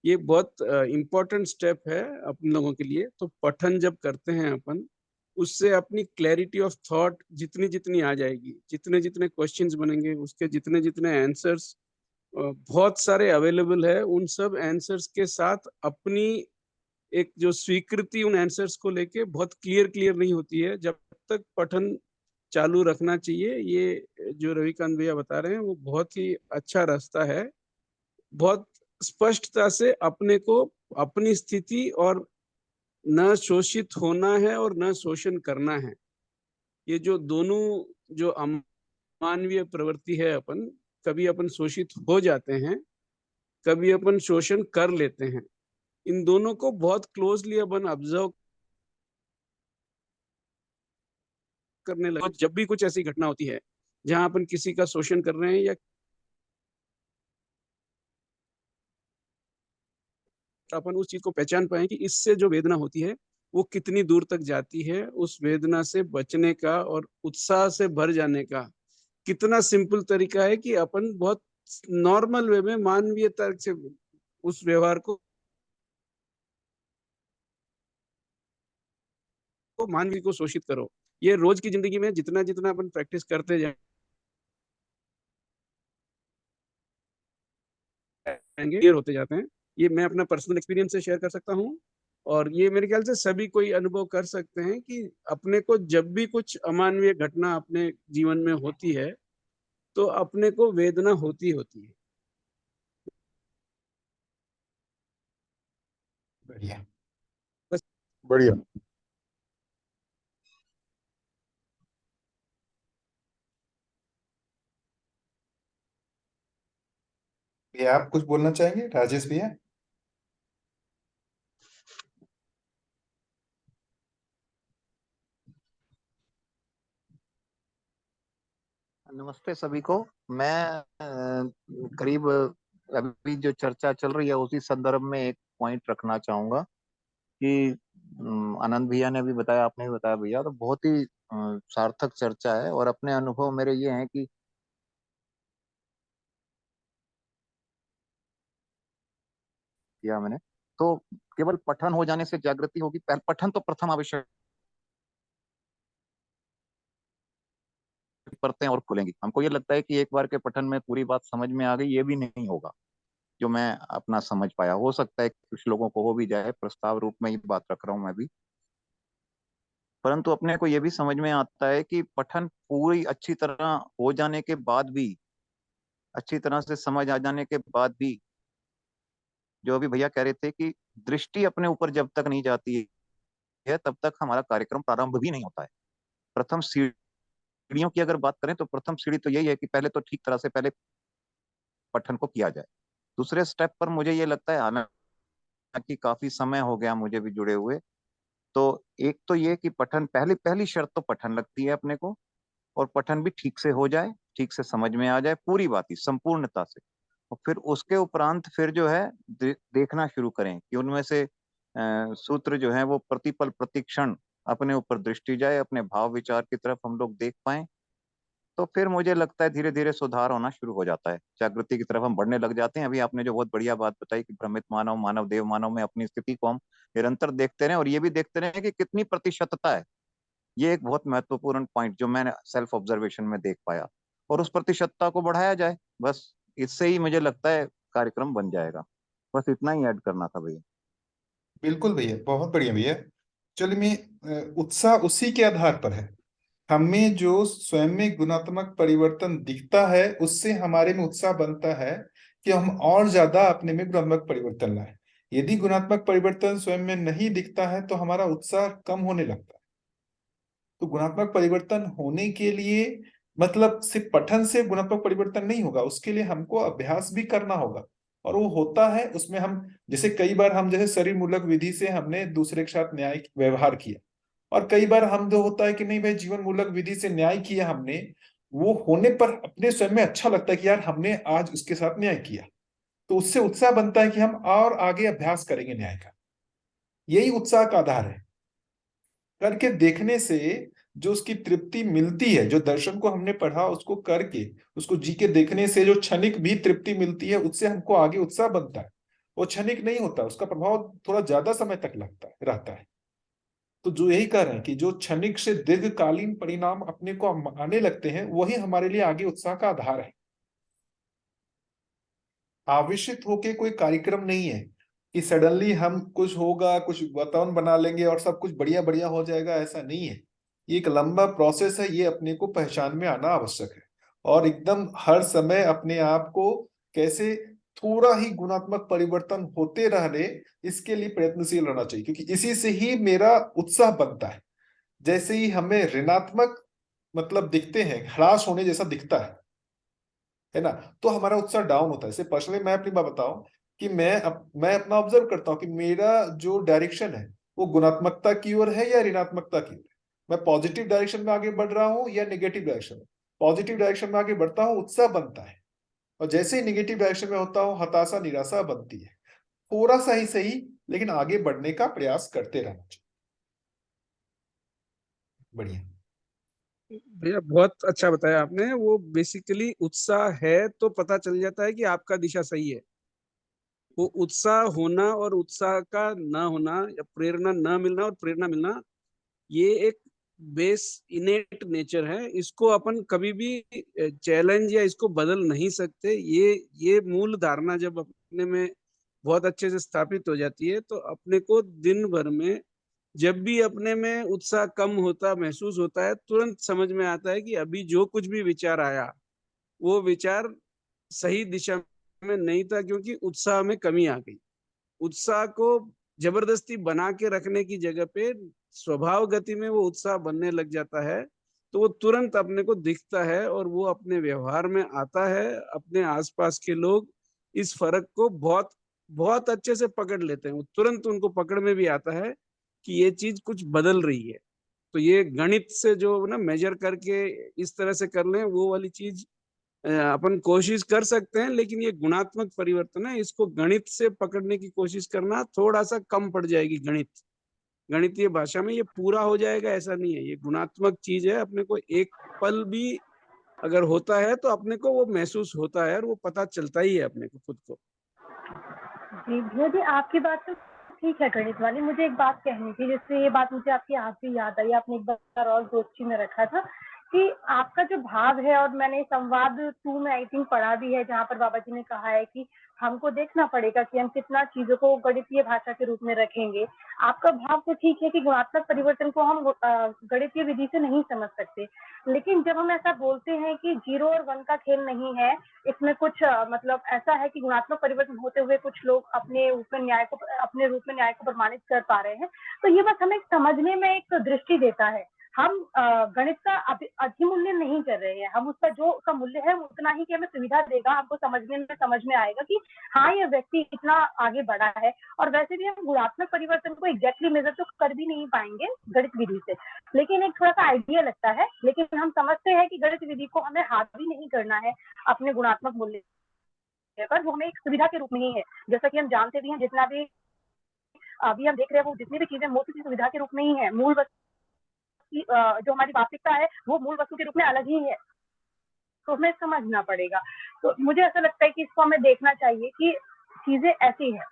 ये बहुत इम्पोर्टेंट स्टेप है अपन लोगों के लिए। तो पठन जब करते हैं अपन, उससे अपनी क्लैरिटी ऑफ थॉट जितनी जितनी आ जाएगी, जितने जितने क्वेश्चंस बनेंगे, उसके जितने जितने आंसर्स बहुत सारे अवेलेबल है, उन सब आंसर्स के साथ अपनी एक जो स्वीकृति उन आंसर्स को लेके बहुत क्लियर क्लियर नहीं होती है। जब तक पठन चालू रखना चाहिए। ये जो रविकांत भैया बता रहे हैं वो बहुत ही अच्छा रास्ता है। बहुत स्पष्टता से अपने को, अपनी स्थिति, और न शोषित होना है और न शोषण करना है। ये जो दोनों जो अमानवीय प्रवृत्ति है, अपन कभी अपन शोषित हो जाते हैं, कभी अपन शोषण कर लेते हैं। इन दोनों को बहुत क्लोजली अपन ऑब्जर्व करने लगे। जब भी कुछ ऐसी घटना होती है जहां अपन किसी का शोषण कर रहे हैं, या अपन उस चीज को पहचान पाए कि इससे जो वेदना होती है वो कितनी दूर तक जाती है, उस वेदना से बचने का और उत्साह से भर जाने का कितना सिंपल तरीका है कि अपन बहुत नॉर्मल वे में मानवीय तर्क से उस व्यवहार को मानवीय को शोषित करो। ये रोज की जिंदगी में जितना जितना अपन प्रैक्टिस करते जाएंगे, क्लियर होते जाते हैं। ये मैं अपना पर्सनल एक्सपीरियंस से शेयर कर सकता हूँ, और ये मेरे ख्याल से सभी कोई अनुभव कर सकते हैं कि अपने को जब भी कुछ अमानवीय घटना अपने जीवन में होती है तो अपने को वेदना होती होती है।
बढ़िया।
बस
बढ़िया।
भैया आप कुछ बोलना चाहेंगे, राजेश भैया?
नमस्ते सभी को। मैं करीब अभी जो चर्चा चल रही है उसी संदर्भ में एक पॉइंट रखना चाहूंगा कि आनंद भैया ने भी बताया, आपने भी बताया भैया, तो बहुत ही सार्थक चर्चा है। और अपने अनुभव मेरे ये हैं कि किया मैंने, तो केवल पठन हो जाने से जागृति होगी? पठन तो प्रथम आवश्यक, पढ़ते हैं और खुलेंगी। हमको ये लगता है कि एक बार के पठन में पूरी बात समझ में आ गई, ये भी नहीं होगा जो मैं अपना समझ पाया। हो सकता है कि कुछ लोगों को हो भी जाए, प्रस्ताव रूप में ही बात रख रहा हूं मैं भी। परंतु अपने को ये भी समझ में आता है कि पठन पूरी अच्छी तरह हो जाने के बाद भी, अच्छी तरह से समझ आ जाने के बाद भी, जो अभी भैया कह रहे थे कि दृष्टि अपने ऊपर जब तक नहीं जाती है तब तक हमारा कार्यक्रम प्रारंभ भी नहीं होता है। प्रथम सीढ़ियों की अगर बात करें तो प्रथम सीढ़ी तो यही है कि पहले तो ठीक तरह से पहले पठन को किया जाए। दूसरे स्टेप पर मुझे ये लगता है, हालांकि काफी समय हो गया मुझे भी जुड़े हुए, तो एक तो ये कि पठन, पहली पहली शर्त तो पठन लगती है अपने को, और पठन भी ठीक से हो जाए, ठीक से समझ में आ जाए पूरी बात ही संपूर्णता से। और फिर उसके उपरांत फिर जो है देखना शुरू करें कि उनमें से सूत्र जो है वो प्रतिपल प्रतिक्षण अपने ऊपर दृष्टि जाए, अपने भाव विचार की तरफ हम लोग देख पाए, तो फिर मुझे लगता है धीरे धीरे सुधार होना शुरू हो जाता है, जागृति की तरफ हम बढ़ने लग जाते हैं। अभी आपने जो बहुत बढ़िया बात बताई कि भ्रमित मानव, मानव देव मानव में अपनी स्थिति को हम निरंतर देखते रहें, और ये भी देखते रहें कि कितनी प्रतिशतता है। ये एक बहुत महत्वपूर्ण पॉइंट जो मैंने सेल्फ ऑब्जर्वेशन में देख पाया, और उस प्रतिशतता को बढ़ाया जाए, बस इससे ही मुझे लगता है कार्यक्रम बन जाएगा। बस इतना ही ऐड करना था भैया।
बिल्कुल भैया, बहुत बढ़िया भैया। चलिए, मैं उत्साह उसी के आधार पर है, हमें जो स्वयं में गुणात्मक परिवर्तन दिखता है उससे हमारे में उत्साह बनता है कि हम और ज्यादा अपने में गुणात्मक परिवर्तन लाए। यदि गुणात्मक परिवर्तन स्वयं में नहीं दिखता है तो हमारा उत्साह कम होने लगता है। तो गुणात्मक परिवर्तन होने के लिए मतलब सिर्फ पठन से गुणात्मक परिवर्तन नहीं होगा, उसके लिए हमको अभ्यास भी करना होगा। और वो होता है उसमें हम, जैसे कई बार हम जैसे शरीर मूलक विधि से हमने दूसरे के साथ न्याय व्यवहार किया, और कई बार हम जो होता है कि नहीं भाई जीवन मूलक विधि से न्याय किया हमने, वो होने पर अपने स्वयं में अच्छा लगता है कि यार हमने आज उसके साथ न्याय किया, तो उससे उत्साह बनता है कि हम और आगे अभ्यास करेंगे न्याय का। यही उत्साह का आधार है। करके देखने से जो उसकी तृप्ति मिलती है, जो दर्शन को हमने पढ़ा उसको करके उसको जी के देखने से जो क्षणिक भी तृप्ति मिलती है, उससे हमको आगे उत्साह बनता है। वो क्षणिक नहीं होता, उसका प्रभाव थोड़ा ज्यादा समय तक लगता है रहता है। तो जो यही कह रहे हैं कि जो क्षणिक से दीर्घकालीन परिणाम अपने को आने लगते हैं, वही हमारे लिए आगे उत्साह का आधार है। आवेशित होके कोई कार्यक्रम नहीं है कि सडनली हम कुछ होगा, कुछ वातावरण बना लेंगे और सब कुछ बढ़िया बढ़िया हो जाएगा, ऐसा नहीं है। ये एक लंबा प्रोसेस है, ये अपने को पहचान में आना आवश्यक है। और एकदम हर समय अपने आप को कैसे थोड़ा ही गुणात्मक परिवर्तन होते रहने, इसके लिए प्रयत्नशील रहना चाहिए, क्योंकि इसी से ही मेरा उत्साह बनता है। जैसे ही हमें ऋणात्मक मतलब दिखते हैं, ह्रास होने जैसा दिखता है ना, तो हमारा उत्साह डाउन होता है। जैसे पर्सनली मैं अपनी बात बताऊं कि मैं अपना ऑब्जर्व करता हूं कि मेरा जो डायरेक्शन है वो गुणात्मकता की ओर है या ऋणात्मकता की ओर है। मैं पॉजिटिव डायरेक्शन में आगे बढ़ रहा हूँ या नेगेटिव डायरेक्शन में। पॉजिटिव डायरेक्शन में आगे बढ़ता हूँ, उत्साह बनता है, और जैसे ही नेगेटिव डायरेक्शन में होता हूँ, हताशा निराशा बनती है। थोड़ा सा ही सही, लेकिन आगे बढ़ने का प्रयास करते रहना चाहिए। बढ़िया
भैया, बहुत अच्छा बताया आपने। वो बेसिकली उत्साह है तो पता चल जाता है कि आपका दिशा सही है। वो उत्साह होना और उत्साह का ना होना, या प्रेरणा ना मिलना और प्रेरणा मिलना, ये एक बेस इनेट नेचर है। इसको अपन कभी भी चैलेंज या इसको बदल नहीं सकते। ये मूल धारणा जब अपने में बहुत अच्छे से स्थापित हो जाती है, तो अपने को दिन भर में जब भी अपने में उत्साह कम होता महसूस होता है, तुरंत समझ में आता है कि अभी जो कुछ भी विचार आया वो विचार सही दिशा में नहीं था, क्योंकि उत्साह में कमी आ गई। उत्साह को जबरदस्ती बना के रखने की जगह पे स्वभाव गति में वो उत्साह बनने लग जाता है, तो वो तुरंत अपने को दिखता है और वो अपने व्यवहार में आता है। अपने आसपास के लोग इस फर्क को बहुत बहुत अच्छे से पकड़ लेते हैं। वो तुरंत उनको पकड़ में भी आता है कि ये चीज कुछ बदल रही है। तो ये गणित से जो ना मेजर करके इस तरह से कर लें, वो वाली चीज अपन कोशिश कर सकते हैं, लेकिन ये गुणात्मक परिवर्तन है, इसको गणित से पकड़ने की कोशिश करना थोड़ा सा कम पड़ जाएगी। गणितीय भाषा में ये पूरा हो जाएगा ऐसा नहीं है। ये गुणात्मक चीज है। अपने को एक पल भी अगर होता है तो अपने को वो महसूस होता है, और वो पता चलता ही है अपने को खुद को।
जी भैया जी, आपकी बात तो ठीक है गणित वाली। मुझे एक बात कहनी थी, जिससे ये बात मुझे आपकी आज भी याद आई। आपने एक बार और गोष्ठी में रखा था कि आपका जो भाव है, और मैंने संवाद 2 में आई थिंक पढ़ा भी है, जहाँ पर बाबा जी ने कहा है कि हमको देखना पड़ेगा कि हम कितना चीजों को गणितीय भाषा के रूप में रखेंगे। आपका भाव तो ठीक है कि गुणात्मक परिवर्तन को हम गणितीय विधि से नहीं समझ सकते, लेकिन जब हम ऐसा बोलते हैं कि 0 और 1 का खेल नहीं है, इसमें कुछ मतलब ऐसा है कि गुणात्मक परिवर्तन होते हुए कुछ लोग अपने रूप में न्याय को प्रमाणित कर पा रहे हैं, तो ये बस हमें समझने में एक दृष्टि देता है। हम गणित का अधिमूल्य नहीं कर रहे हैं। हम उसका जो उसका मूल्य है उतना ही कि हमें सुविधा देगा, हमको समझ में आएगा कि हाँ, ये व्यक्ति इतना आगे बढ़ा है। और वैसे भी हम गुणात्मक परिवर्तन को एग्जैक्टली मेजर तो कर भी नहीं पाएंगे गणित विधि से, लेकिन एक थोड़ा सा आइडिया लगता है। लेकिन हम समझते हैं कि गणित विधि को हमें हावी नहीं करना है अपने गुणात्मक मूल्य पर, वो हमें एक सुविधा के रूप में ही है। जैसा कि हम जानते भी हैं, जितना भी अभी हम देख रहे हैं, वो जितनी भी चीजें मोस्ट की सुविधा के रूप में ही है। मूल वस्तु जो हमारी वास्तविकता है वो मूल वस्तु के रूप में अलग ही है, तो हमें समझना पड़ेगा। तो मुझे ऐसा लगता है कि इसको हमें देखना चाहिए कि चीजें ऐसी है,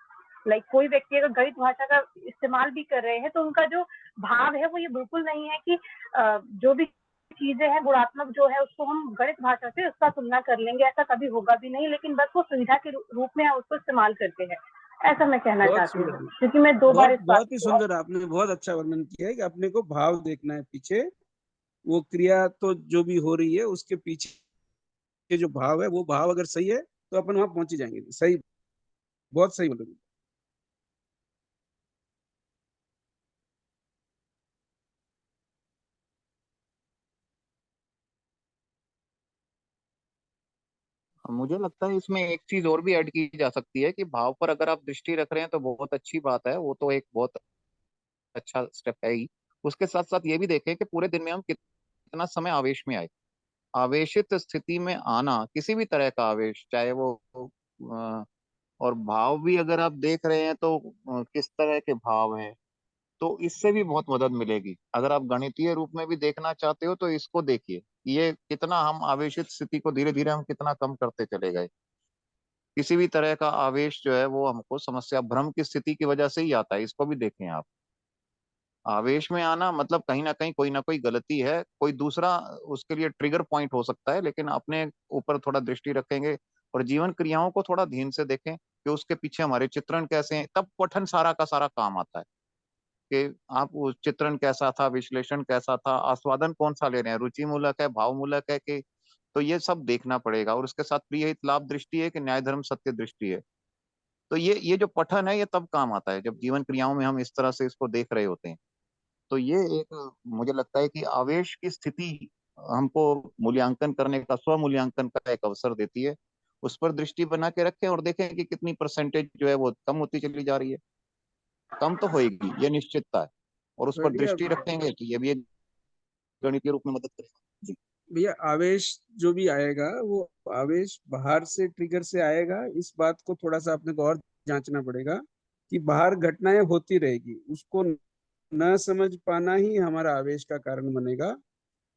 लाइक कोई व्यक्ति अगर गणित भाषा का इस्तेमाल भी कर रहे हैं तो उनका जो भाव है वो ये बिल्कुल नहीं है कि जो भी चीजें हैं गुणात्मक जो है उसको हम गणित भाषा से उसका तुलना कर लेंगे, ऐसा कभी होगा भी नहीं। लेकिन बस वो सुविधा के रूप में हम उसको इस्तेमाल करते हैं, ऐसा मैं कहना
बहुत
चाहती हूँ,
सुंदर,
क्योंकि मैं 2 बार इस बात
बहुत ही सुंदर, आपने बहुत अच्छा वर्णन किया है कि अपने को भाव देखना है पीछे, वो क्रिया तो जो भी हो रही है उसके पीछे के जो भाव है, वो भाव अगर सही है तो अपन वहां पहुंच ही जाएंगे। सही, बहुत सही बोल।
मुझे लगता है इसमें एक चीज और भी ऐड की जा सकती है कि भाव पर अगर आप दृष्टि रख रहे हैं तो बहुत अच्छी बात है, वो तो एक बहुत अच्छा स्टेप है ही। उसके साथ साथ ये भी देखें कि पूरे दिन में हम कितना समय आवेश में आए। आवेशित स्थिति में आना, किसी भी तरह का आवेश, चाहे वो अ, और भाव भी अगर आप देख रहे हैं तो किस तरह के भाव हैं, तो इससे भी बहुत मदद मिलेगी। अगर आप गणितीय रूप में भी देखना चाहते हो तो इसको देखिए, ये कितना हम आवेशित स्थिति को धीरे धीरे हम कितना कम करते चले गए। किसी भी तरह का आवेश जो है वो हमको समस्या, भ्रम की स्थिति की वजह से ही आता है, इसको भी देखें आप। आवेश में आना मतलब कहीं ना कोई गलती है, कोई दूसरा उसके लिए ट्रिगर पॉइंट हो सकता है, लेकिन अपने ऊपर थोड़ा दृष्टि रखेंगे और जीवन क्रियाओं को थोड़ा ध्यान से देखें कि उसके पीछे हमारे चित्रण कैसे हैं, तब पठन सारा का सारा काम आता है कि आप वो चित्रण कैसा था, विश्लेषण कैसा था, आस्वादन कौन सा ले रहे हैं, रुचि मूलक है, भाव मूलक है कि, तो ये सब देखना पड़ेगा। और उसके साथ प्रिय हित लाभ दृष्टि है कि न्याय धर्म सत्य दृष्टि है। तो ये जो पठन है ये तब काम आता है जब जीवन क्रियाओं में हम इस तरह से इसको देख रहे होते हैं। तो ये एक, मुझे लगता है कि आवेश की स्थिति हमको मूल्यांकन करने का, स्व मूल्यांकन का एक अवसर देती है। उस पर दृष्टि बना के रखें और देखें कि कितनी परसेंटेज जो है वो कम होती चली जा रही है। कम तो होएगी, ये निश्चितता है, और उस पर
बढ़िया
दृष्टि रखेंगे तो ये भी एक गणितीय रूप में मदद करेगा जी।
भैया, आवेश जो भी आएगा वो आवेश बाहर से ट्रिगर से आएगा, इस बात को थोड़ा सा अपने को और जांचना पड़ेगा कि बाहर घटनाएं होती रहेगी, उसको न समझ पाना ही हमारा आवेश का कारण बनेगा।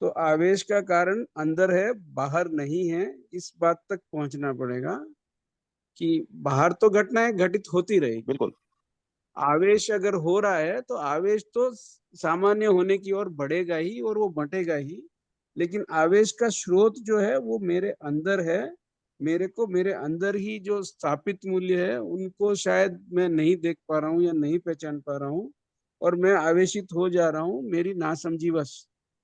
तो आवेश का कारण अंदर है, बाहर नहीं है, इस बात तक पहुंचना पड़ेगा कि बाहर तो घटनाएं घटित होती रहेगी,
बिल्कुल।
आवेश अगर हो रहा है तो आवेश तो सामान्य होने की ओर बढ़ेगा ही और वो बंटेगा ही। लेकिन आवेश का स्रोत जो है वो मेरे अंदर है, मेरे को मेरे अंदर ही जो स्थापित मूल्य है उनको शायद मैं नहीं देख पा रहा हूँ या नहीं पहचान पा रहा हूँ, और मैं आवेशित हो जा रहा हूँ मेरी नासमझीवश।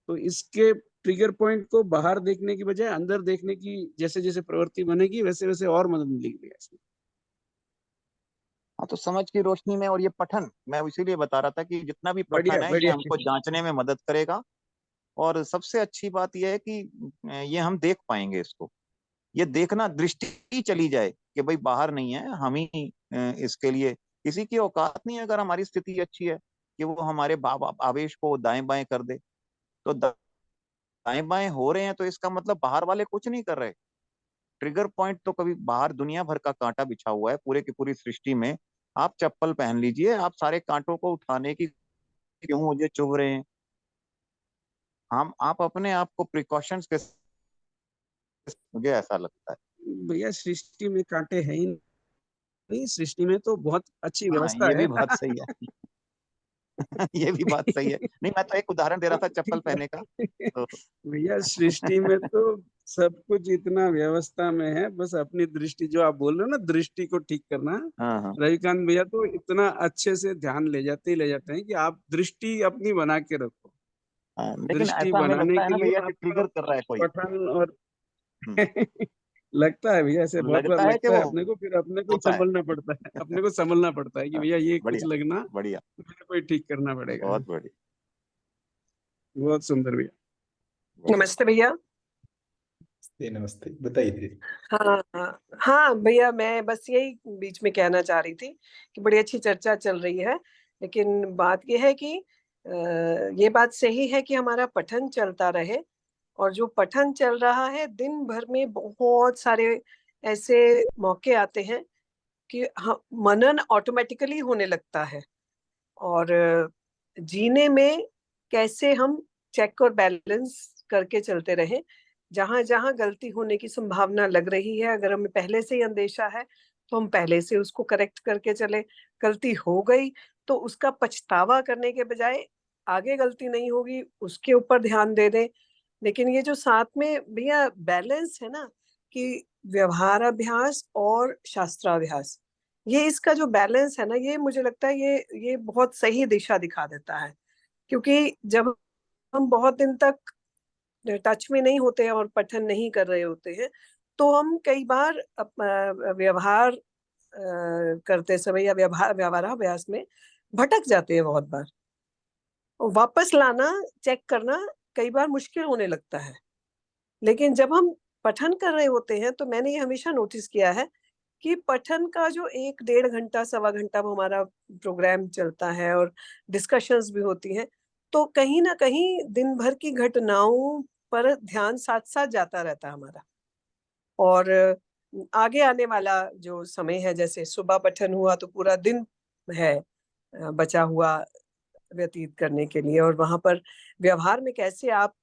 तो इसके ट्रिगर पॉइंट को बाहर देखने की बजाय अंदर देखने की जैसे जैसे प्रवृत्ति बनेगी वैसे वैसे और मदद मिलेगी इसमें।
हाँ, तो समझ की रोशनी में, और ये पठन मैं इसीलिए बता रहा था कि जितना भी
बढ़िया
पठन है ये
बढ़िया।
हमको जांचने में मदद करेगा। और सबसे अच्छी बात यह है कि ये हम देख पाएंगे इसको, ये देखना, दृष्टि चली जाए कि भाई बाहर नहीं है, हम ही इसके लिए, किसी की औकात नहीं है अगर हमारी स्थिति अच्छी है कि वो हमारे आवेश को दाएं बाएं कर दे। तो दाएं बाएं हो रहे हैं तो इसका मतलब बाहर वाले कुछ नहीं कर रहे। ट्रिगर पॉइंट तो कभी बाहर दुनिया भर का कांटा बिछा हुआ है पूरे की पूरी सृष्टि में। आप चप्पल पहन लीजिए, आप सारे कांटों को उठाने की क्यों मुझे चुभ रहे हैं। हम आप अपने आप को प्रिकॉशंस के, मुझे ऐसा लगता है।
भैया, सृष्टि में कांटे हैं ही नहीं, सृष्टि में तो बहुत अच्छी
हाँ,
व्यवस्था
ये
है।
भी बात सही है। ये भी बात सही है। नहीं, मैं तो एक उदाहरण दे रहा था चप्पल पहनने का, तो
भैया, सृष्टि में तो सब कुछ इतना व्यवस्था में है, बस अपनी दृष्टि, जो आप बोल रहे हो ना, दृष्टि को ठीक करना।
हाँ हाँ
रविकांत भैया तो इतना अच्छे से ध्यान ले जाते हैं कि आप दृष्टि अपनी बना के रखो।
हाँ, लेकिन
दृष्टि
ऐसा हमें
बनाने
लगता है
के
ना
लिए
भैया कि
आपका
ट्रिगर कर रहा है कोई।
पठन और
हम्म,
लगता है भैया, ऐसे बहुत बार
लगता है कि
लगता है
वो
अपने को, फिर अपने को
होता है।
संभलना पड़ता है, अपने को संभलना पड़ता है कि
हाँ,
भैया ये कुछ
बढ़िया
लगना,
बढ़िया,
मेरे को ठीक करना पड़ेगा।
बहुत बढ़िया।
बहुत सुंदर भैया।
नमस्ते भैया।
नमस्ते, बताइए दीदी।
हाँ हाँ हाँ भैया, मैं बस यही बीच में कहना चाह रही थी कि बड़ी अच्छी चर्चा चल रही है, लेकिन बात यह है कि ये बात सही है कि हमारा पठन चलता रहे, और जो पठन चल रहा है दिन भर में बहुत सारे ऐसे मौके आते हैं कि मनन ऑटोमेटिकली होने लगता है, और जीने में कैसे हम चेक और बैलेंस करके चलते रहें। जहां जहां गलती होने की संभावना लग रही है, अगर हमें पहले से ही अंदेशा है तो हम पहले से उसको करेक्ट करके चले। गलती हो गई तो उसका पछतावा करने के बजाय आगे गलती नहीं होगी उसके ऊपर ध्यान दे दें। लेकिन ये जो साथ में भैया बैलेंस है ना, कि व्यवहाराभ्यास और शास्त्राभ्यास, ये इसका जो बैलेंस है ना, ये मुझे लगता है ये बहुत सही दिशा दिखा देता है। क्योंकि जब हम बहुत दिन तक टच में नहीं होते हैं और पठन नहीं कर रहे होते हैं, तो हम कई बार व्यवहार करते समय या व्यवहाराभ्यास में भटक जाते हैं बहुत बार, और वापस लाना, चेक करना कई बार मुश्किल होने लगता है। लेकिन जब हम पठन कर रहे होते हैं तो मैंने ये हमेशा नोटिस किया है कि पठन का जो 1-1.5 घंटा 1.25 घंटा हमारा प्रोग्राम चलता है और डिस्कशंस भी होती हैं, तो कहीं ना कहीं दिन भर की घटनाओं पर ध्यान साथ साथ जाता रहता है हमारा। और आगे आने वाला जो समय है, जैसे सुबह पठन हुआ तो पूरा दिन है बचा हुआ व्यतीत करने के लिए, और वहां पर व्यवहार में कैसे आप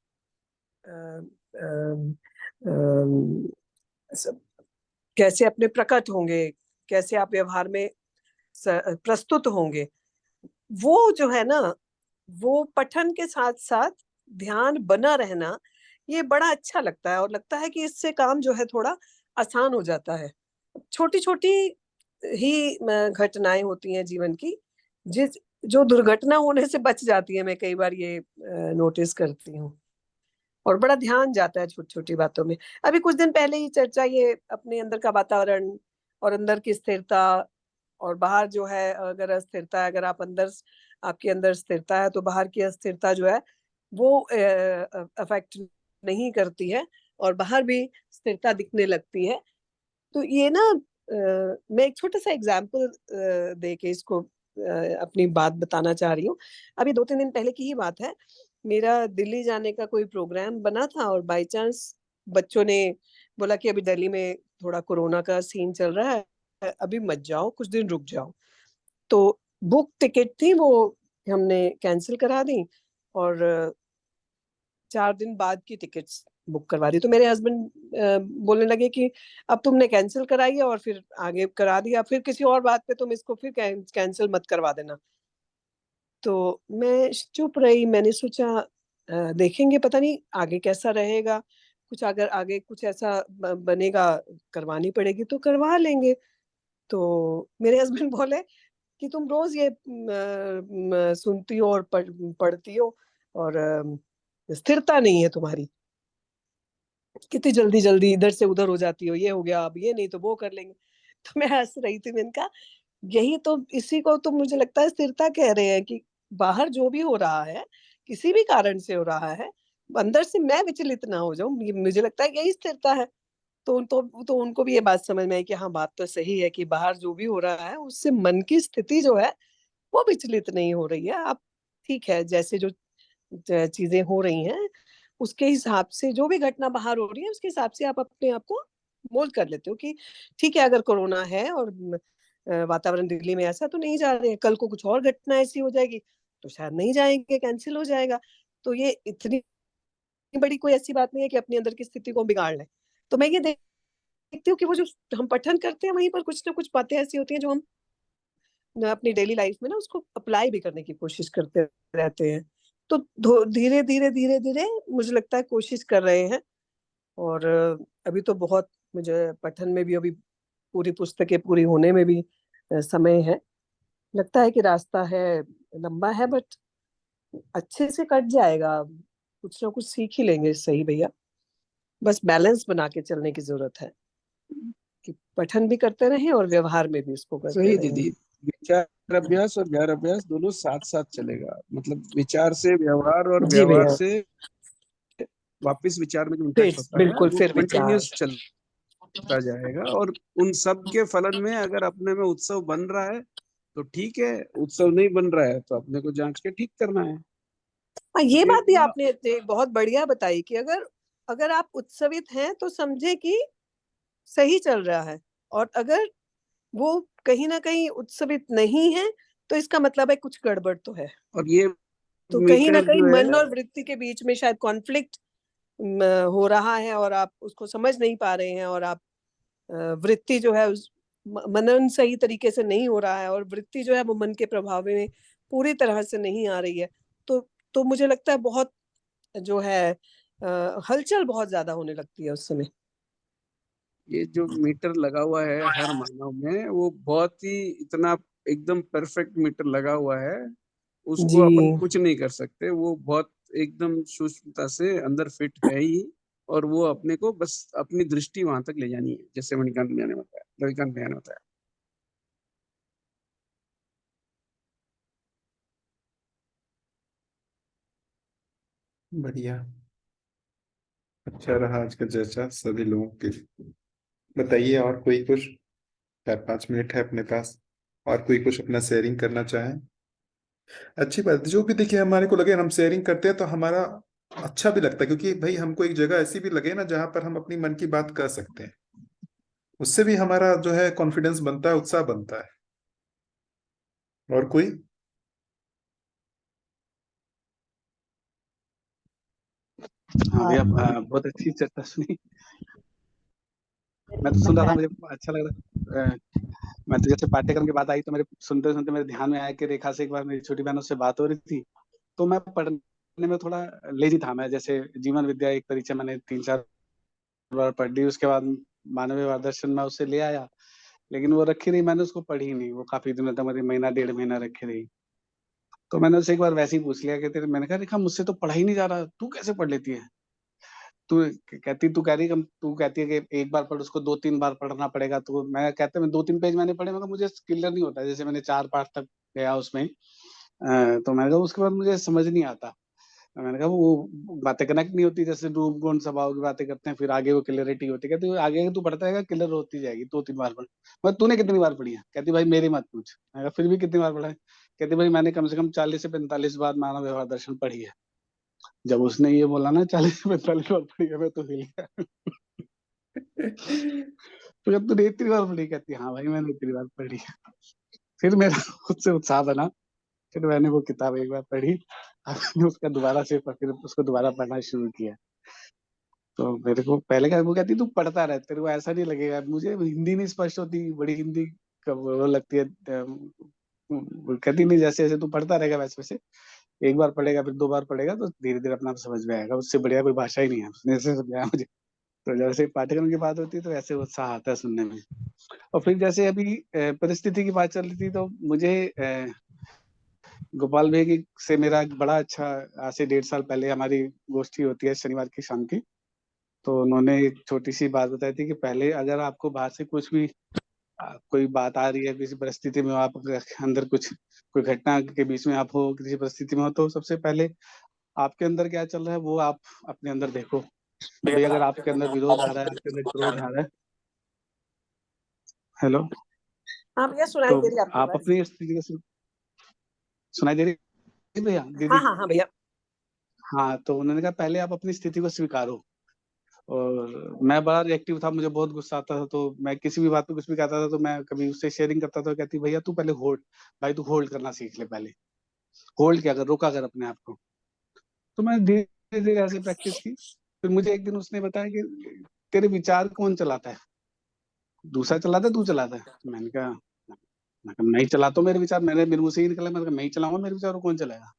कैसे अपने प्रकट होंगे, कैसे आप व्यवहार में प्रस्तुत होंगे, वो जो है ना, वो पठन के साथ साथ ध्यान बना रहना, ये बड़ा अच्छा लगता है, और लगता है कि इससे काम जो है थोड़ा आसान हो जाता है। छोटी छोटी ही घटनाएं होती हैं जीवन की, जो दुर्घटना होने से बच जाती है, मैं कई बार ये नोटिस करती हूँ, और बड़ा ध्यान जाता है छोटी छोटी बातों में। अभी कुछ दिन पहले ही चर्चा ये अपने अंदर का वातावरण और अंदर की स्थिरता, और बाहर जो है अगर अस्थिरता है, अगर आप अंदर, आपके अंदर स्थिरता है तो बाहर की अस्थिरता जो है वो अफेक्ट नहीं करती है, और बाहर भी स्थिरता दिखने लगती है। तो ये ना मैं एक छोटा सा एग्जाम्पल दे के इसको अपनी बात बताना चाह रही हूँ। अभी 2-3 दिन पहले की ही बात है, मेरा दिल्ली जाने का कोई प्रोग्राम बना था, और बाय चांस बच्चों ने बोला कि अभी दिल्ली में थोड़ा कोरोना का सीन चल रहा है, अभी मत जाओ, कुछ दिन रुक जाओ। तो बुक टिकट थी वो हमने कैंसिल करा दी, और 4 दिन बाद की टिकट्स बुक करवा दी। तो मेरे हस्बैंड बोलने लगे कि अब तुमने कैंसिल कराई है और फिर आगे करा दिया, फिर किसी और बात पे तुम इसको फिर कैंसिल मत करवा देना। तो मैं चुप रही, मैंने सोचा देखेंगे, पता नहीं आगे कैसा रहेगा, कुछ अगर आगे कुछ ऐसा बनेगा, करवानी पड़ेगी तो करवा लेंगे। तो मेरे हस्बैंड बोले कि तुम रोज ये सुनती हो और पढ़ती हो, और स्थिरता नहीं है तुम्हारी, कितनी जल्दी जल्दी इधर से उधर हो जाती हो, ये हो गया अब ये नहीं तो वो कर लेंगे। तो मैं हंस रही थी, मैंने कहा यही तो, इसी को तो मुझे लगता है स्थिरता कह रहे हैं, कि बाहर जो भी हो रहा है, किसी भी कारण से हो रहा है, अंदर से मैं विचलित ना हो जाऊं, मुझे लगता है यही स्थिरता है। तो उनको भी ये बात समझ में आई कि हाँ, बात तो सही है कि बाहर जो भी हो रहा है उससे मन की स्थिति जो है वो विचलित नहीं हो रही है। आप ठीक है, जैसे जो चीजें हो रही हैं उसके हिसाब से, जो भी घटना बाहर हो रही है उसके हिसाब से आप अपने आप को मोल्ड कर लेते हो कि ठीक है, अगर कोरोना है और वातावरण दिल्ली में ऐसा, तो नहीं जा रहे हैं, कल को कुछ और घटना ऐसी हो जाएगी तो शायद नहीं जाएंगे, कैंसिल हो जाएगा। तो ये इतनी बड़ी कोई ऐसी बात नहीं है कि अपने अंदर की स्थिति को बिगाड़ लें। तो मैं ये देखती हूँ कि वो जो हम पठन करते हैं वहीं पर कुछ ना कुछ बातें ऐसी होती हैं जो हम अपनी डेली लाइफ में ना उसको अप्लाई भी करने की कोशिश करते रहते हैं। तो धीरे धीरे धीरे धीरे मुझे लगता है कोशिश कर रहे हैं। और अभी तो बहुत, मुझे पठन में भी अभी पूरी पुस्तकें पूरी होने में भी समय है, लगता है कि रास्ता है, लंबा है, बट अच्छे से कट जाएगा, कुछ ना कुछ सीख ही लेंगे। सही भैया, बस बैलेंस बना के चलने की जरूरत है कि पठन भी करते रहें और व्यवहार में भी उसको करते
सही
रहें।
दीदी, विचार अभ्यास और ध्यान अभ्यास दोनों साथ साथ चलेगा, मतलब विचार से व्यवहार और
जी
व्यवहार
भैया,
से वापस विचार में जो इम्पैक्ट होता है
बिल्कुल
वो
फिर विचार।
कंटिन्यूस चलता जाएगा। और उन सब के फलन में अगर अपने में उत्सव बन रहा है तो ठीक है, उत्सव नहीं बन रहा है तो अपने को जांच के ठीक करना है।
हाँ, ये बात भी
देखना
आपने बहुत बढ़िया बताई कि अगर अगर आप उत्सवित हैं तो समझे कि सही चल रहा है, और अगर वो कहीं ना कहीं उत्सवित नहीं है तो इसका मतलब है कुछ गड़बड़ तो है।
और ये
तो कहीं ना
मीटर
कहीं
जो
मन
है,
और वृत्ति के बीच में शायद कॉन्फ्लिक्ट हो रहा है और आप उसको समझ नहीं पा रहे हैं, और आप वृत्ति जो है उस मनन सही तरीके से नहीं हो रहा है, और वृत्ति जो है वो मन के प्रभाव में पूरी तरह से नहीं आ रही है। तो मुझे लगता है बहुत जो है हलचल बहुत ज्यादा होने लगती है उस समय।
ये जो मीटर लगा हुआ है हर मानव में, वो बहुत ही इतना एकदम परफेक्ट मीटर लगा हुआ है, उसको
जी
अपन कुछ नहीं कर सकते। वो बहुत एकदम सूक्ष्मता से अंदर फिट है ही, और वो अपने को बस अपनी दृष्टि वहां तक ले जानी है, जैसे मणिकांत भैया ने बताया, रविकांत भैया ने बताया।
बढ़िया, अच्छा रहा आज का चर्चा सभी लोगों के। बताइए और कोई कुछ, 4-5 मिनट है अपने पास, और कोई कुछ अपना शेयरिंग करना चाहे? अच्छी बात, जो भी देखिए हमारे को लगे हम शेयरिंग करते हैं तो हमारा अच्छा भी लगता है, क्योंकि भाई हमको एक जगह ऐसी भी लगे ना जहां पर हम अपनी मन की बात कर सकते हैं, उससे भी हमारा जो है कॉन्फिडेंस बनता है, उत्साह बनता है। और कोई?
हाँ भैया, बहुत अच्छी चर्चा सुनी। मैं तो सुन रहा था, मुझे अच्छा लग रहा। मैं तो जैसे पाठ्यक्रम की बात आई तो मेरे सुनते सुनते मेरे ध्यान में आया कि रेखा से एक बार मेरी छोटी बहनों से बात हो रही थी, तो मैं पढ़ने में थोड़ा लेजी था। मैं जैसे जीवन विद्या एक परीक्षा मैंने 3-4 बार पढ़ ली, उसके बाद मानवीय दर्शन में उसे ले आया, लेकिन वो रखी रही, मैंने उसको पढ़ी नहीं। वो काफी दिनों तक, मेरी महीना 1.5 महीना रखी रही। तो मैंने उससे एक बार वैसे ही पूछ लिया कि तेरे, मैंने कहा रेखा मुझसे तो पढ़ा ही नहीं जा रहा, तू कैसे पढ़ लेती है? तू कह रही कि तू कहती है कि एक बार पढ़, उसको 2-3 बार पढ़ना पड़ेगा। तो मैं कहते मैं 2-3 पेज मैंने पढ़े, मगर मुझे क्लियर नहीं होता। जैसे मैंने 4 पाठ तक गया उसमें, तो मैंने कहा उसके बाद मुझे समझ नहीं आता। मैंने कहा वो बातें कनेक्ट नहीं होती, जैसे रूप गुण स्वभाव की बातें करते हैं, फिर आगे वो क्लियरिटी होती है। कहती आगे तू पढ़ता है क्लियर होती जाएगी, 2-3 बार पढ़। मैं तूने कितनी बार पढ़ी है? कहती भाई मेरी मत पूछ। मैं कहा फिर भी कितनी बार पढ़ा है? कहती भाई मैंने कम से कम 40 से 45 बार मानव व्यवहार दर्शन पढ़ी है। जब उसने ये बोला ना 40 से 45 बार पढ़ी है, मैं तो हिल गया। तो जब तूने इतनी बार पढ़ी? कहती हाँ भाई मैंने इतनी बार पढ़ी है। फिर मेरा खुद से उत्साह बना, फिर मैंने वो किताब एक बार पढ़ी, मैंने उसका दोबारा से फिर उसको दोबारा पढ़ना शुरू किया। तो मेरे को पहले क्या, वो कहती तू पढ़ता रह, तेरे को ऐसा नहीं लगेगा। मुझे हिंदी नहीं स्पष्ट होती, बड़ी हिंदी का वो लगती है। वो कहती नहीं, जैसे जैसे तू पढ़ता रहेगा वैसे वैसे, एक बार पढ़ेगा फिर 2 बार पढ़ेगा तो धीरे धीरे अपना आप समझ में आएगा। उससे बढ़िया कोई भाषा ही नहीं है, उसने ऐसे समझाया मुझे। तो जैसे पाठ्यक्रम की बात होती है तो ऐसे उत्साह आता है सुनने में। और फिर जैसे अभी परिस्थिति की बात चल रही थी, तो मुझे गोपाल भाई से मेरा एक बड़ा अच्छा, आज से 1.5 साल पहले हमारी गोष्ठी होती है शनिवार की शाम की। तो उन्होंने एक छोटी सी बात बताई थी कि पहले अगर आपको बाहर से कुछ भी कोई बात आ रही है, किसी परिस्थिति में आप अंदर कुछ, कोई घटना के बीच में आप हो, किसी परिस्थिति में हो, तो सबसे पहले आपके अंदर क्या चल रहा है वो आप अपने अंदर देखो। भाई अगर आपके अंदर विरोध आ रहा है, आपके अंदर क्रोध आ रहा है, हेलो,
हाँ भैया, सुनाई
तो
दे रही है आपकी
आप
आवाज।
अपनी स्थिति को सुनाई दे रही है भैया,
हाँ
दीदी?
हाँ हाँ भैया।
हाँ, तो उन्होंने कहा पहले आप अपनी स्थिति को स्वीकारो। और मैं बड़ा रिएक्टिव था, मुझे बहुत गुस्सा आता था, तो मैं किसी भी बात पे कुछ भी कहता था तो मैं कभी उससे शेयरिंग करता था, कहती भैया तू पहले होल्ड, भाई तू होल्ड करना सीख ले पहले। होल्ड क्या कर, रोका कर अपने आप को। तो मैं धीरे धीरे ऐसे प्रैक्टिस की। फिर मुझे एक दिन उसने बताया कि तेरे विचार कौन चलाता है? दूसरा चलाता है, तू चलाता है? मैं कहा मैं ही चलाता हूँ मेरे विचार, मेरे मुंह से ही निकला। मैंने कहा मैं ही चलाऊंगा मेरे विचार को, कौन चलाएगा?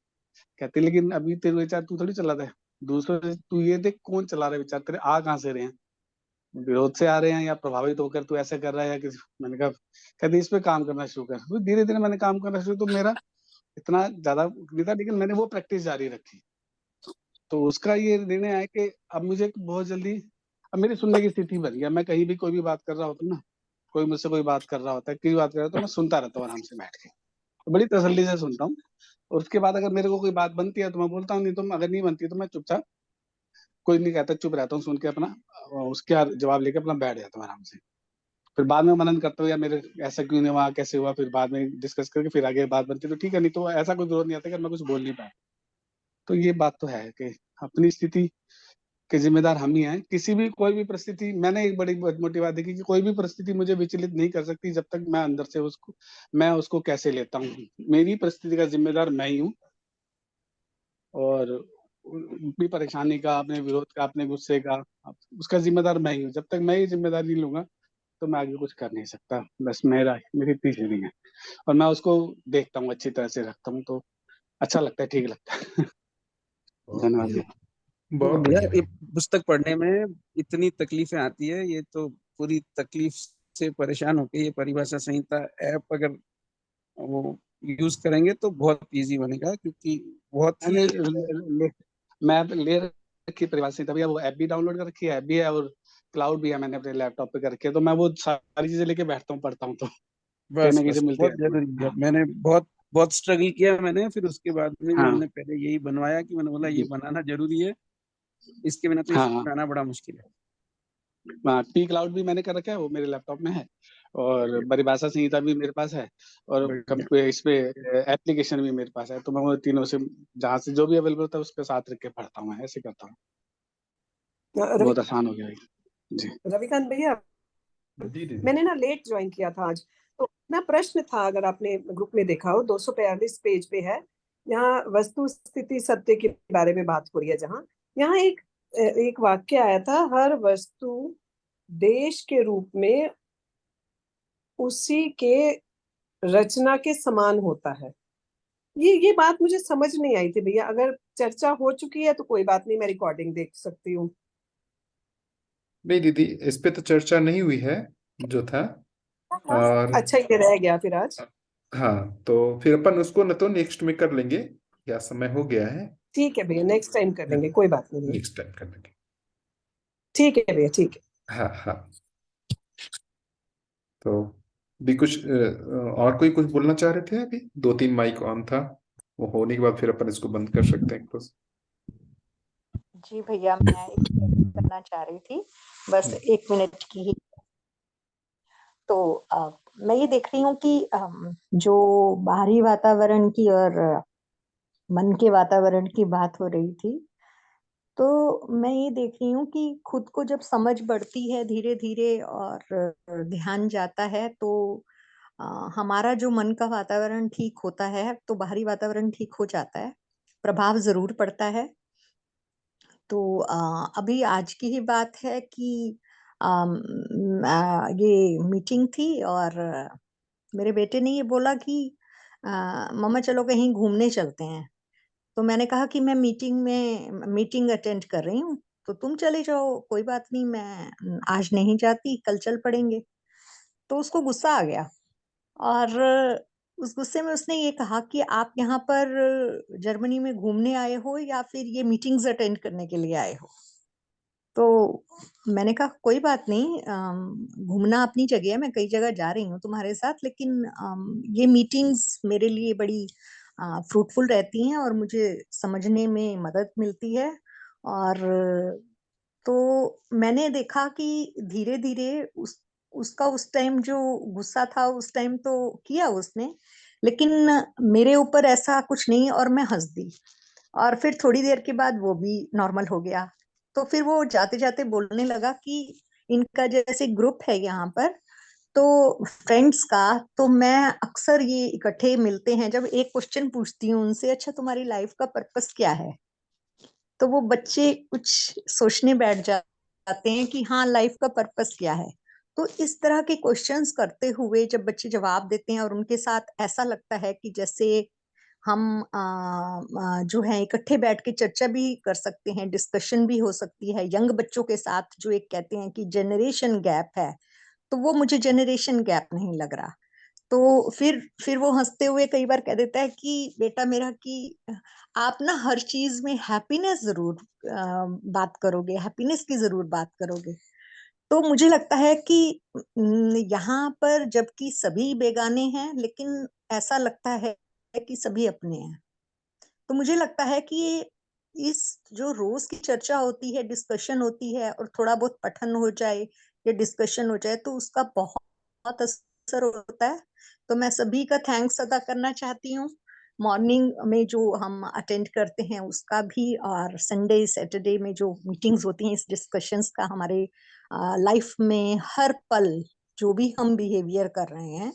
कहते लेकिन अभी तेरे विचार तू थोड़ी चलाता है, दूसरे तू ये देख कौन चला रहा है विचार, तेरे आ कहाँ से रहे हैं? विरोध से आ रहे हैं या प्रभावित होकर तू ऐसा कर रहा है या किसी? मैंने कहा, कहते इस पे काम करना शुरू कर। तो धीरे धीरे मैंने काम करना शुरू, तो मेरा इतना ज्यादा नहीं था, लेकिन मैंने वो प्रैक्टिस जारी रखी। तो उसका ये निर्णय है कि अब मुझे बहुत जल्दी, अब मेरी सुनने की स्थिति बन गया। मैं कहीं भी कोई भी बात कर रहा होता ना, कोई मुझसे कोई बात कर रहा होता है, किसी बात कर रहा है, तो मैं सुनता रहता हूँ आराम से बैठ के। बड़ी तसल्ली से सुनता हूँ। और उसके बाद अगर मेरे को कोई बात बनती है तो मैं बोलता हूँ, नहीं तो अगर नहीं बनती तो मैं चुपचाप, कोई नहीं कहता, चुप रहता हूँ, सुन के अपना उसके जवाब लेके अपना बैठ जाता हूँ आराम से। फिर बाद में मनन करता हूँ, यार मेरे ऐसा क्यों नहीं हुआ, कैसे हुआ, फिर बाद में डिस्कस करके फिर आगे बात बनती है तो ठीक है, नहीं तो ऐसा कोई विरोध नहीं आता कि मैं कुछ बोल नहीं पाया। तो ये बात तो है कि अपनी स्थिति के जिम्मेदार हम ही हैं। किसी भी कोई भी परिस्थिति, मैंने एक बड़ी मोटी बात देखी कि कोई भी परिस्थिति मुझे विचलित नहीं कर सकती जब तक मैं अंदर से उसको कैसे लेता हूँ। मेरी परिस्थिति का जिम्मेदार मैं ही हूँ, और अपनी परेशानी का, अपने विरोध का, अपने गुस्से का, उसका जिम्मेदार मैं ही हूँ। जब तक मैं ये जिम्मेदारी नहीं लूंगा तो मैं आगे कुछ कर नहीं सकता। बस मेरी इतनी फीलिंग है, और मैं उसको देखता हूँ, अच्छी तरह से रखता हूँ, तो अच्छा लगता है, ठीक लगता है। धन्यवाद जी।
बहुत
भैया
बढ़िया
ये
भैया।
पुस्तक पढ़ने में इतनी तकलीफें आती है, ये तो पूरी तकलीफ से परेशान होके ये परिभाषा संहिता ऐप अगर वो यूज करेंगे तो बहुत इजी बनेगा, क्योंकि बहुत
मैंने
ही
मैं ले रखी परिभाषा संहिता भैया, वो ऐप भी डाउनलोड कर रखी है, ऐप भी है और क्लाउड भी है, मैंने अपने लैपटॉप पे कर रखी है, तो मैं वो सारी चीजें लेके बैठता हूँ, पढ़ता हूँ, तो कहीं ना
बस
कहीं से
बस
मिलती
बहुत
रहती है।
जरूरी है।
हाँ
मैंने बहुत बहुत स्ट्रगल किया मैंने, फिर उसके बाद में भी
हाँ
मैंने पहले यही बनवाया कि मैंने बोला ये बनाना जरूरी है, इसके बिना तो
हाँ
इसमें
हाँ
आना बड़ा मुश्किल है।
हाँ, पी क्लाउड भी मैंने कर रखा है, वो मेरे लैपटॉप में है, और परिभाषा संहिता भी मेरे पास है, और
बढ़िया।
इस पे एप्लीकेशन भी मेरे पास है, तो मैं वो तीनों से जहाँ से जो भी अवेलेबल होता है उसके साथ रख के पढ़ता हूँ, ऐसे करता हूँ।
रवि
बहुत आसान हो गया भाई जी।
रविकांत भैया,
जी दीदी।
मैंने ना लेट ज्वाइन किया था आज, तो ना प्रश्न था, अगर आपने ग्रुप में देखा हो, 242 पेज पे है। यहाँ वस्तु स्थिति सत्य के बारे में बात हो रही है, जहाँ यहाँ एक एक वाक्य आया था, हर वस्तु देश के रूप में उसी के रचना के समान होता है। ये बात मुझे समझ नहीं आई थी भैया, अगर चर्चा हो चुकी है तो कोई बात नहीं, मैं रिकॉर्डिंग देख सकती हूँ।
नहीं दीदी, इस पे तो चर्चा नहीं हुई है जो था। और
अच्छा, ये रह गया फिर आज।
हाँ, तो फिर अपन उसको न तो नेक्स्ट में कर लेंगे, क्या समय हो गया है।
ठीक है भैया, नेक्स्ट टाइम कर लेंगे, कोई बात नहीं भैया।
नेक्स्ट टाइम कर लेंगे।
ठीक है भैया, ठीक है।
हाँ हाँ। तो भी कुछ और कोई कुछ बोलना चाह रहे थे? अभी दो तीन माइक ऑन था, वो होने के बाद फिर अपन इसको बंद कर सकते हैं क्लोज।
जी भैया, मैं एक करना चाह रही थी, बस 1 मिनट की ही। तो मैं ये देख रही हूँ कि जो बाहरी वातावरण की और मन के वातावरण की बात हो रही थी, तो मैं ये देख रही हूँ कि खुद को जब समझ बढ़ती है धीरे धीरे और ध्यान जाता है, तो हमारा जो मन का वातावरण ठीक होता है तो बाहरी वातावरण ठीक हो जाता है, प्रभाव जरूर पड़ता है। तो अभी आज की ही बात है कि ये मीटिंग थी और मेरे बेटे ने ये बोला कि मम्मा चलो कहीं घूमने चलते हैं। तो मैंने कहा कि मैं मीटिंग अटेंड कर रही हूँ, तो तुम चले जाओ, कोई बात नहीं, मैं आज नहीं जाती, कल चल पड़ेंगे। तो उसको गुस्सा आ गया, और उस गुस्से में उसने ये कहा कि आप यहाँ पर जर्मनी में घूमने आए हो या फिर ये मीटिंग्स अटेंड करने के लिए आए हो। तो मैंने कहा कोई बात नहीं, घूमना अपनी जगह है, मैं कई जगह जा रही हूँ तुम्हारे साथ, लेकिन ये मीटिंग्स मेरे लिए बड़ी फ्रूटफुल रहती हैं और मुझे समझने में मदद मिलती है। और तो मैंने देखा कि धीरे धीरे उसका उस टाइम जो गुस्सा था उस टाइम तो किया उसने, लेकिन मेरे ऊपर ऐसा कुछ नहीं, और मैं हंस दी, और फिर थोड़ी देर के बाद वो भी नॉर्मल हो गया। तो फिर वो जाते जाते बोलने लगा कि इनका जैसे ग्रुप है यहाँ पर, तो फ्रेंड्स का, तो मैं अक्सर ये इकट्ठे मिलते हैं, जब एक क्वेश्चन पूछती हूँ उनसे, अच्छा तुम्हारी लाइफ का पर्पस क्या है, तो वो बच्चे कुछ सोचने बैठ जाते हैं कि हाँ लाइफ का पर्पस क्या है। तो इस तरह के क्वेश्चंस करते हुए जब बच्चे जवाब देते हैं और उनके साथ ऐसा लगता है कि जैसे हम जो है इकट्ठे बैठ के चर्चा भी कर सकते हैं, डिस्कशन भी हो सकती है यंग बच्चों के साथ, जो एक कहते हैं कि जनरेशन गैप है, तो वो मुझे जनरेशन गैप नहीं लग रहा। तो फिर वो हंसते हुए कई बार कह देता है कि बेटा मेरा, कि आप ना हर चीज में हैप्पीनेस जरूर बात करोगे, हैप्पीनेस की जरूर बात करोगे। तो मुझे लगता है कि यहाँ पर जबकि सभी बेगाने हैं, लेकिन ऐसा लगता है कि सभी अपने हैं। तो मुझे लगता है कि इस जो रोज की चर्चा होती है, डिस्कशन होती है, और थोड़ा बहुत पठन हो जाए या डिस्कशन हो जाए, तो उसका बहुत असर होता है। तो मैं सभी का थैंक्स अदा करना चाहती हूँ। मॉर्निंग में जो हम अटेंड करते हैं उसका भी, और संडे सैटरडे में जो मीटिंग्स होती हैं इस डिस्कशंस का, हमारे लाइफ में हर पल जो भी हम बिहेवियर कर रहे हैं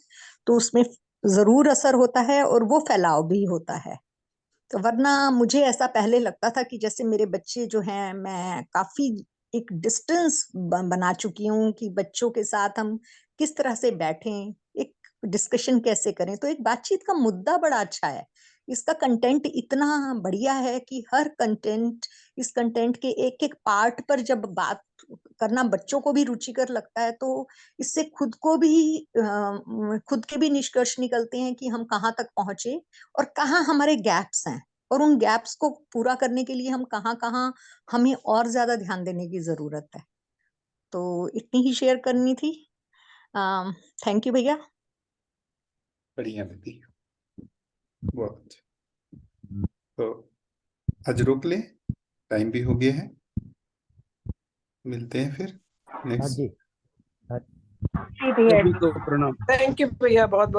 तो उसमें जरूर असर होता है, और वो फैलाव भी होता है। तो वरना मुझे ऐसा पहले लगता था कि जैसे मेरे बच्चे जो हैं, मैं काफी एक डिस्टेंस बना चुकी हूँ कि बच्चों के साथ हम किस तरह से बैठें, एक डिस्कशन कैसे करें। तो एक बातचीत का मुद्दा बड़ा अच्छा है, इसका कंटेंट इतना बढ़िया है कि हर कंटेंट, इस कंटेंट के एक एक पार्ट पर जब बात करना बच्चों को भी रुचिकर लगता है, तो इससे खुद को भी खुद के भी निष्कर्ष निकलते हैं कि हम कहाँ तक पहुंचे और कहाँ हमारे गैप्स हैं, और उन गैप्स को पूरा करने के लिए हम कहाँ कहाँ हमें और ज्यादा ध्यान देने की जरूरत है। तो इतनी ही शेयर करनी थी। थैंक यू भैया।
बढ़िया दीदी, बहुत अच्छा। तो आज रोक ले, टाइम भी हो गया है, मिलते हैं फिर
हाँ
नेक्स्ट।
जी।
जी भैया।
सभी को प्रणाम।
थैंक यू भैया, बहुत